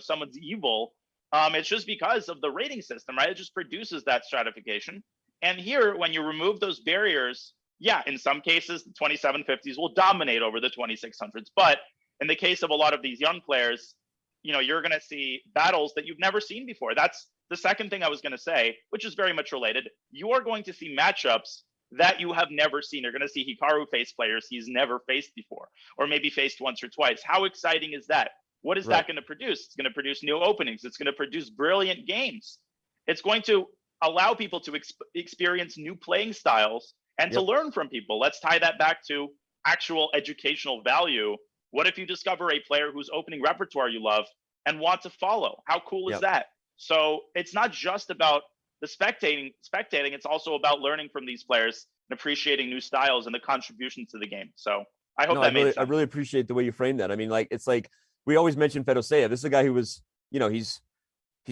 someone's evil. It's just because of the rating system, right? It just produces that stratification. And here, when you remove those barriers, yeah, in some cases, the 2750s will dominate over the 2600s. But in the case of a lot of these young players, you're going to see battles that you've never seen before. That's the second thing I was going to say, which is very much related. You are going to see matchups that you have never seen. You're going to see Hikaru face players he's never faced before, or maybe faced once or twice. How exciting is that? What is that going to produce? It's going to produce new openings. It's going to produce brilliant games. It's going to allow people to experience new playing styles and to learn from people. Let's tie that back to actual educational value. What if you discover a player whose opening repertoire you love and want to follow? How cool is that? So it's not just about the spectating. It's also about learning from these players and appreciating new styles and the contribution to the game. So I hope that made sense. I really appreciate the way you frame that. I mean, it's like we always mention Fedoseev. This is a guy who was, he's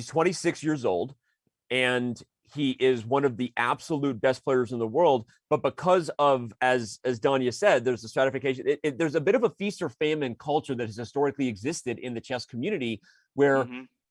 26 years old, and he is one of the absolute best players in the world. But because of, as Danya said, there's a stratification. There's a bit of a feast or famine culture that has historically existed in the chess community, where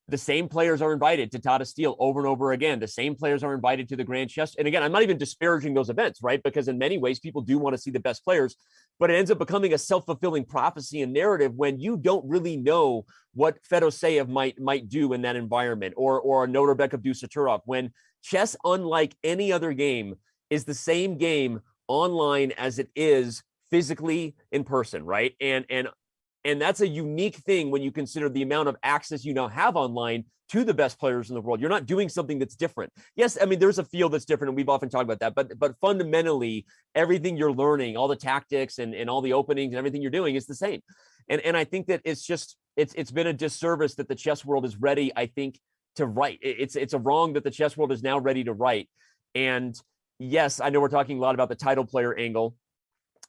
the same players are invited to Tata Steel over and over again. The same players are invited to the Grand Chess. And again, I'm not even disparaging those events, right? Because in many ways, people do want to see the best players, but it ends up becoming a self-fulfilling prophecy and narrative when you don't really know what Fedoseev might do in that environment, or a Norbek Abdusaturov, when chess, unlike any other game, is the same game online as it is physically in person, right? And that's a unique thing when you consider the amount of access you now have online to the best players in the world. You're not doing something that's different. Yes, I mean, there's a field that's different, and we've often talked about that, but fundamentally, everything you're learning, all the tactics and all the openings and everything you're doing is the same. And I think that it's been a disservice that the chess world is ready, I think, to write. It's a wrong that the chess world is now ready to write. And yes, I know we're talking a lot about the title player angle.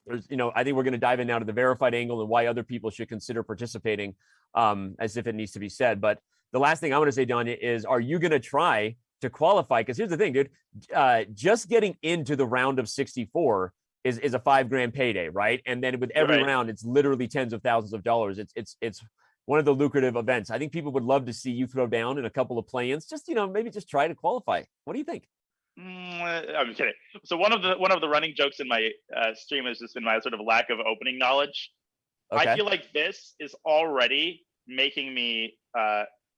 There's, I think we're going to dive in now to the verified angle and why other people should consider participating, as if it needs to be said. But the last thing I want to say, Danya, is, are you going to try to qualify? Because here's the thing, dude, just getting into the round of 64 is a $5,000 payday, right? And then with every round, it's literally tens of thousands of dollars. It's one of the lucrative events. I think people would love to see you throw down in a couple of play-ins. Just, maybe just try to qualify. What do you think? I'm kidding. So one of the running jokes in my stream has just been my sort of lack of opening knowledge. Okay. I feel like this is already making me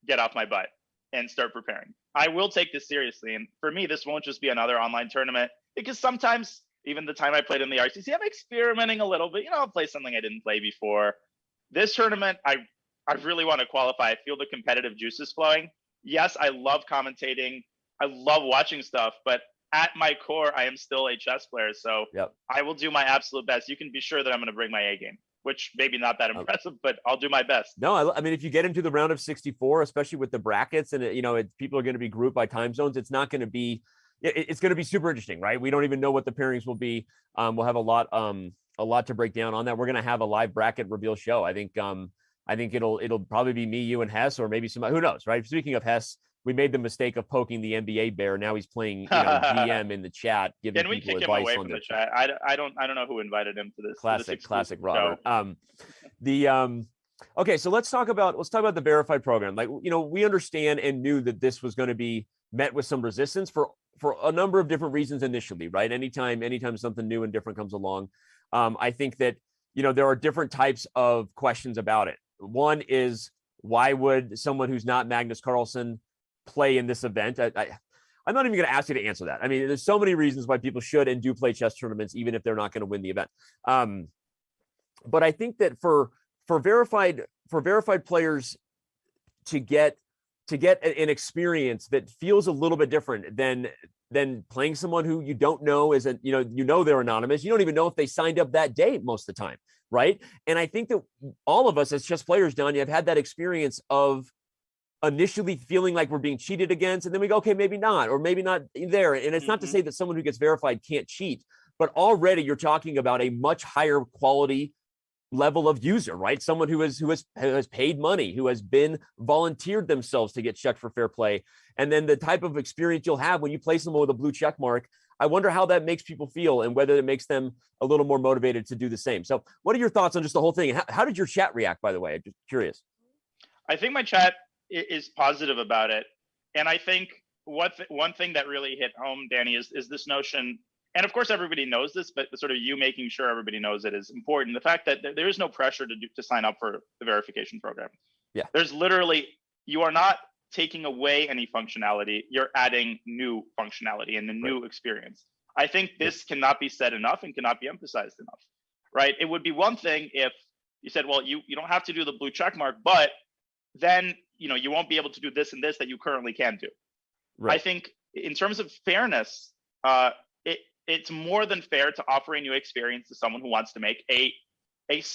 get off my butt and start preparing. I will take this seriously, and for me, this won't just be another online tournament, because sometimes, even the time I played in the RCC, I'm experimenting a little bit. I'll play something I didn't play before. This tournament, I really want to qualify. I feel the competitive juices flowing. Yes, I love commentating. I love watching stuff, but at my core, I am still a chess player. So I will do my absolute best. You can be sure that I'm going to bring my A game, which maybe not that impressive, but I'll do my best. No, I mean, if you get into the round of 64, especially with the brackets and, people are going to be grouped by time zones, it's not going to be, it's going to be super interesting, right? We don't even know what the pairings will be. We'll have a lot to break down on that. We're going to have a live bracket reveal show. I think it'll probably be me, you, and Hess, or maybe somebody, who knows, right? Speaking of Hess, we made the mistake of poking the NBA bear. Now he's playing GM in the chat, giving people advice. Can we kick him away from the chat? I don't know who invited him to this. Classic Robert. Okay, so let's talk about the verified program. Like, we understand and knew that this was going to be met with some resistance for a number of different reasons initially, right? Anytime something new and different comes along, I think that there are different types of questions about it. One is, why would someone who's not Magnus Carlsen play in this event? I'm not even going to ask you to answer that. I mean, there's so many reasons why people should and do play chess tournaments, even if they're not going to win the event. But I think that for verified players to get an experience that feels a little bit different than playing someone who you don't know is they're anonymous. You don't even know if they signed up that day most of the time, right? And I think that all of us as chess players, Don, have had that experience of initially feeling like we're being cheated against, and then we go, okay, maybe not, or maybe not there. And it's not to say that someone who gets verified can't cheat, but already you're talking about a much higher quality level of user, right? Someone who has paid money, who has been volunteered themselves to get checked for fair play. And then the type of experience you'll have when you play someone with a blue check mark, I wonder how that makes people feel and whether it makes them a little more motivated to do the same. So what are your thoughts on just the whole thing? How did your chat react, by the way? I'm just curious. I think my chat is positive about it. And I think one thing that really hit home, Danny, is this notion, and of course everybody knows this, but sort of you making sure everybody knows it is important. The fact that there is no pressure to sign up for the verification program. Yeah. There's literally, you are not taking away any functionality, you're adding new functionality and a new experience. I think this cannot be said enough and cannot be emphasized enough, right? It would be one thing if you said, well, you don't have to do the blue check mark, but then you won't be able to do this and this that you currently can do. Right. I think in terms of fairness, it's more than fair to offer a new experience to someone who wants to make a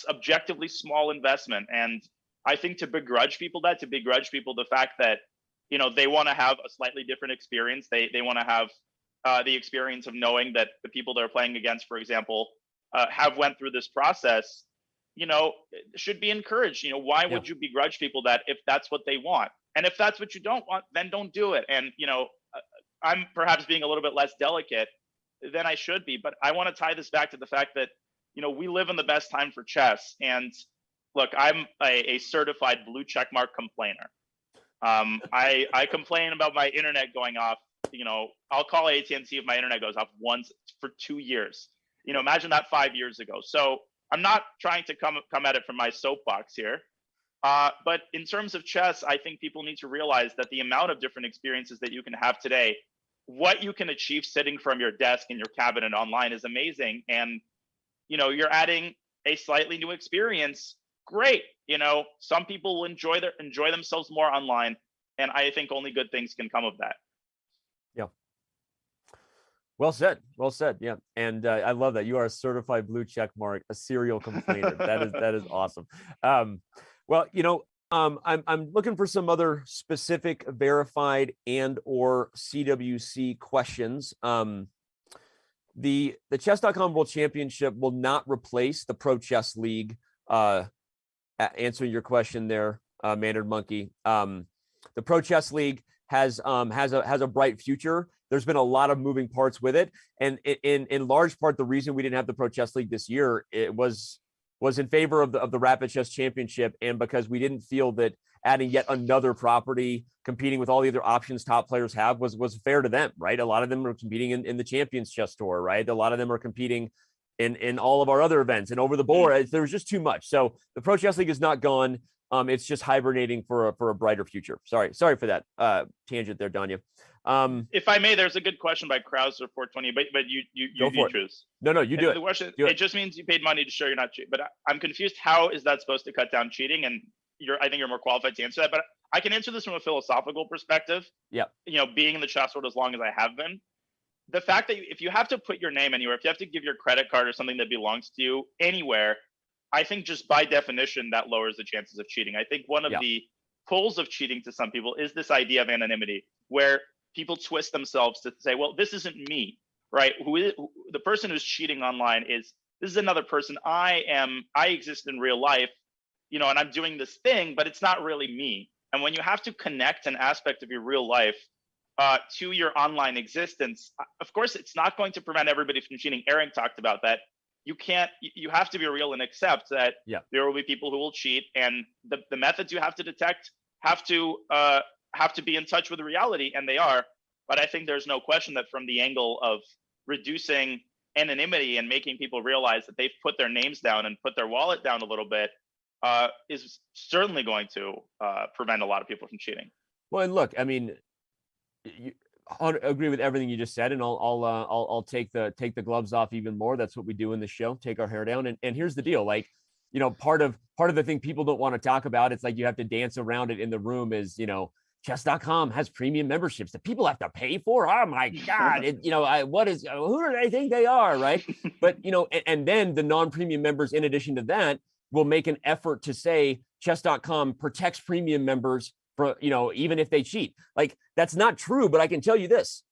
objectively small investment. And I think to begrudge people the fact that they want to have a slightly different experience. They want to have the experience of knowing that the people they're playing against, for example, have went through this process. Should be encouraged. Why would you begrudge people that if that's what they want? And if that's what you don't want, then don't do it. And, I'm perhaps being a little bit less delicate than I should be, but I want to tie this back to the fact that, we live in the best time for chess. And look, I'm a certified blue checkmark complainer. I complain about my internet going off. I'll call AT&T if my internet goes off once for 2 years. Imagine that 5 years ago. So I'm not trying to come at it from my soapbox here. But in terms of chess, I think people need to realize that the amount of different experiences that you can have today, what you can achieve sitting from your desk in your cabinet online is amazing. And, you're adding a slightly new experience. Great. Some people will enjoy themselves more online. And I think only good things can come of that. Yeah. Well said. Well said. Yeah. And I love that. You are a certified blue check mark, a serial complainer. that is awesome. Well, I'm looking for some other specific verified and or CWC questions. The Chess.com World Championship will not replace the Pro Chess League. Answering your question there, Mannered Monkey. The Pro Chess League has a bright future. There's been a lot of moving parts with it, and in large part, the reason we didn't have the Pro Chess League this year was in favor of the Rapid Chess Championship, and because we didn't feel that adding yet another property competing with all the other options top players have was fair to them, right? A lot of them are competing in the Champions Chess Tour, right? A lot of them are competing in all of our other events and over the board. There was just too much. So the Pro Chess League is not gone. It's just hibernating for a brighter future. Sorry for that tangent there, Danya. If I may, there's a good question by Krauser 420, but you choose. No, you do it. The question, do it just means you paid money to show you're not cheating. But I'm confused. How is that supposed to cut down cheating? And I think you're more qualified to answer that. But I can answer this from a philosophical perspective. Yeah. Being in the chess world as long as I have been, the fact that if you have to put your name anywhere, if you have to give your credit card or something that belongs to you anywhere, I think just by definition that lowers the chances of cheating. I think one of the pulls of cheating to some people is this idea of anonymity, where people twist themselves to say, well, this isn't me, right? The person who's cheating online this is another person. I exist in real life, and I'm doing this thing, but it's not really me. And when you have to connect an aspect of your real life to your online existence, of course, it's not going to prevent everybody from cheating. Eric talked about that. You have to be real and accept that there will be people who will cheat, and the methods you have to detect have to be in touch with reality, and they are. But I think there's no question that from the angle of reducing anonymity and making people realize that they've put their names down and put their wallet down a little bit is certainly going to prevent a lot of people from cheating. Well, and look, I mean, agree with everything you just said, and I'll take the gloves off even more. That's what we do in the show. Take our hair down. And here's the deal. Like, you know, part of the thing people don't want to talk about, it's like you have to dance around it in the room, is, you know, chess.com has premium memberships that people have to pay for. Oh my God. Who do they think they are? Right. But, you know, and then the non-premium members, in addition to that, will make an effort to say chess.com protects premium members for, you know, even if they cheat. Like, that's not true, but I can tell you this: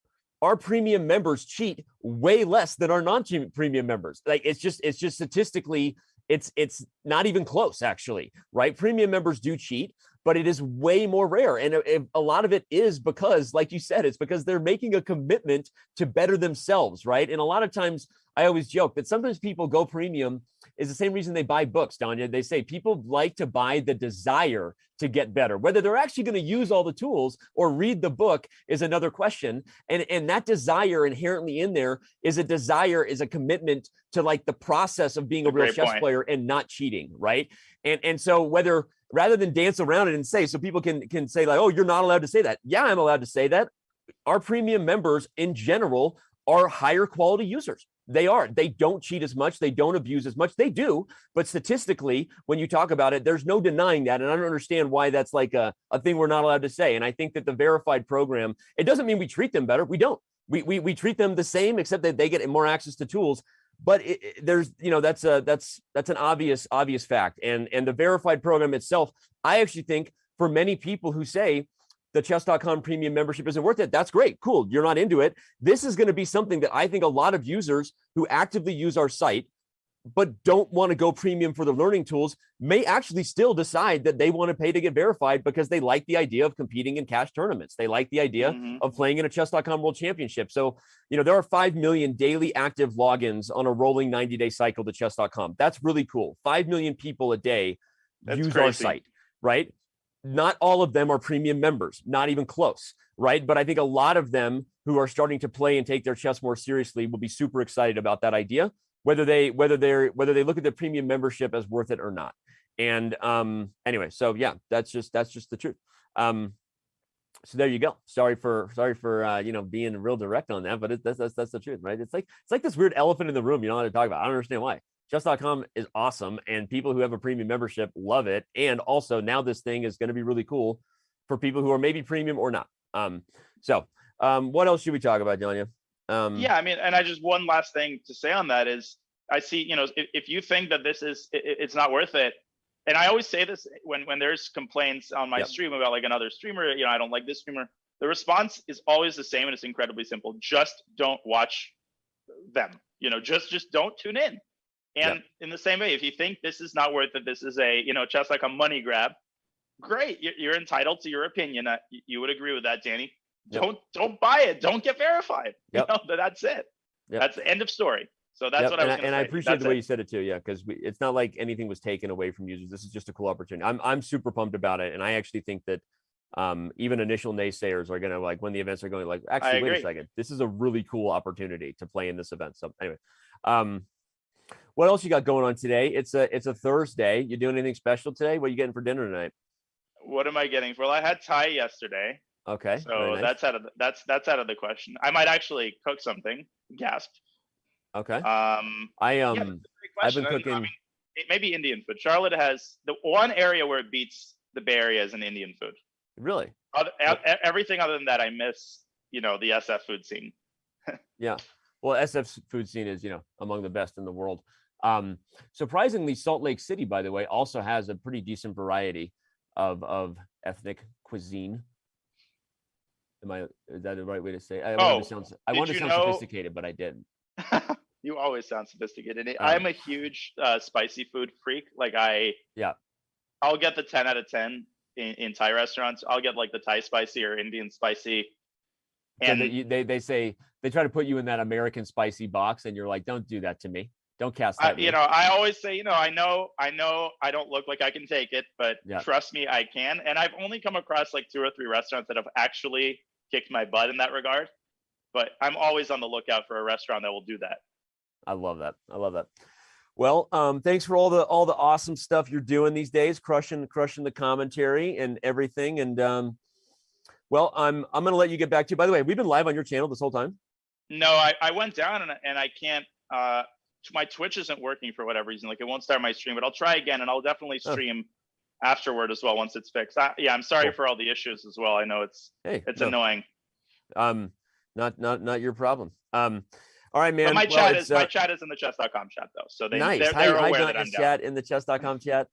our premium members cheat way less than our non-premium members. Like, it's just statistically, it's not even close, actually, right? Premium members do cheat, but it is way more rare. And a lot of it is because, like you said, it's because they're making a commitment to better themselves, right? And a lot of times, I always joke that sometimes people go premium is the same reason they buy books, Danya. They say people like to buy the desire to get better. Whether they're actually going to use all the tools or read the book is another question. And that desire inherently in there is a commitment to, like, the process of being a real chess player and not cheating, right? And so rather than dance around it and say, so people can say, like, oh, you're not allowed to say that. Yeah, I'm allowed to say that. Our premium members in general are higher quality users. They are. They don't cheat as much. They don't abuse as much. They do. But statistically, when you talk about it, there's no denying that. And I don't understand why that's like a thing we're not allowed to say. And I think that the verified program, it doesn't mean we treat them better. We don't. We treat them the same, except that they get more access to tools. But there's, you know, that's an obvious fact. And the verified program itself, I actually think for many people who say the chess.com premium membership isn't worth it, that's great. Cool. You're not into it. This is going to be something that I think a lot of users who actively use our site but don't want to go premium for the learning tools may actually still decide that they want to pay to get verified because they like the idea of competing in cash tournaments. They like the idea of playing in a chess.com world championship. So, you know, there are 5 million daily active logins on a rolling 90-day cycle to chess.com. That's really cool. 5 million people a day use our site, right? Not all of them are premium members, not even close, right? But I think a lot of them who are starting to play and take their chess more seriously will be super excited about that idea, whether they look at the premium membership as worth it or not. And anyway, so yeah, that's just the truth. So there you go. Sorry for you know, being real direct on that, but that's the truth, right? It's like this weird elephant in the room you don't know how to talk about. I don't understand why. Chess.com is awesome, and people who have a premium membership love it. And also now this thing is going to be really cool for people who are maybe premium or not. So what else should we talk about, Janya? Yeah, I mean, and I just, one last thing to say on that is, I see, you know, if you think that this is, it's not worth it. And I always say this when there's complaints on my stream about like another streamer, you know, I don't like this streamer. The response is always the same, and it's incredibly simple. Just don't watch them, you know, just don't tune in. And in the same way, if you think this is not worth it, this is a, you know, just like a money grab, great. You're entitled to your opinion. You would agree with that, Danny. Don't buy it. Don't get verified. You know, that's it. That's the end of story. So that's what I was going to say. And I appreciate the way you said it too. Yeah, because it's not like anything was taken away from users. This is just a cool opportunity. I'm super pumped about it, and I actually think that even initial naysayers are going to, like, when the events are going, like, actually, wait a second, this is a really cool opportunity to play in this event. So anyway, what else you got going on today? It's a Thursday. You doing anything special today? What are you getting for dinner tonight? What am I getting? Well, I had Thai yesterday. Okay. So nice. that's out of the question. I might actually cook something. Gasp. Okay. I've been cooking. I mean, maybe Indian food. Charlotte has the one area where it beats the Bay Area is in Indian food. Really? Everything other than that, I miss, you know, the SF food scene. Yeah. Well, SF's food scene is, you know, among the best in the world. Surprisingly, Salt Lake City, by the way, also has a pretty decent variety of ethnic cuisine. Is that the right way to say it? I want to sound sophisticated, but I didn't. You always sound sophisticated. I'm a huge spicy food freak. Like I'll get the 10 out of 10 in Thai restaurants. I'll get like the Thai spicy or Indian spicy. And so they say, they try to put you in that American spicy box, and you're like, don't do that to me. Don't cast that. You know, I always say, you know, I know I don't look like I can take it, but trust me, I can. And I've only come across like 2 or 3 restaurants that have actually kicked my butt in that regard. But I'm always on the lookout for a restaurant that will do that. I love that. Well, thanks for all the awesome stuff you're doing these days, crushing the commentary and everything. And Well, I'm going to let you get back to. By the way, we've been live on your channel this whole time. No, I went down and I can't. My Twitch isn't working for whatever reason. Like it won't start my stream, but I'll try again, and I'll definitely stream afterward as well once it's fixed. I'm sorry for all the issues as well. I know it's annoying. Not your problem. All right, man. But my chat is in the chess.com chat though, so they're aware that I'm down. Chat in the chess.com chat.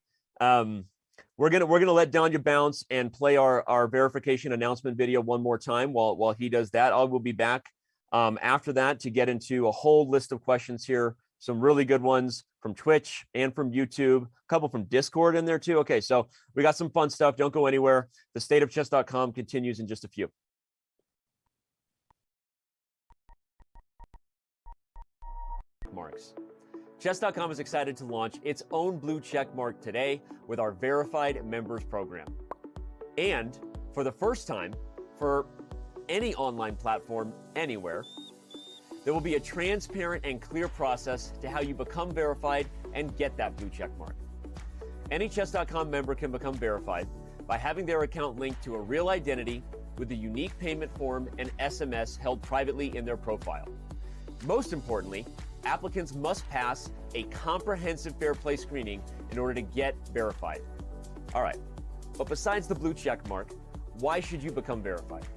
We're gonna let Danya bounce and play our verification announcement video one more time while he does that. I will be back after that to get into a whole list of questions here. Some really good ones from Twitch and from YouTube, a couple from Discord in there too. Okay, so we got some fun stuff. Don't go anywhere. The State of Chess.com continues in just a few. Marks. Chess.com is excited to launch its own blue check mark today with our verified members program. And for the first time, for any online platform anywhere, there will be a transparent and clear process to how you become verified and get that blue check mark. Any Chess.com member can become verified by having their account linked to a real identity with a unique payment form and SMS held privately in their profile. Most importantly, applicants must pass a comprehensive fair play screening in order to get verified. All right, but besides the blue check mark, why should you become verified?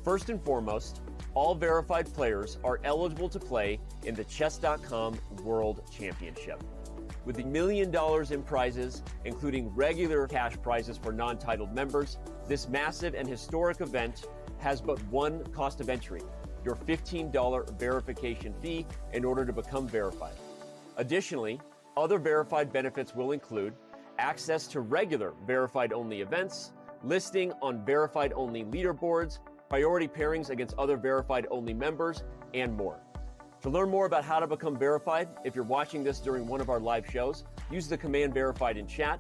First and foremost, all verified players are eligible to play in the Chess.com World Championship. With $1 million in prizes, including regular cash prizes for non-titled members, this massive and historic event has but one cost of entry: your $15 verification fee in order to become verified. Additionally, other verified benefits will include access to regular verified-only events, listing on verified-only leaderboards, priority pairings against other verified-only members, and more. To learn more about how to become verified, if you're watching this during one of our live shows, use the command verified in chat,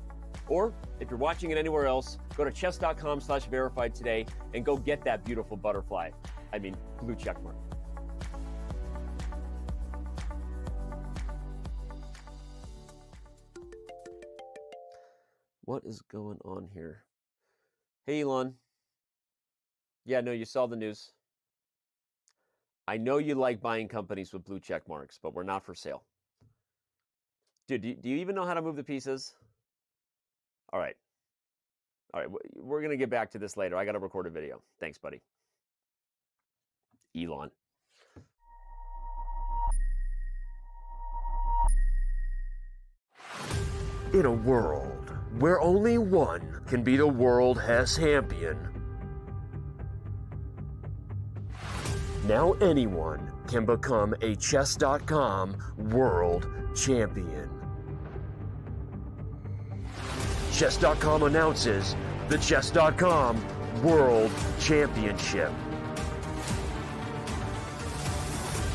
or if you're watching it anywhere else, go to chess.com/verified today and go get that beautiful butterfly. Blue check mark. What is going on here? Hey, Elon. Yeah, no, you saw the news. I know you like buying companies with blue check marks, but we're not for sale. Dude, do you even know how to move the pieces? All right. We're going to get back to this later. I got to record a video. Thanks, buddy. Elon. In a world where only one can be the world champion, now anyone can become a Chess.com world champion. Chess.com announces the Chess.com World Championship.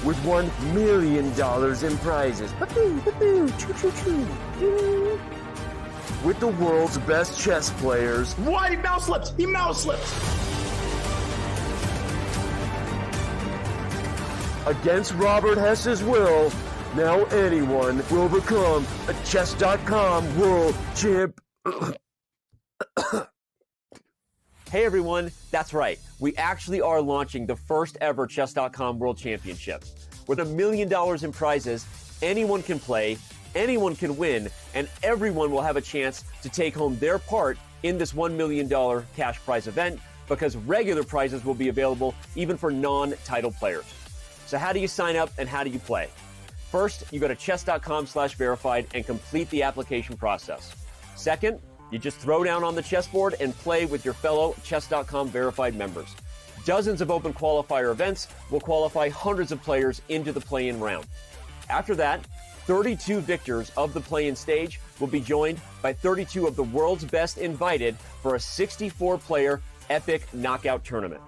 With $1 million in prizes. With the world's best chess players. What? He mouse slips. He mouse slips. Against Robert Hess's will, now anyone will become a Chess.com world champ. Hey everyone, that's right. We actually are launching the first ever Chess.com World Championship. With $1 million in prizes, anyone can play, anyone can win, and everyone will have a chance to take home their part in this $1 million cash prize event, because regular prizes will be available even for non-title players. So how do you sign up and how do you play? First, you go to chess.com/verified and complete the application process. Second, you just throw down on the chessboard and play with your fellow Chess.com verified members. Dozens of open qualifier events will qualify hundreds of players into the play-in round. After that, 32 victors of the play-in stage will be joined by 32 of the world's best invited for a 64-player epic knockout tournament.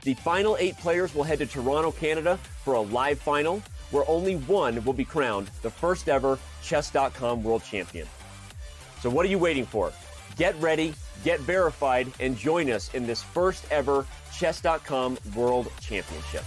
The final 8 players will head to Toronto, Canada for a live final where only one will be crowned the first ever Chess.com World Champion. So what are you waiting for? Get ready, get verified, and join us in this first ever Chess.com World Championship.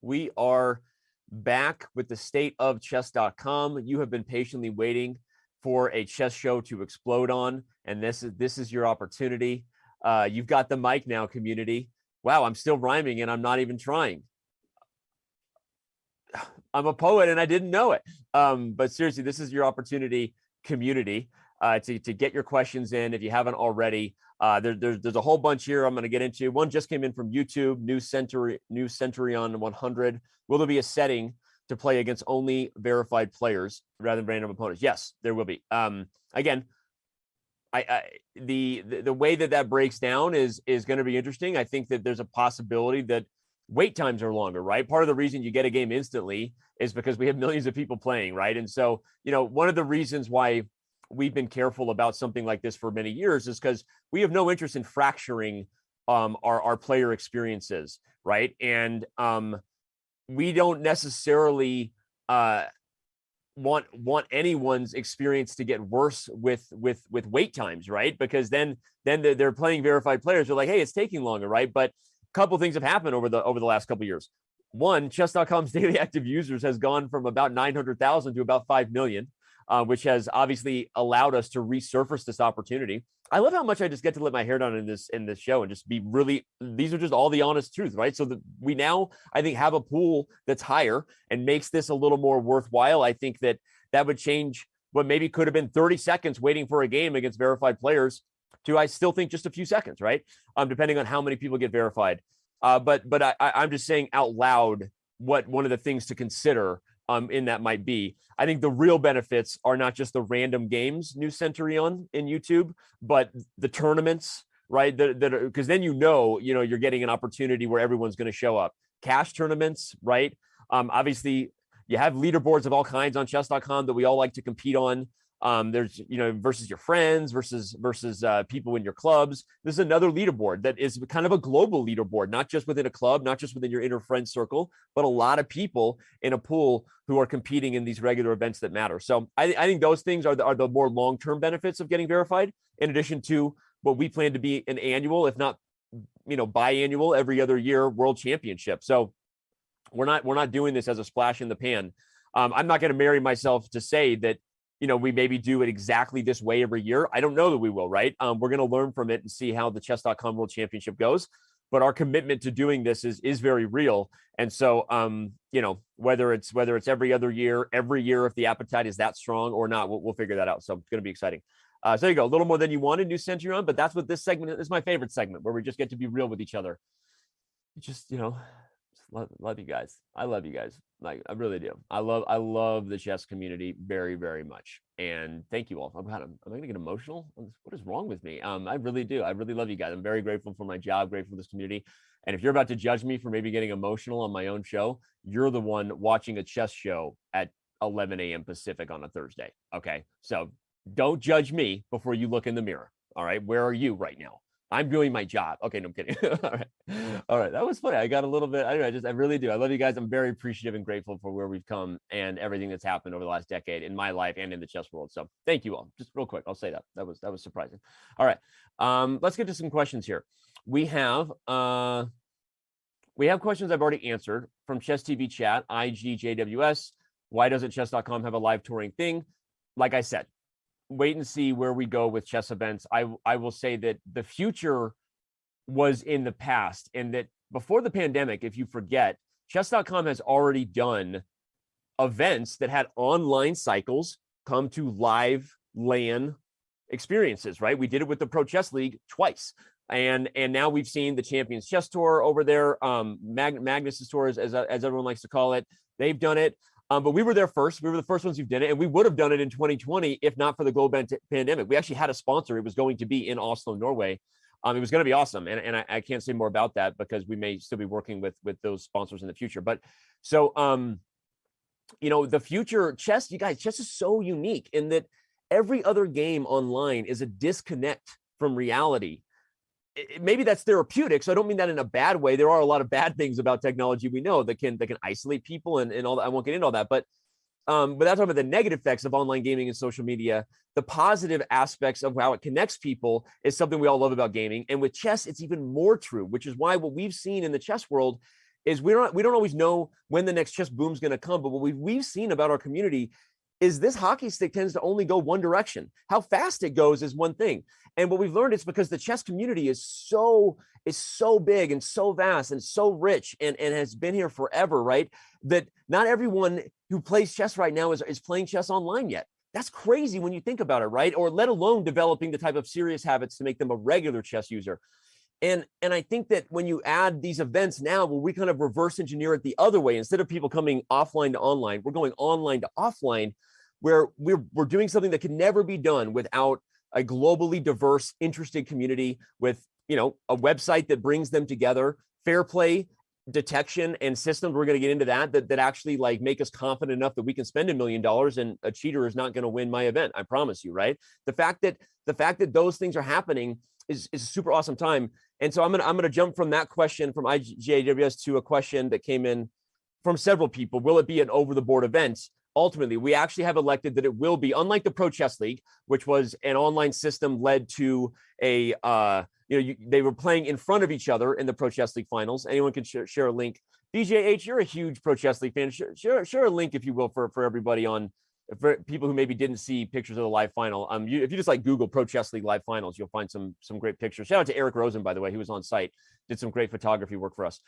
We are back with the state of chess.com. You have been patiently waiting for a chess show to explode on, and this is your opportunity. You've got the mic now, community. Wow, I'm still rhyming and I'm not even trying. I'm a poet and I didn't know it. But seriously, this is your opportunity, community, to get your questions in if you haven't already. There's a whole bunch here I'm going to get into. One just came in from YouTube, New Centurion 100. Will there be a setting to play against only verified players rather than random opponents? Yes, there will be. Again, the way that breaks down is going to be interesting. I think that there's a possibility that wait times are longer, right? Part of the reason you get a game instantly is because we have millions of people playing, right? And so, one of the reasons why we've been careful about something like this for many years is because we have no interest in fracturing our player experiences, right? And we don't necessarily want anyone's experience to get worse with wait times, right? Because then they're playing verified players. They're like, hey, it's taking longer, right? But a couple things have happened over the last couple of years. One, chess.com's daily active users has gone from about 900,000 to about 5 million, which has obviously allowed us to resurface this opportunity. I love how much I just get to let my hair down in this show and just be really, these are just all the honest truth, right? So that we now, I think, have a pool that's higher and makes this a little more worthwhile. I think that would change what maybe could have been 30 seconds waiting for a game against verified players to, I still think, just a few seconds, right? Depending on how many people get verified. But I'm just saying out loud what one of the things to consider in that might be. I think the real benefits are not just the random games, New Centurion in YouTube, but the tournaments, right? Because then you're getting an opportunity where everyone's going to show up. Cash tournaments, right? Obviously, you have leaderboards of all kinds on chess.com that we all like to compete on. There's, versus your friends, versus people in your clubs. This is another leaderboard that is kind of a global leaderboard, not just within a club, not just within your inner friend circle, but a lot of people in a pool who are competing in these regular events that matter. So I think those things are the more long-term benefits of getting verified, in addition to what we plan to be an annual, if not, biannual, every other year world championship. So we're not doing this as a splash in the pan. I'm not going to marry myself to say that, we maybe do it exactly this way every year. I don't know that we will, right? We're going to learn from it and see how the chess.com World Championship goes. But our commitment to doing this is very real. And so, whether it's every other year, every year, if the appetite is that strong or not, we'll figure that out. So it's going to be exciting. So there you go. A little more than you wanted, New Centurion, but that's what this segment is. My favorite segment, where we just get to be real with each other. Just, love you guys. I love you guys. Like, I really do. I love the chess community very, very much. And thank you all. Am I going to get emotional? What is wrong with me? I really do. I really love you guys. I'm very grateful for my job, grateful for this community. And if you're about to judge me for maybe getting emotional on my own show, you're the one watching a chess show at 11 a.m. Pacific on a Thursday. Okay. So don't judge me before you look in the mirror. All right. Where are you right now? I'm doing my job. Okay, no, I'm kidding. All right. That was funny. I got a little bit, I really do. I love you guys. I'm very appreciative and grateful for where we've come and everything that's happened over the last decade in my life and in the chess world. So thank you all. Just real quick, I'll say that. That was surprising. All right. Let's get to some questions here. We have questions I've already answered from Chess TV chat, IGJWS. Why doesn't chess.com have a live touring thing? Like I said, wait and see where we go with chess events. I will say that the future was in the past, and that before the pandemic, if you forget, chess.com has already done events that had online cycles come to live LAN experiences, right? We did it with the Pro Chess League twice. And now we've seen the Champions Chess Tour over there, Magnus's Tour, as everyone likes to call it. They've done it. But we were there first. We were the first ones who did it. And we would have done it in 2020 if not for the global pandemic. We actually had a sponsor. It was going to be in Oslo, Norway. It was going to be awesome. And I can't say more about that because we may still be working with those sponsors in the future. But so, the future chess, you guys, chess is so unique in that every other game online is a disconnect from reality. Maybe that's therapeutic. So I don't mean that in a bad way. There are a lot of bad things about technology we know that can isolate people and all that. I won't get into all that, but without talking about the negative effects of online gaming and social media, the positive aspects of how it connects people is something we all love about gaming. And with chess, it's even more true, which is why what we've seen in the chess world is we don't always know when the next chess boom is going to come. But what we've seen about our community is this hockey stick tends to only go one direction. How fast it goes is one thing. And what we've learned is because the chess community is so big and so vast and so rich and has been here forever, right? That not everyone who plays chess right now is playing chess online yet. That's crazy when you think about it, right? Or let alone developing the type of serious habits to make them a regular chess user. And I think that when you add these events now, where we kind of reverse engineer it the other way, instead of people coming offline to online, we're going online to offline, where we're doing something that can never be done without a globally diverse, interested community with, you know, a website that brings them together, fair play detection and systems. We're going to get into that actually like make us confident enough that we can spend $1 million and a cheater is not going to win my event. I promise you, right? The fact that those things are happening is a super awesome time. And so I'm gonna jump from that question from IJWS to a question that came in from several people. Will it be an over-the-board event? Ultimately, we actually have elected that it will be, unlike the Pro Chess League, which was an online system led to a they were playing in front of each other in the Pro Chess League finals. Anyone can share a link. BJH, you're a huge Pro Chess League fan. Share a link, if you will, for everybody for people who maybe didn't see pictures of the live final. If you just like Google Pro Chess League live finals, you'll find some great pictures. Shout out to Eric Rosen, by the way, he was on site, did some great photography work for us.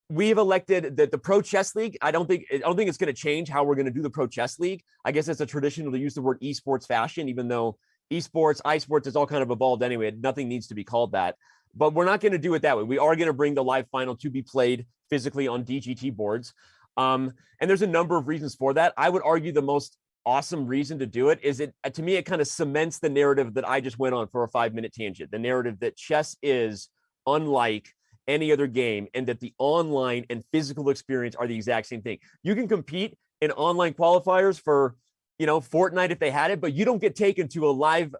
We've elected that the Pro Chess League, I don't think it's going to change how we're going to do the Pro Chess League. I guess it's a traditional to use the word esports fashion, even though esports, iSports is all kind of evolved anyway. Nothing needs to be called that. But we're not going to do it that way. We are going to bring the live final to be played physically on DGT boards. And there's a number of reasons for that. I would argue the most awesome reason to do it is to me, it kind of cements the narrative that I just went on for a 5-minute tangent. The narrative that chess is unlike any other game and that the online and physical experience are the exact same thing. You can compete in online qualifiers for, Fortnite if they had it, but you don't get taken to a live,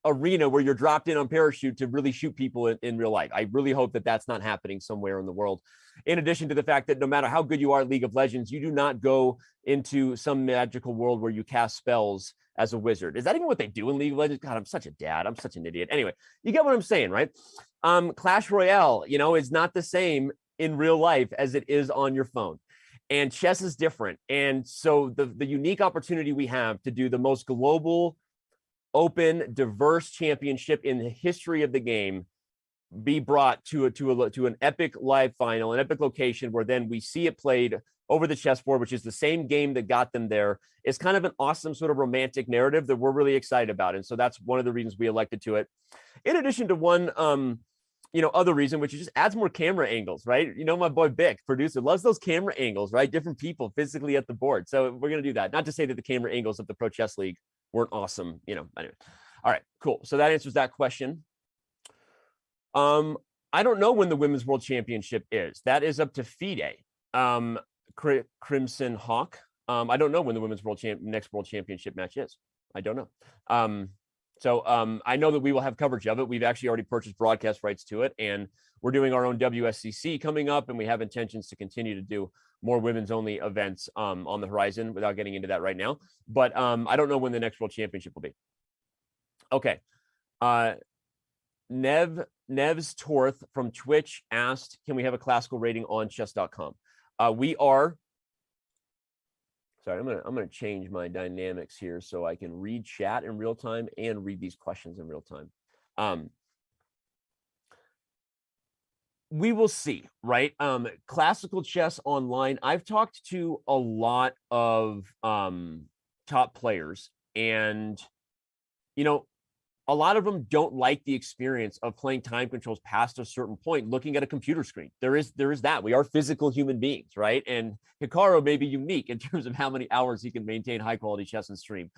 arena where you're dropped in on parachute to really shoot people in real life. I really hope that that's not happening somewhere in the world. In addition to the fact that no matter how good you are at League of Legends, you do not go into some magical world where you cast spells as a wizard. Is that even what they do in League of Legends? God, I'm such a dad. I'm such an idiot. Anyway, you get what I'm saying, right? Clash Royale, is not the same in real life as it is on your phone. And chess is different. And so the unique opportunity we have to do the most global, open, diverse championship in the history of the game be brought to an epic live final, an epic location where then we see it played over the chessboard, which is the same game that got them there. It's kind of an awesome sort of romantic narrative that we're really excited about. And so that's one of the reasons we elected to it. In addition to one, other reason, which is just adds more camera angles, right? My boy Bick, producer, loves those camera angles, right? Different people physically at the board. So we're going to do that. Not to say that the camera angles of the Pro Chess League weren't awesome, anyway. All right, cool. So that answers that question. I don't know when the Women's World Championship is. That is up to FIDE. Crimson Hawk. I don't know when the Women's next World Championship match is. I don't know. So I know that we will have coverage of it. We've actually already purchased broadcast rights to it, and we're doing our own WSCC coming up, and we have intentions to continue to do more women's only events on the horizon without getting into that right now. But I don't know when the next World Championship will be. Okay. Nev's Torth from Twitch asked, can we have a classical rating on chess.com? We are. Sorry, I'm gonna change my dynamics here so I can read chat in real time and read these questions in real time. We will see, right? Classical chess online. I've talked to a lot of top players, and a lot of them don't like the experience of playing time controls past a certain point, looking at a computer screen. There is that. We are physical human beings, right? And Hikaru may be unique in terms of how many hours he can maintain high quality chess and stream.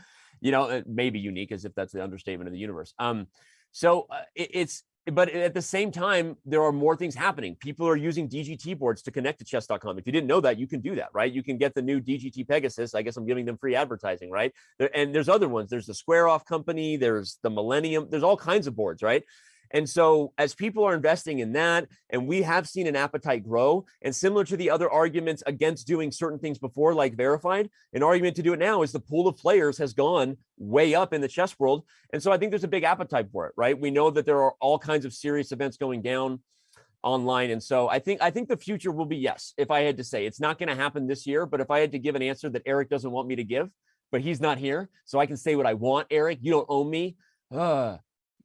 It may be unique, as if that's the understatement of the universe. But at the same time, there are more things happening. People are using DGT boards to connect to chess.com. If you didn't know that, you can do that, right? You can get the new DGT Pegasus. I guess I'm giving them free advertising, right? And there's other ones. There's the Square Off Company. There's the Millennium. There's all kinds of boards, right? And so as people are investing in that, and we have seen an appetite grow, and similar to the other arguments against doing certain things before, like verified, an argument to do it now is the pool of players has gone way up in the chess world. And so I think there's a big appetite for it, right? We know that there are all kinds of serious events going down online. And so I think the future will be yes. If I had to say, it's not going to happen this year, but if I had to give an answer that Eric doesn't want me to give, but he's not here, so I can say what I want. Eric, you don't own me. Get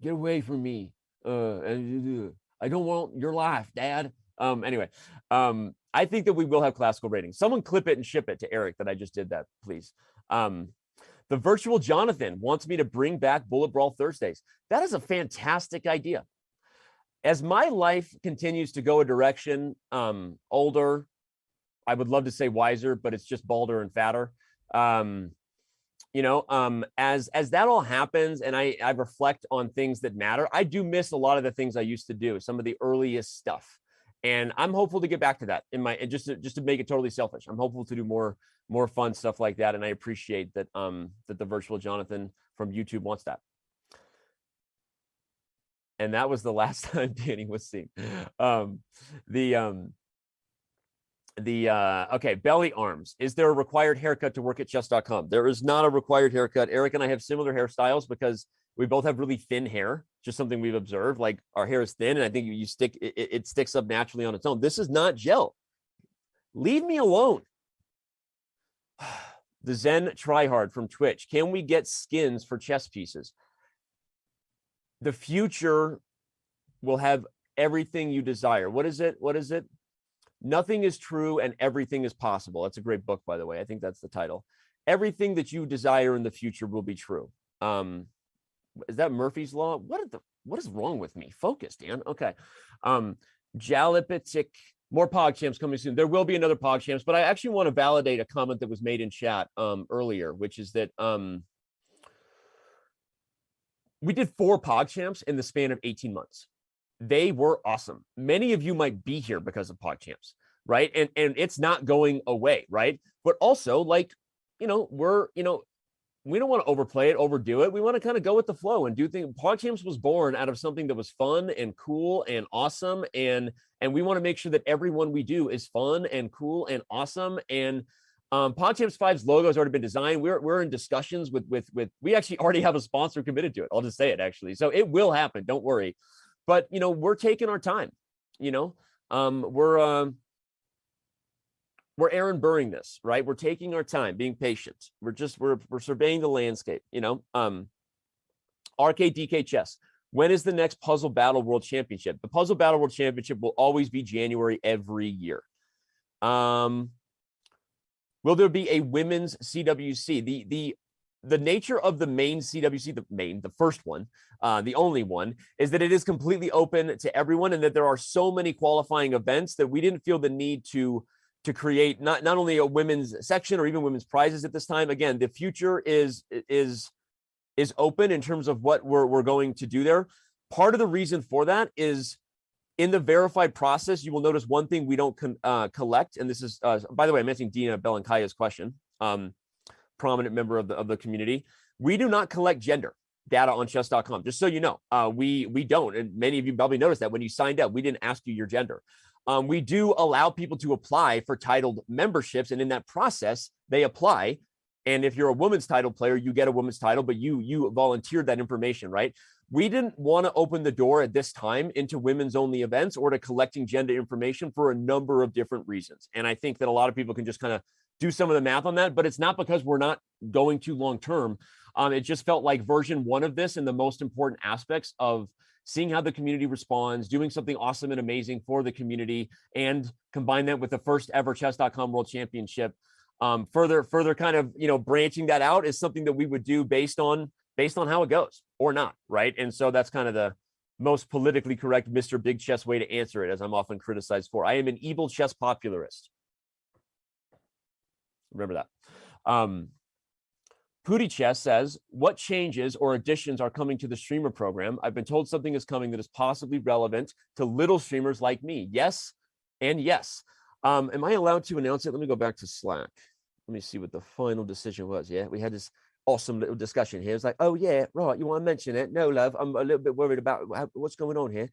away from me. I don't want your life, Dad. Anyway, I think that we will have classical ratings. Someone clip it and ship it to Eric that I just did that, please. The virtual Jonathan wants me to bring back Bullet Brawl Thursdays. That is a fantastic idea. As my life continues to go a direction, older, I would love to say wiser, but it's just balder and fatter. As that all happens and I reflect on things that matter, I do miss a lot of the things I used to do, some of the earliest stuff. And I'm hopeful to get back to that just to make it totally selfish. I'm hopeful to do more fun stuff like that. And I appreciate that that the virtual Jonathan from YouTube wants that. And that was the last time Danny was seen. Okay, belly arms. Is there a required haircut to work at chess.com? There is not a required haircut. Eric and I have similar hairstyles because we both have really thin hair, just something we've observed. Like our hair is thin and I think you stick, it sticks up naturally on its own. This is not gel. Leave me alone. The Zen Tryhard from Twitch. Can we get skins for chess pieces? The future will have everything you desire. What is it? Nothing is true and everything is possible. That's a great book, by the way. I think that's the title. Everything that you desire in the future will be true. Is that Murphy's Law? What is wrong with me? Focus, Dan. Okay. Jalipitic. More PogChamps coming soon. There will be another PogChamps, but I actually want to validate a comment that was made in chat earlier, which is that we did 4 PogChamps in the span of 18 months. They were awesome. Many of you might be here because of PogChamps, right? And it's not going away, right? But also, like, we don't want to overplay it, overdo it. We want to kind of go with the flow and do things. PogChamps was born out of something that was fun and cool and awesome. And we want to make sure that everyone we do is fun and cool and awesome. And PogChamps 5's logo has already been designed. We're in discussions with we actually already have a sponsor committed to it. I'll just say it actually. So it will happen. Don't worry. But, we're taking our time, we're Aaron Burring this, right? We're taking our time, being patient. We're surveying the landscape, RKDK Chess. When is the next Puzzle Battle World Championship? The Puzzle Battle World Championship will always be January every year. Will there be a women's CWC? The nature of the main CWC, the first one, the only one, is that it is completely open to everyone and that there are so many qualifying events that we didn't feel the need to create not only a women's section or even women's prizes at this time. Again, the future is open in terms of what we're going to do there. Part of the reason for that is in the verified process, you will notice one thing we don't collect. And this is, by the way, I'm answering Dina Belancaya's question. Prominent member of the community. We do not collect gender data on chess.com, just so you know. We don't, and many of you probably noticed that when you signed up, we didn't ask you your gender. We do allow people to apply for titled memberships, and in that process, they apply. And if you're a women's title player, you get a women's title, but you volunteered that information, right? We didn't want to open the door at this time into women's only events or to collecting gender information for a number of different reasons. And I think that a lot of people can just kind of do some of the math on that, but it's not because we're not going to long term. It just felt like version 1 of this and the most important aspects of seeing how the community responds, doing something awesome and amazing for the community, and combine that with the first ever chess.com World Championship. Further kind of, branching that out is something that we would do based on how it goes or not, right? And so that's kind of the most politically correct Mr. Big Chess way to answer it, as I'm often criticized for. I am an evil chess popularist. Remember that. Pooty Chess says, what changes or additions are coming to the streamer program? I've been told something is coming that is possibly relevant to little streamers like me. Yes, and yes. Am I allowed to announce it? Let me go back to Slack. Let me see what the final decision was. Yeah, we had this awesome little discussion here. It's like, oh yeah, right, you want to mention it? No, love, I'm a little bit worried about what's going on here.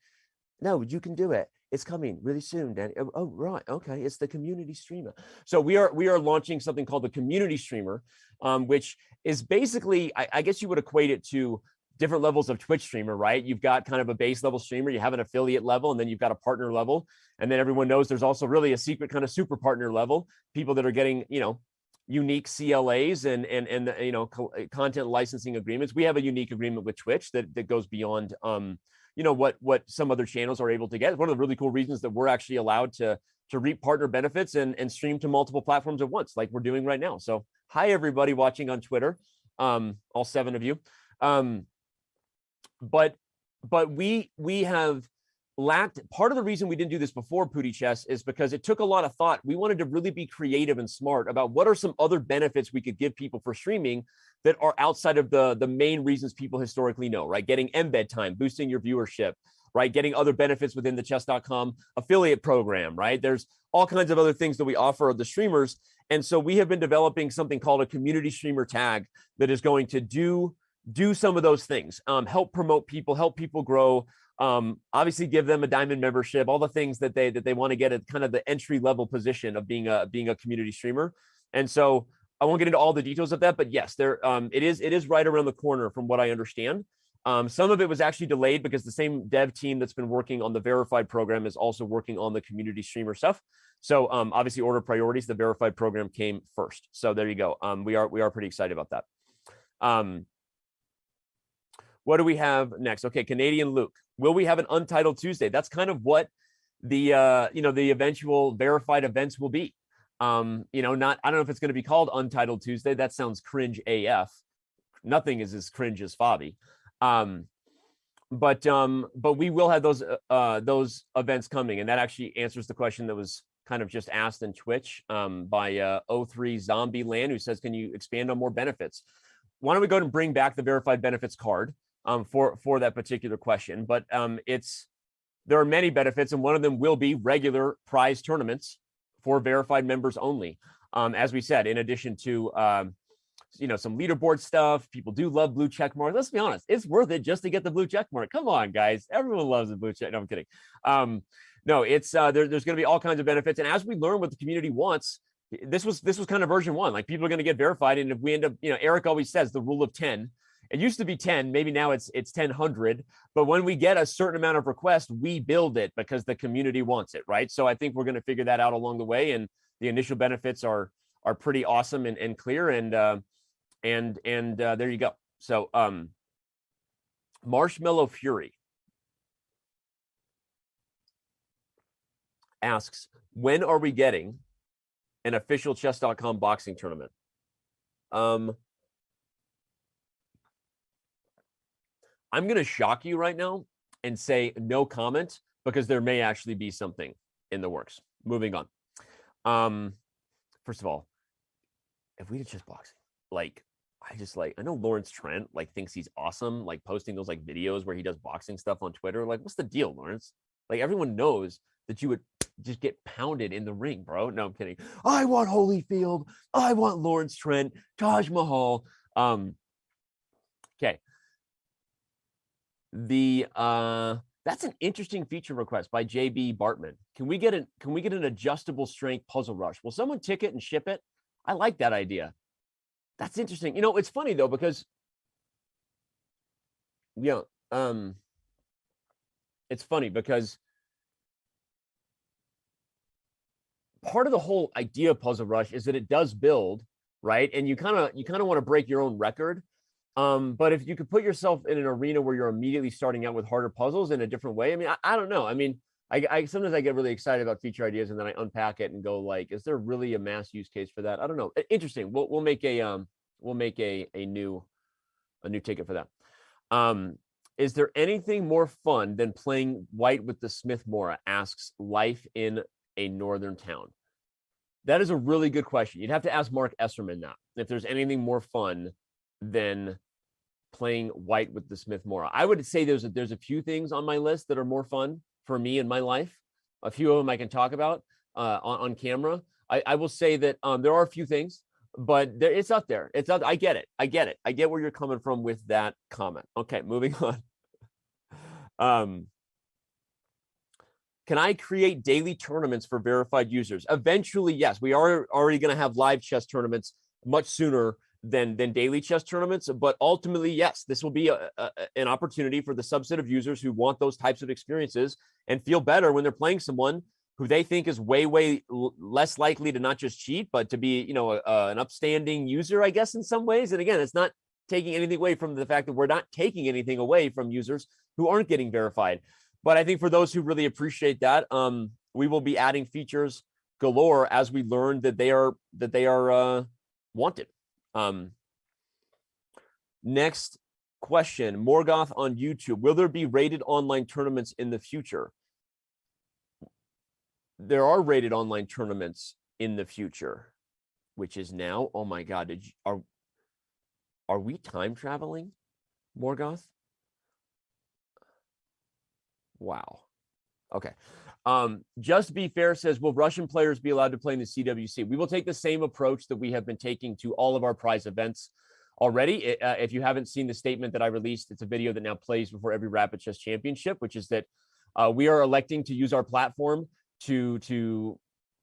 No, you can do it. It's coming really soon, Danny. Oh, right. Okay. It's the community streamer. So we are launching something called the community streamer, which is basically, I guess you would equate it to different levels of Twitch streamer, right? You've got kind of a base level streamer, you have an affiliate level, and then you've got a partner level. And then everyone knows there's also really a secret kind of super partner level, people that are getting, you know, unique CLAs and you know, content licensing agreements. We have a unique agreement with Twitch that goes beyond you know, what some other channels are able to get. One of the really cool reasons that we're actually allowed to reap partner benefits and stream to multiple platforms at once, like we're doing right now. So hi everybody watching on Twitter, all 7 of you. But we have lacked, part of the reason we didn't do this before Pootie Chess is because it took a lot of thought. We wanted to really be creative and smart about what are some other benefits we could give people for streaming that are outside of the main reasons people historically know, right? Getting embed time, boosting your viewership, right? Getting other benefits within the chess.com affiliate program, right? There's all kinds of other things that we offer the streamers. And so we have been developing something called a community streamer tag that is going to do some of those things, help promote people, help people grow, obviously give them a diamond membership, all the things that they want to get at kind of the entry level position of being a community streamer. And so I won't get into all the details of that, but yes, it is right around the corner from what I understand. Some of it was actually delayed because the same dev team that's been working on the verified program is also working on the community streamer stuff. So obviously order priorities, the verified program came first. So there you go. We are pretty excited about that. What do we have next? Okay, Canadian Luke. Will we have an Untitled Tuesday? That's kind of what the you know, the eventual verified events will be. You know, I don't know if it's going to be called Untitled Tuesday. That sounds cringe AF. Nothing is as cringe as Fabi. But we will have those events coming, and that actually answers the question that was kind of just asked in Twitch by 03 Zombie Land, who says, can you expand on more benefits? Why don't we go ahead and bring back the verified benefits card for that particular question? But there are many benefits, and one of them will be regular prize tournaments for verified members only. As we said, in addition to you know, some leaderboard stuff. People do love blue check mark. Let's be honest, it's worth it just to get the blue check mark. Come on, guys, everyone loves the blue check. No, I'm kidding. No, it's there's going to be all kinds of benefits, and as we learn what the community wants, this was kind of version 1. Like, people are going to get verified, and if we end up, you know, Eric always says the rule of 10. It used to be 10, maybe now it's 1000. But when we get a certain amount of requests, we build it because the community wants it, right? So I think we're going to figure that out along the way, and the initial benefits are pretty awesome and clear, and there you go. So Marshmallow Fury asks, when are we getting an official chess.com boxing tournament? I'm going to shock you right now and say no comment, because there may actually be something in the works. Moving on. First of all, if we did chess boxing, like, I know Lawrence Trent like thinks he's awesome, like posting those like videos where he does boxing stuff on Twitter. Like, what's the deal, Lawrence? Like, everyone knows that you would just get pounded in the ring, bro. No, I'm kidding. I want Holyfield. I want Lawrence Trent, Taj Mahal. Okay. That's an interesting feature request by JB Bartman. Can we get an adjustable strength puzzle rush? Will someone ticket and ship it? I like that idea. That's interesting. You know, it's funny though, because it's funny because part of the whole idea of Puzzle Rush is that it does build, right? And you kind of want to break your own record. But if you could put yourself in an arena where you're immediately starting out with harder puzzles in a different way, I mean, I don't know. I mean, I sometimes I get really excited about feature ideas, and then I unpack it and go like, is there really a mass use case for that? I don't know. Interesting. We'll make a new ticket for that. Is there anything more fun than playing white with the Smith Mora? Asks Life in a Northern Town. That is a really good question. You'd have to ask Mark Esserman that, if there's anything more fun than playing white with the Smith Mora. I would say there's a few things on my list that are more fun for me in my life. A few of them I can talk about on camera. I will say that there are a few things, but it's up there. It's up. I get it. I get where you're coming from with that comment. Okay, moving on. Can I create daily tournaments for verified users? Eventually, yes. We are already going to have live chess tournaments much sooner than daily chess tournaments. But ultimately, yes, this will be an opportunity for the subset of users who want those types of experiences and feel better when they're playing someone who they think is way less likely to not just cheat, but to be, you know, an upstanding user, I guess, in some ways. And again, it's not taking anything away from the fact that we're not taking anything away from users who aren't getting verified. But I think for those who really appreciate that, we will be adding features galore as we learn that they are wanted. Next question, Morgoth on YouTube. Will there be rated online tournaments in the future? There are rated online tournaments in the future, which is now, oh my God, are we time traveling, Morgoth? Wow. Okay. Just Be Fair says, will Russian players be allowed to play in the CWC? We will take the same approach that we have been taking to all of our prize events already. If you haven't seen the statement that I released, it's a video that now plays before every Rapid Chess Championship, which is that we are electing to use our platform to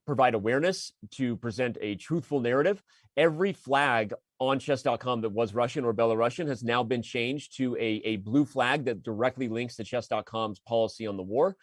provide awareness, to present a truthful narrative. Every flag on chess.com that was Russian or Belarusian has now been changed to a blue flag that directly links to chess.com's policy on the war.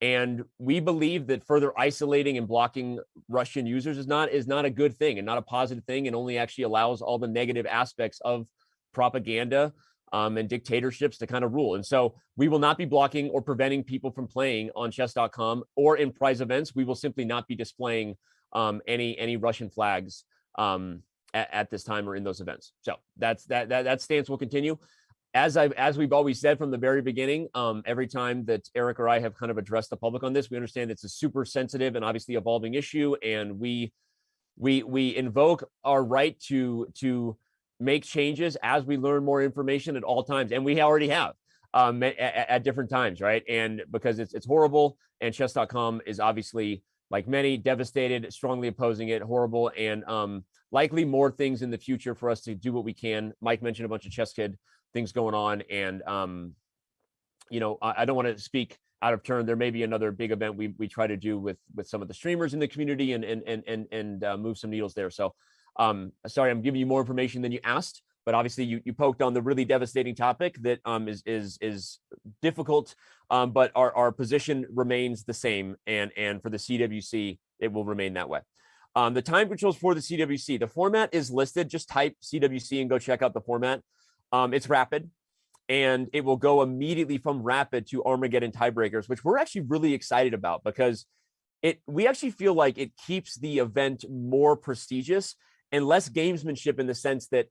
And we believe that further isolating and blocking Russian users is not a good thing and not a positive thing, and only actually allows all the negative aspects of propaganda and dictatorships to kind of rule. And so we will not be blocking or preventing people from playing on chess.com or in prize events. We will simply not be displaying any Russian flags at this time or in those events. So that stance will continue. As we've always said from the very beginning, every time that Eric or I have kind of addressed the public on this, we understand it's a super sensitive and obviously evolving issue, and we invoke our right to make changes as we learn more information at all times, and we already have at different times, right? And because it's horrible, and chess.com is obviously, like many, devastated, strongly opposing it, horrible, and likely more things in the future for us to do what we can. Mike mentioned a bunch of Chess Kid things going on, and you know, I don't want to speak out of turn. There may be another big event we try to do with some of the streamers in the community and move some needles there. So sorry, I'm giving you more information than you asked, but obviously you poked on the really devastating topic that is difficult, but our position remains the same, and for the CWC it will remain that way. The time controls for the CWC, the format is listed. Just type CWC and go check out the format. It's rapid, and it will go immediately from rapid to Armageddon tiebreakers, which we're actually really excited about, because we actually feel like it keeps the event more prestigious and less gamesmanship, in the sense that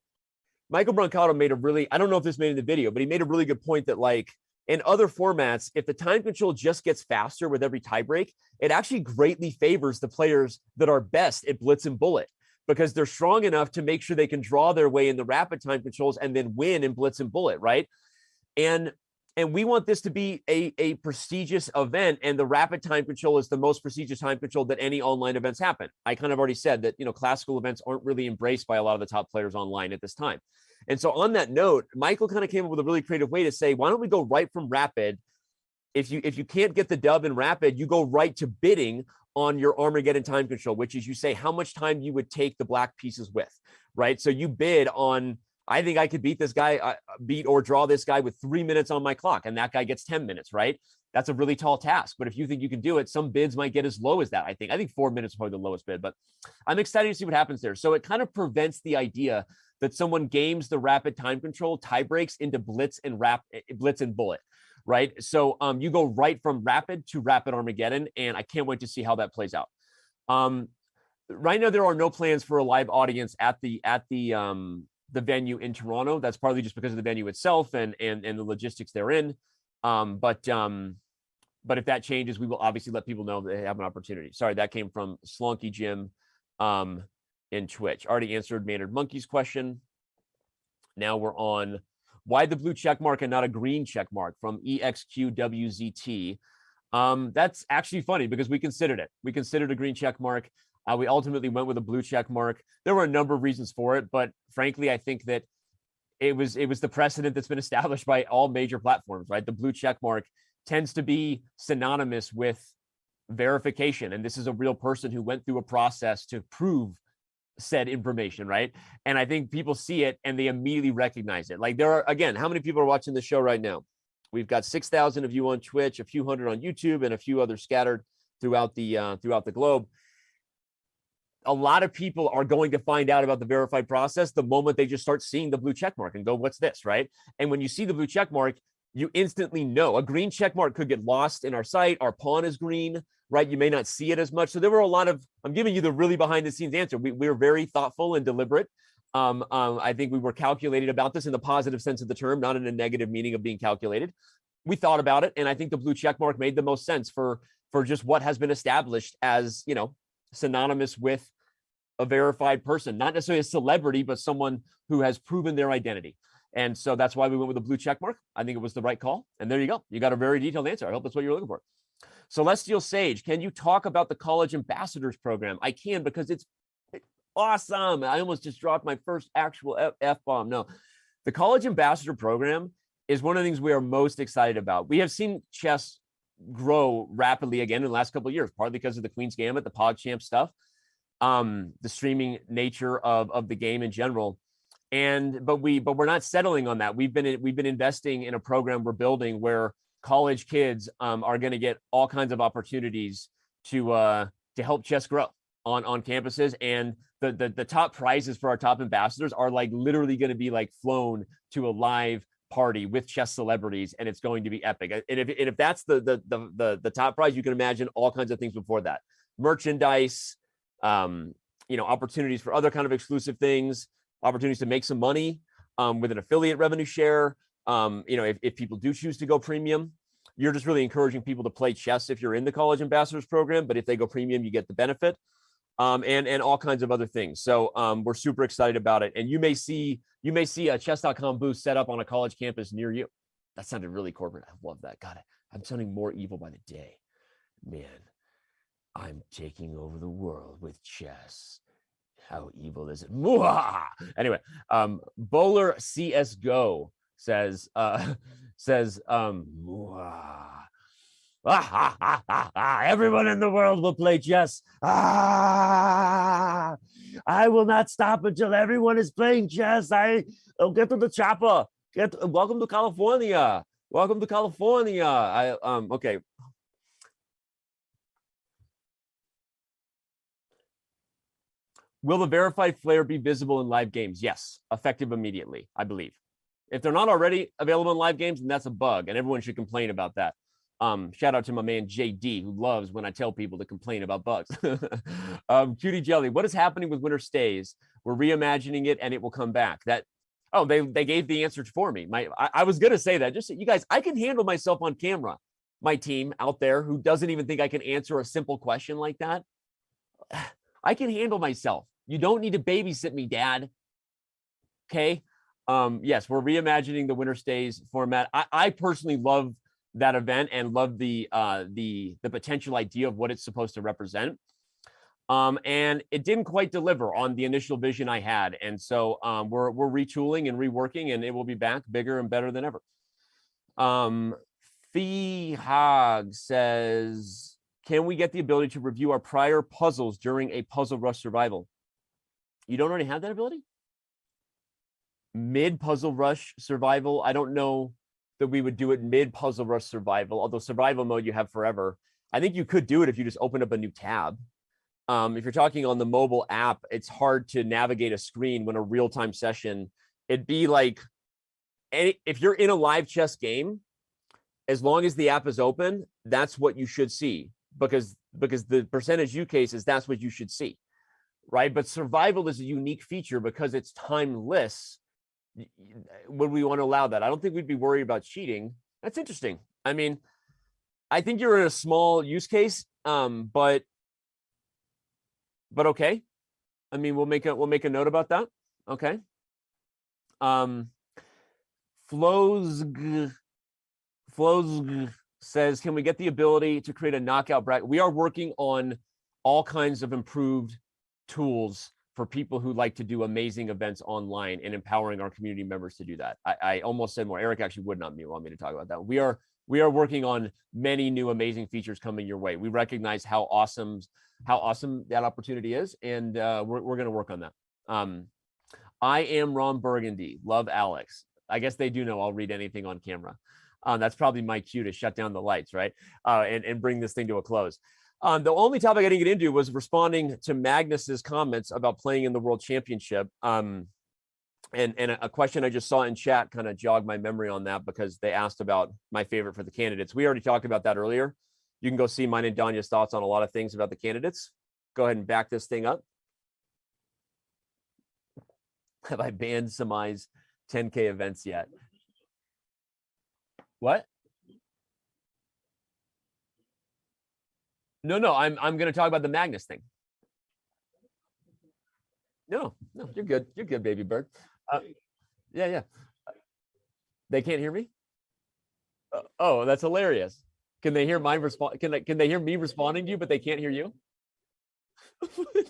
Michael Brancato made I don't know if this made in the video, but he made a really good point that, like, in other formats, if the time control just gets faster with every tiebreak, it actually greatly favors the players that are best at blitz and bullet, because they're strong enough to make sure they can draw their way in the rapid time controls and then win in blitz and bullet, right? And we want this to be a prestigious event, and the rapid time control is the most prestigious time control that any online events happen. I kind of already said that, you know, classical events aren't really embraced by a lot of the top players online at this time. And so on that note, Michael kind of came up with a really creative way to say, why don't we go right from rapid? If you can't get the dub in rapid, you go right to bidding on your Armageddon time control, which is, you say how much time you would take the black pieces with, right? So you bid on, I think I could beat this guy, beat or draw this guy with 3 minutes on my clock, and that guy gets 10 minutes, right? That's a really tall task. But if you think you can do it, some bids might get as low as that. I think 4 minutes is probably the lowest bid, but I'm excited to see what happens there. So it kind of prevents the idea that someone games the rapid time control tie breaks into blitz and bullet, right? So you go right from rapid to rapid Armageddon, and I can't wait to see how that plays out. Right now, there are no plans for a live audience at the venue in Toronto. That's partly just because of the venue itself and the logistics therein. But if that changes, we will obviously let people know that they have an opportunity. Sorry, that came from Slonky Jim in Twitch. Already answered Maynard Monkey's question. Now we're on why the blue check mark and not a green check mark from EXQWZT. That's actually funny, because we considered it. We considered a green check mark. We ultimately went with a blue check mark. There were a number of reasons for it, but frankly, I think that it was the precedent that's been established by all major platforms, right? The blue check mark tends to be synonymous with verification, and this is a real person who went through a process to prove said information, right? And I think people see it and they immediately recognize it. Like there are, again, how many people are watching the show right now? We've got 6,000 of you on Twitch, a few hundred on YouTube, and a few others scattered throughout the globe. A lot of people are going to find out about the verified process the moment they just start seeing the blue check mark and go, what's this, right? And when you see the blue check mark, you instantly know. A green check mark could get lost in our site. Our pawn is green, right? You may not see it as much. So there were a lot of, I'm giving you the really behind the scenes answer. We were very thoughtful and deliberate. I think we were calculated about this in the positive sense of the term, not in a negative meaning of being calculated. We thought about it. And I think the blue check mark made the most sense for just what has been established as, you know, synonymous with a verified person, not necessarily a celebrity, but someone who has proven their identity. And so that's why we went with the blue check mark. I think it was the right call. And there you go. You got a very detailed answer. I hope that's what you're looking for. Celestial Sage, can you talk about the college ambassadors program? I can, because it's awesome. I almost just dropped my first actual F-bomb. No, the college ambassador program is one of the things we are most excited about. We have seen chess grow rapidly again in the last couple of years, partly because of the Queen's Gambit, the PogChamp stuff, the streaming nature of the game in general. But we're not settling on that. We've been investing in a program we're building where college kids are going to get all kinds of opportunities to help chess grow on campuses. And the top prizes for our top ambassadors are like literally going to be like flown to a live party with chess celebrities, and it's going to be epic. And if that's the top prize, you can imagine all kinds of things before that: merchandise, opportunities for other kind of exclusive things, opportunities to make some money with an affiliate revenue share. If people do choose to go premium, you're just really encouraging people to play chess if you're in the college ambassadors program. But if they go premium, you get the benefit, and all kinds of other things. So we're super excited about it. And you may see a chess.com booth set up on a college campus near you. That sounded really corporate. I love that. Got it. I'm sounding more evil by the day. Man, I'm taking over the world with chess. How evil is it? Mwah! Anyway, Bowler CSGO says, Mwah. Everyone in the world will play chess. I will not stop until everyone is playing chess. I'll get to the chopper. Welcome to California. Welcome to California. Okay. Will the verified Flair be visible in live games? Yes, effective immediately, I believe. If they're not already available in live games, then that's a bug, and everyone should complain about that. Shout out to my man JD, who loves when I tell people to complain about bugs. Cutie Jelly, what is happening with Winter Stays? We're reimagining it, and it will come back. They gave the answer for me. I was gonna say that. Just you guys, I can handle myself on camera. My team out there who doesn't even think I can answer a simple question like that, I can handle myself. You don't need to babysit me, Dad. Okay. Yes, we're reimagining the Winter Stays format. I personally love that event and love the potential idea of what it's supposed to represent. And it didn't quite deliver on the initial vision I had. And so we're retooling and reworking, and it will be back bigger and better than ever. Fee Hog says, can we get the ability to review our prior puzzles during a Puzzle Rush survival? You don't already have that ability? Mid Puzzle Rush survival? I don't know that we would do it mid Puzzle Rush survival, although survival mode you have forever. I think you could do it if you just open up a new tab. If you're talking on the mobile app, it's hard to navigate a screen when a real-time session. It'd be like, if you're in a live chess game, as long as the app is open, that's what you should see, because the percentage use case is that's what you should see, right? But survival is a unique feature because it's timeless. Would we want to allow that? I don't think we'd be worried about cheating. That's interesting. I mean, I think you're in a small use case, but okay. I mean, we'll make a note about that. Okay. Flows says, can we get the ability to create a knockout bracket? We are working on all kinds of improved tools for people who like to do amazing events online and empowering our community members to do that. I almost said more. Eric actually would not want me to talk about that. We are we are working on many new amazing features coming your way. We recognize how awesome that opportunity is, and we're going to work on that. I am Ron Burgundy. Love Alex. I guess they do know I'll read anything on camera. That's probably my cue to shut down the lights, right? And bring this thing to a close. The only topic I didn't get into was responding to Magnus's comments about playing in the World Championship. And a question I just saw in chat kind of jogged my memory on that, because they asked about my favorite for the candidates. We already talked about that earlier. You can go see mine and Danya's thoughts on a lot of things about the candidates. Go ahead and back this thing up. Have I banned Samai's 10K events yet? What? No, I'm going to talk about the Magnus thing. No, you're good. You're good, baby bird. Yeah. They can't hear me? Oh, that's hilarious. Can they hear mine respond? Can they hear me responding to you, but they can't hear you?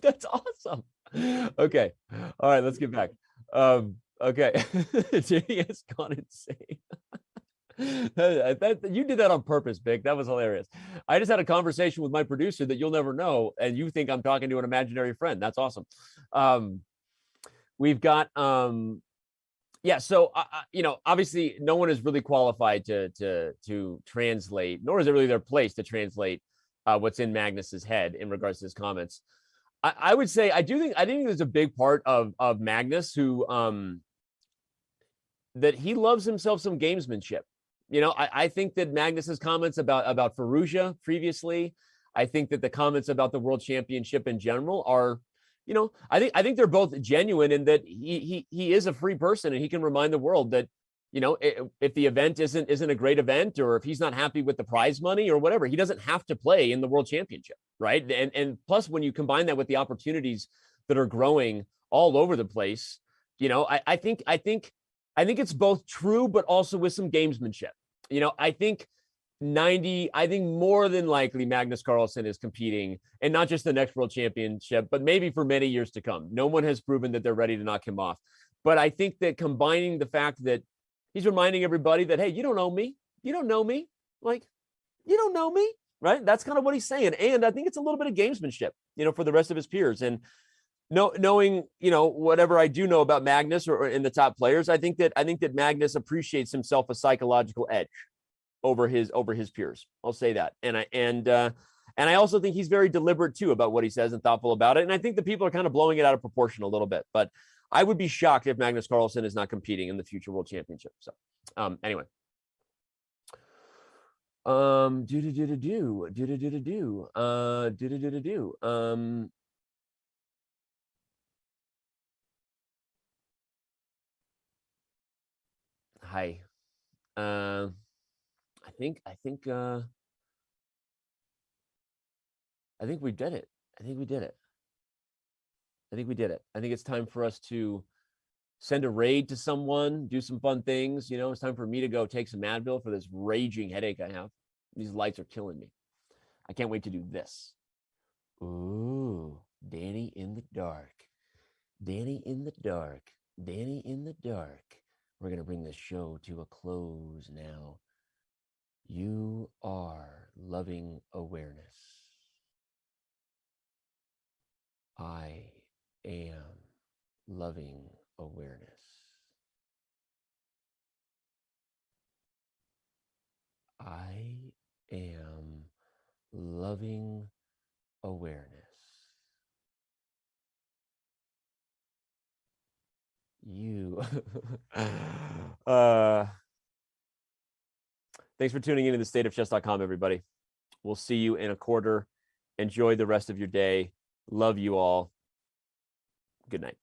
That's awesome. Okay. All right, let's get back. Okay. Jay has gone insane. You did that on purpose, Big. That was hilarious. I just had a conversation with my producer that you'll never know, and you think I'm talking to an imaginary friend. That's awesome. We've got yeah, so obviously no one is really qualified to translate, nor is it really their place to translate what's in Magnus's head in regards to his comments. I would say I think there's a big part of Magnus who that he loves himself some gamesmanship. I think that Magnus's comments about Fallujah previously, I think that the comments about the World Championship in general are, I think they're both genuine in that he is a free person, and he can remind the world that, if the event isn't a great event, or if he's not happy with the prize money or whatever, he doesn't have to play in the World Championship, right? And plus, when you combine that with the opportunities that are growing all over the place, I think it's both true, but also with some gamesmanship. I think more than likely Magnus Carlsen is competing, and not just the next World Championship, but maybe for many years to come. No one has proven that they're ready to knock him off. But I think that combining the fact that he's reminding everybody that, hey, you don't know me. You don't know me. Like, you don't know me, right? That's kind of what he's saying. And I think it's a little bit of gamesmanship, for the rest of his peers. And knowing, whatever I do know about Magnus or in the top players, I think that Magnus appreciates himself a psychological edge over his peers. I'll say that. And I also think he's very deliberate too about what he says and thoughtful about it. And I think the people are kind of blowing it out of proportion a little bit, but I would be shocked if Magnus Carlsen is not competing in the future World Championship. So anyway. Hi. I think we did it. I think we did it. I think it's time for us to send a raid to someone, do some fun things. It's time for me to go take some Advil for this raging headache I have. These lights are killing me. I can't wait to do this. Ooh, Danny in the dark. Danny in the dark. Danny in the dark. We're going to bring this show to a close now. You are loving awareness. I am loving awareness. I am loving awareness. You thanks for tuning into the stateofchess.com, everybody. We'll see you in a quarter. Enjoy the rest of your day. Love you all. Good night.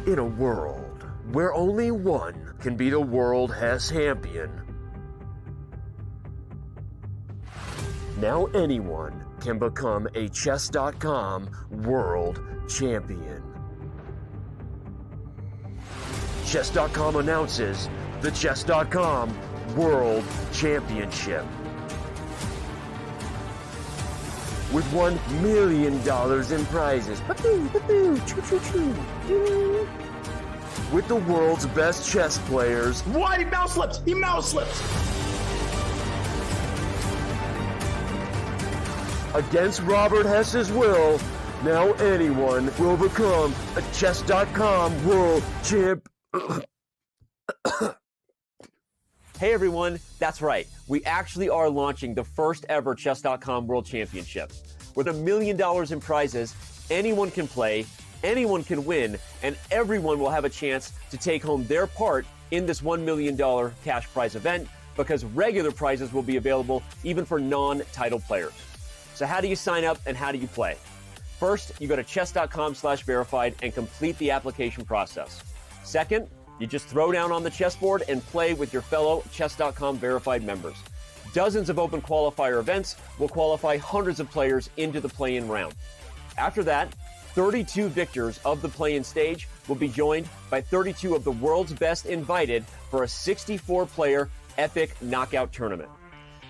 In a world where only one can be the world champion, now anyone can become a Chess.com world champion. Chess.com announces the Chess.com World Championship. With $1 million in prizes. with the world's best chess players. What? He mouse slips. He mouse slips. Against Robert Hess's will, now anyone will become a Chess.com world champ. Hey everyone, that's right. We actually are launching the first ever Chess.com World Championship. With $1 million in prizes, anyone can play, anyone can win, and everyone will have a chance to take home their part in this $1 million cash prize event, because regular prizes will be available even for non-title players. So how do you sign up and how do you play? First, you go to chess.com/verified and complete the application process. Second, you just throw down on the chessboard and play with your fellow Chess.com verified members. Dozens of open qualifier events will qualify hundreds of players into the play-in round. After that, 32 victors of the play-in stage will be joined by 32 of the world's best invited for a 64-player epic knockout tournament.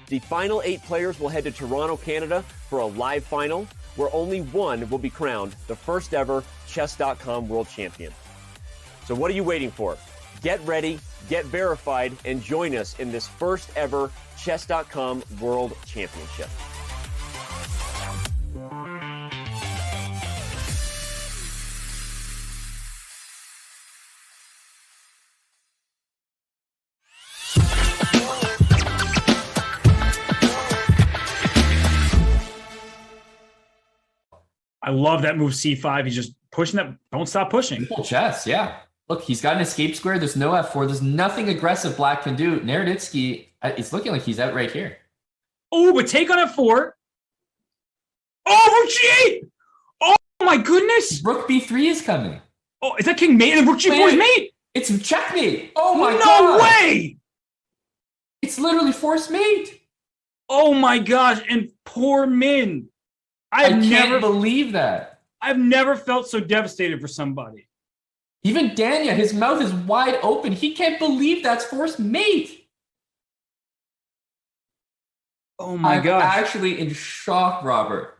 The final 8 players will head to Toronto, Canada for a live final where only one will be crowned the first ever Chess.com World Champion. So what are you waiting for? Get ready, get verified, and join us in this first ever Chess.com World Championship. I love that move C5. He's just pushing that. Don't stop pushing. Simple chess, yeah. Look, he's got an escape square. There's no F4. There's nothing aggressive black can do. Naroditsky, it's looking like he's out right here. Oh, but take on F4. Oh, rook G8. Oh, my goodness. Rook B3 is coming. Oh, is that king mate? And rook G4 is mate. It's checkmate. Oh, my God. No way. It's literally forced mate. Oh, my gosh. And poor Min. I can't believe that. I've never felt so devastated for somebody. Even Danya, his mouth is wide open. He can't believe that's forced mate. Oh my God! I'm actually in shock, Robert.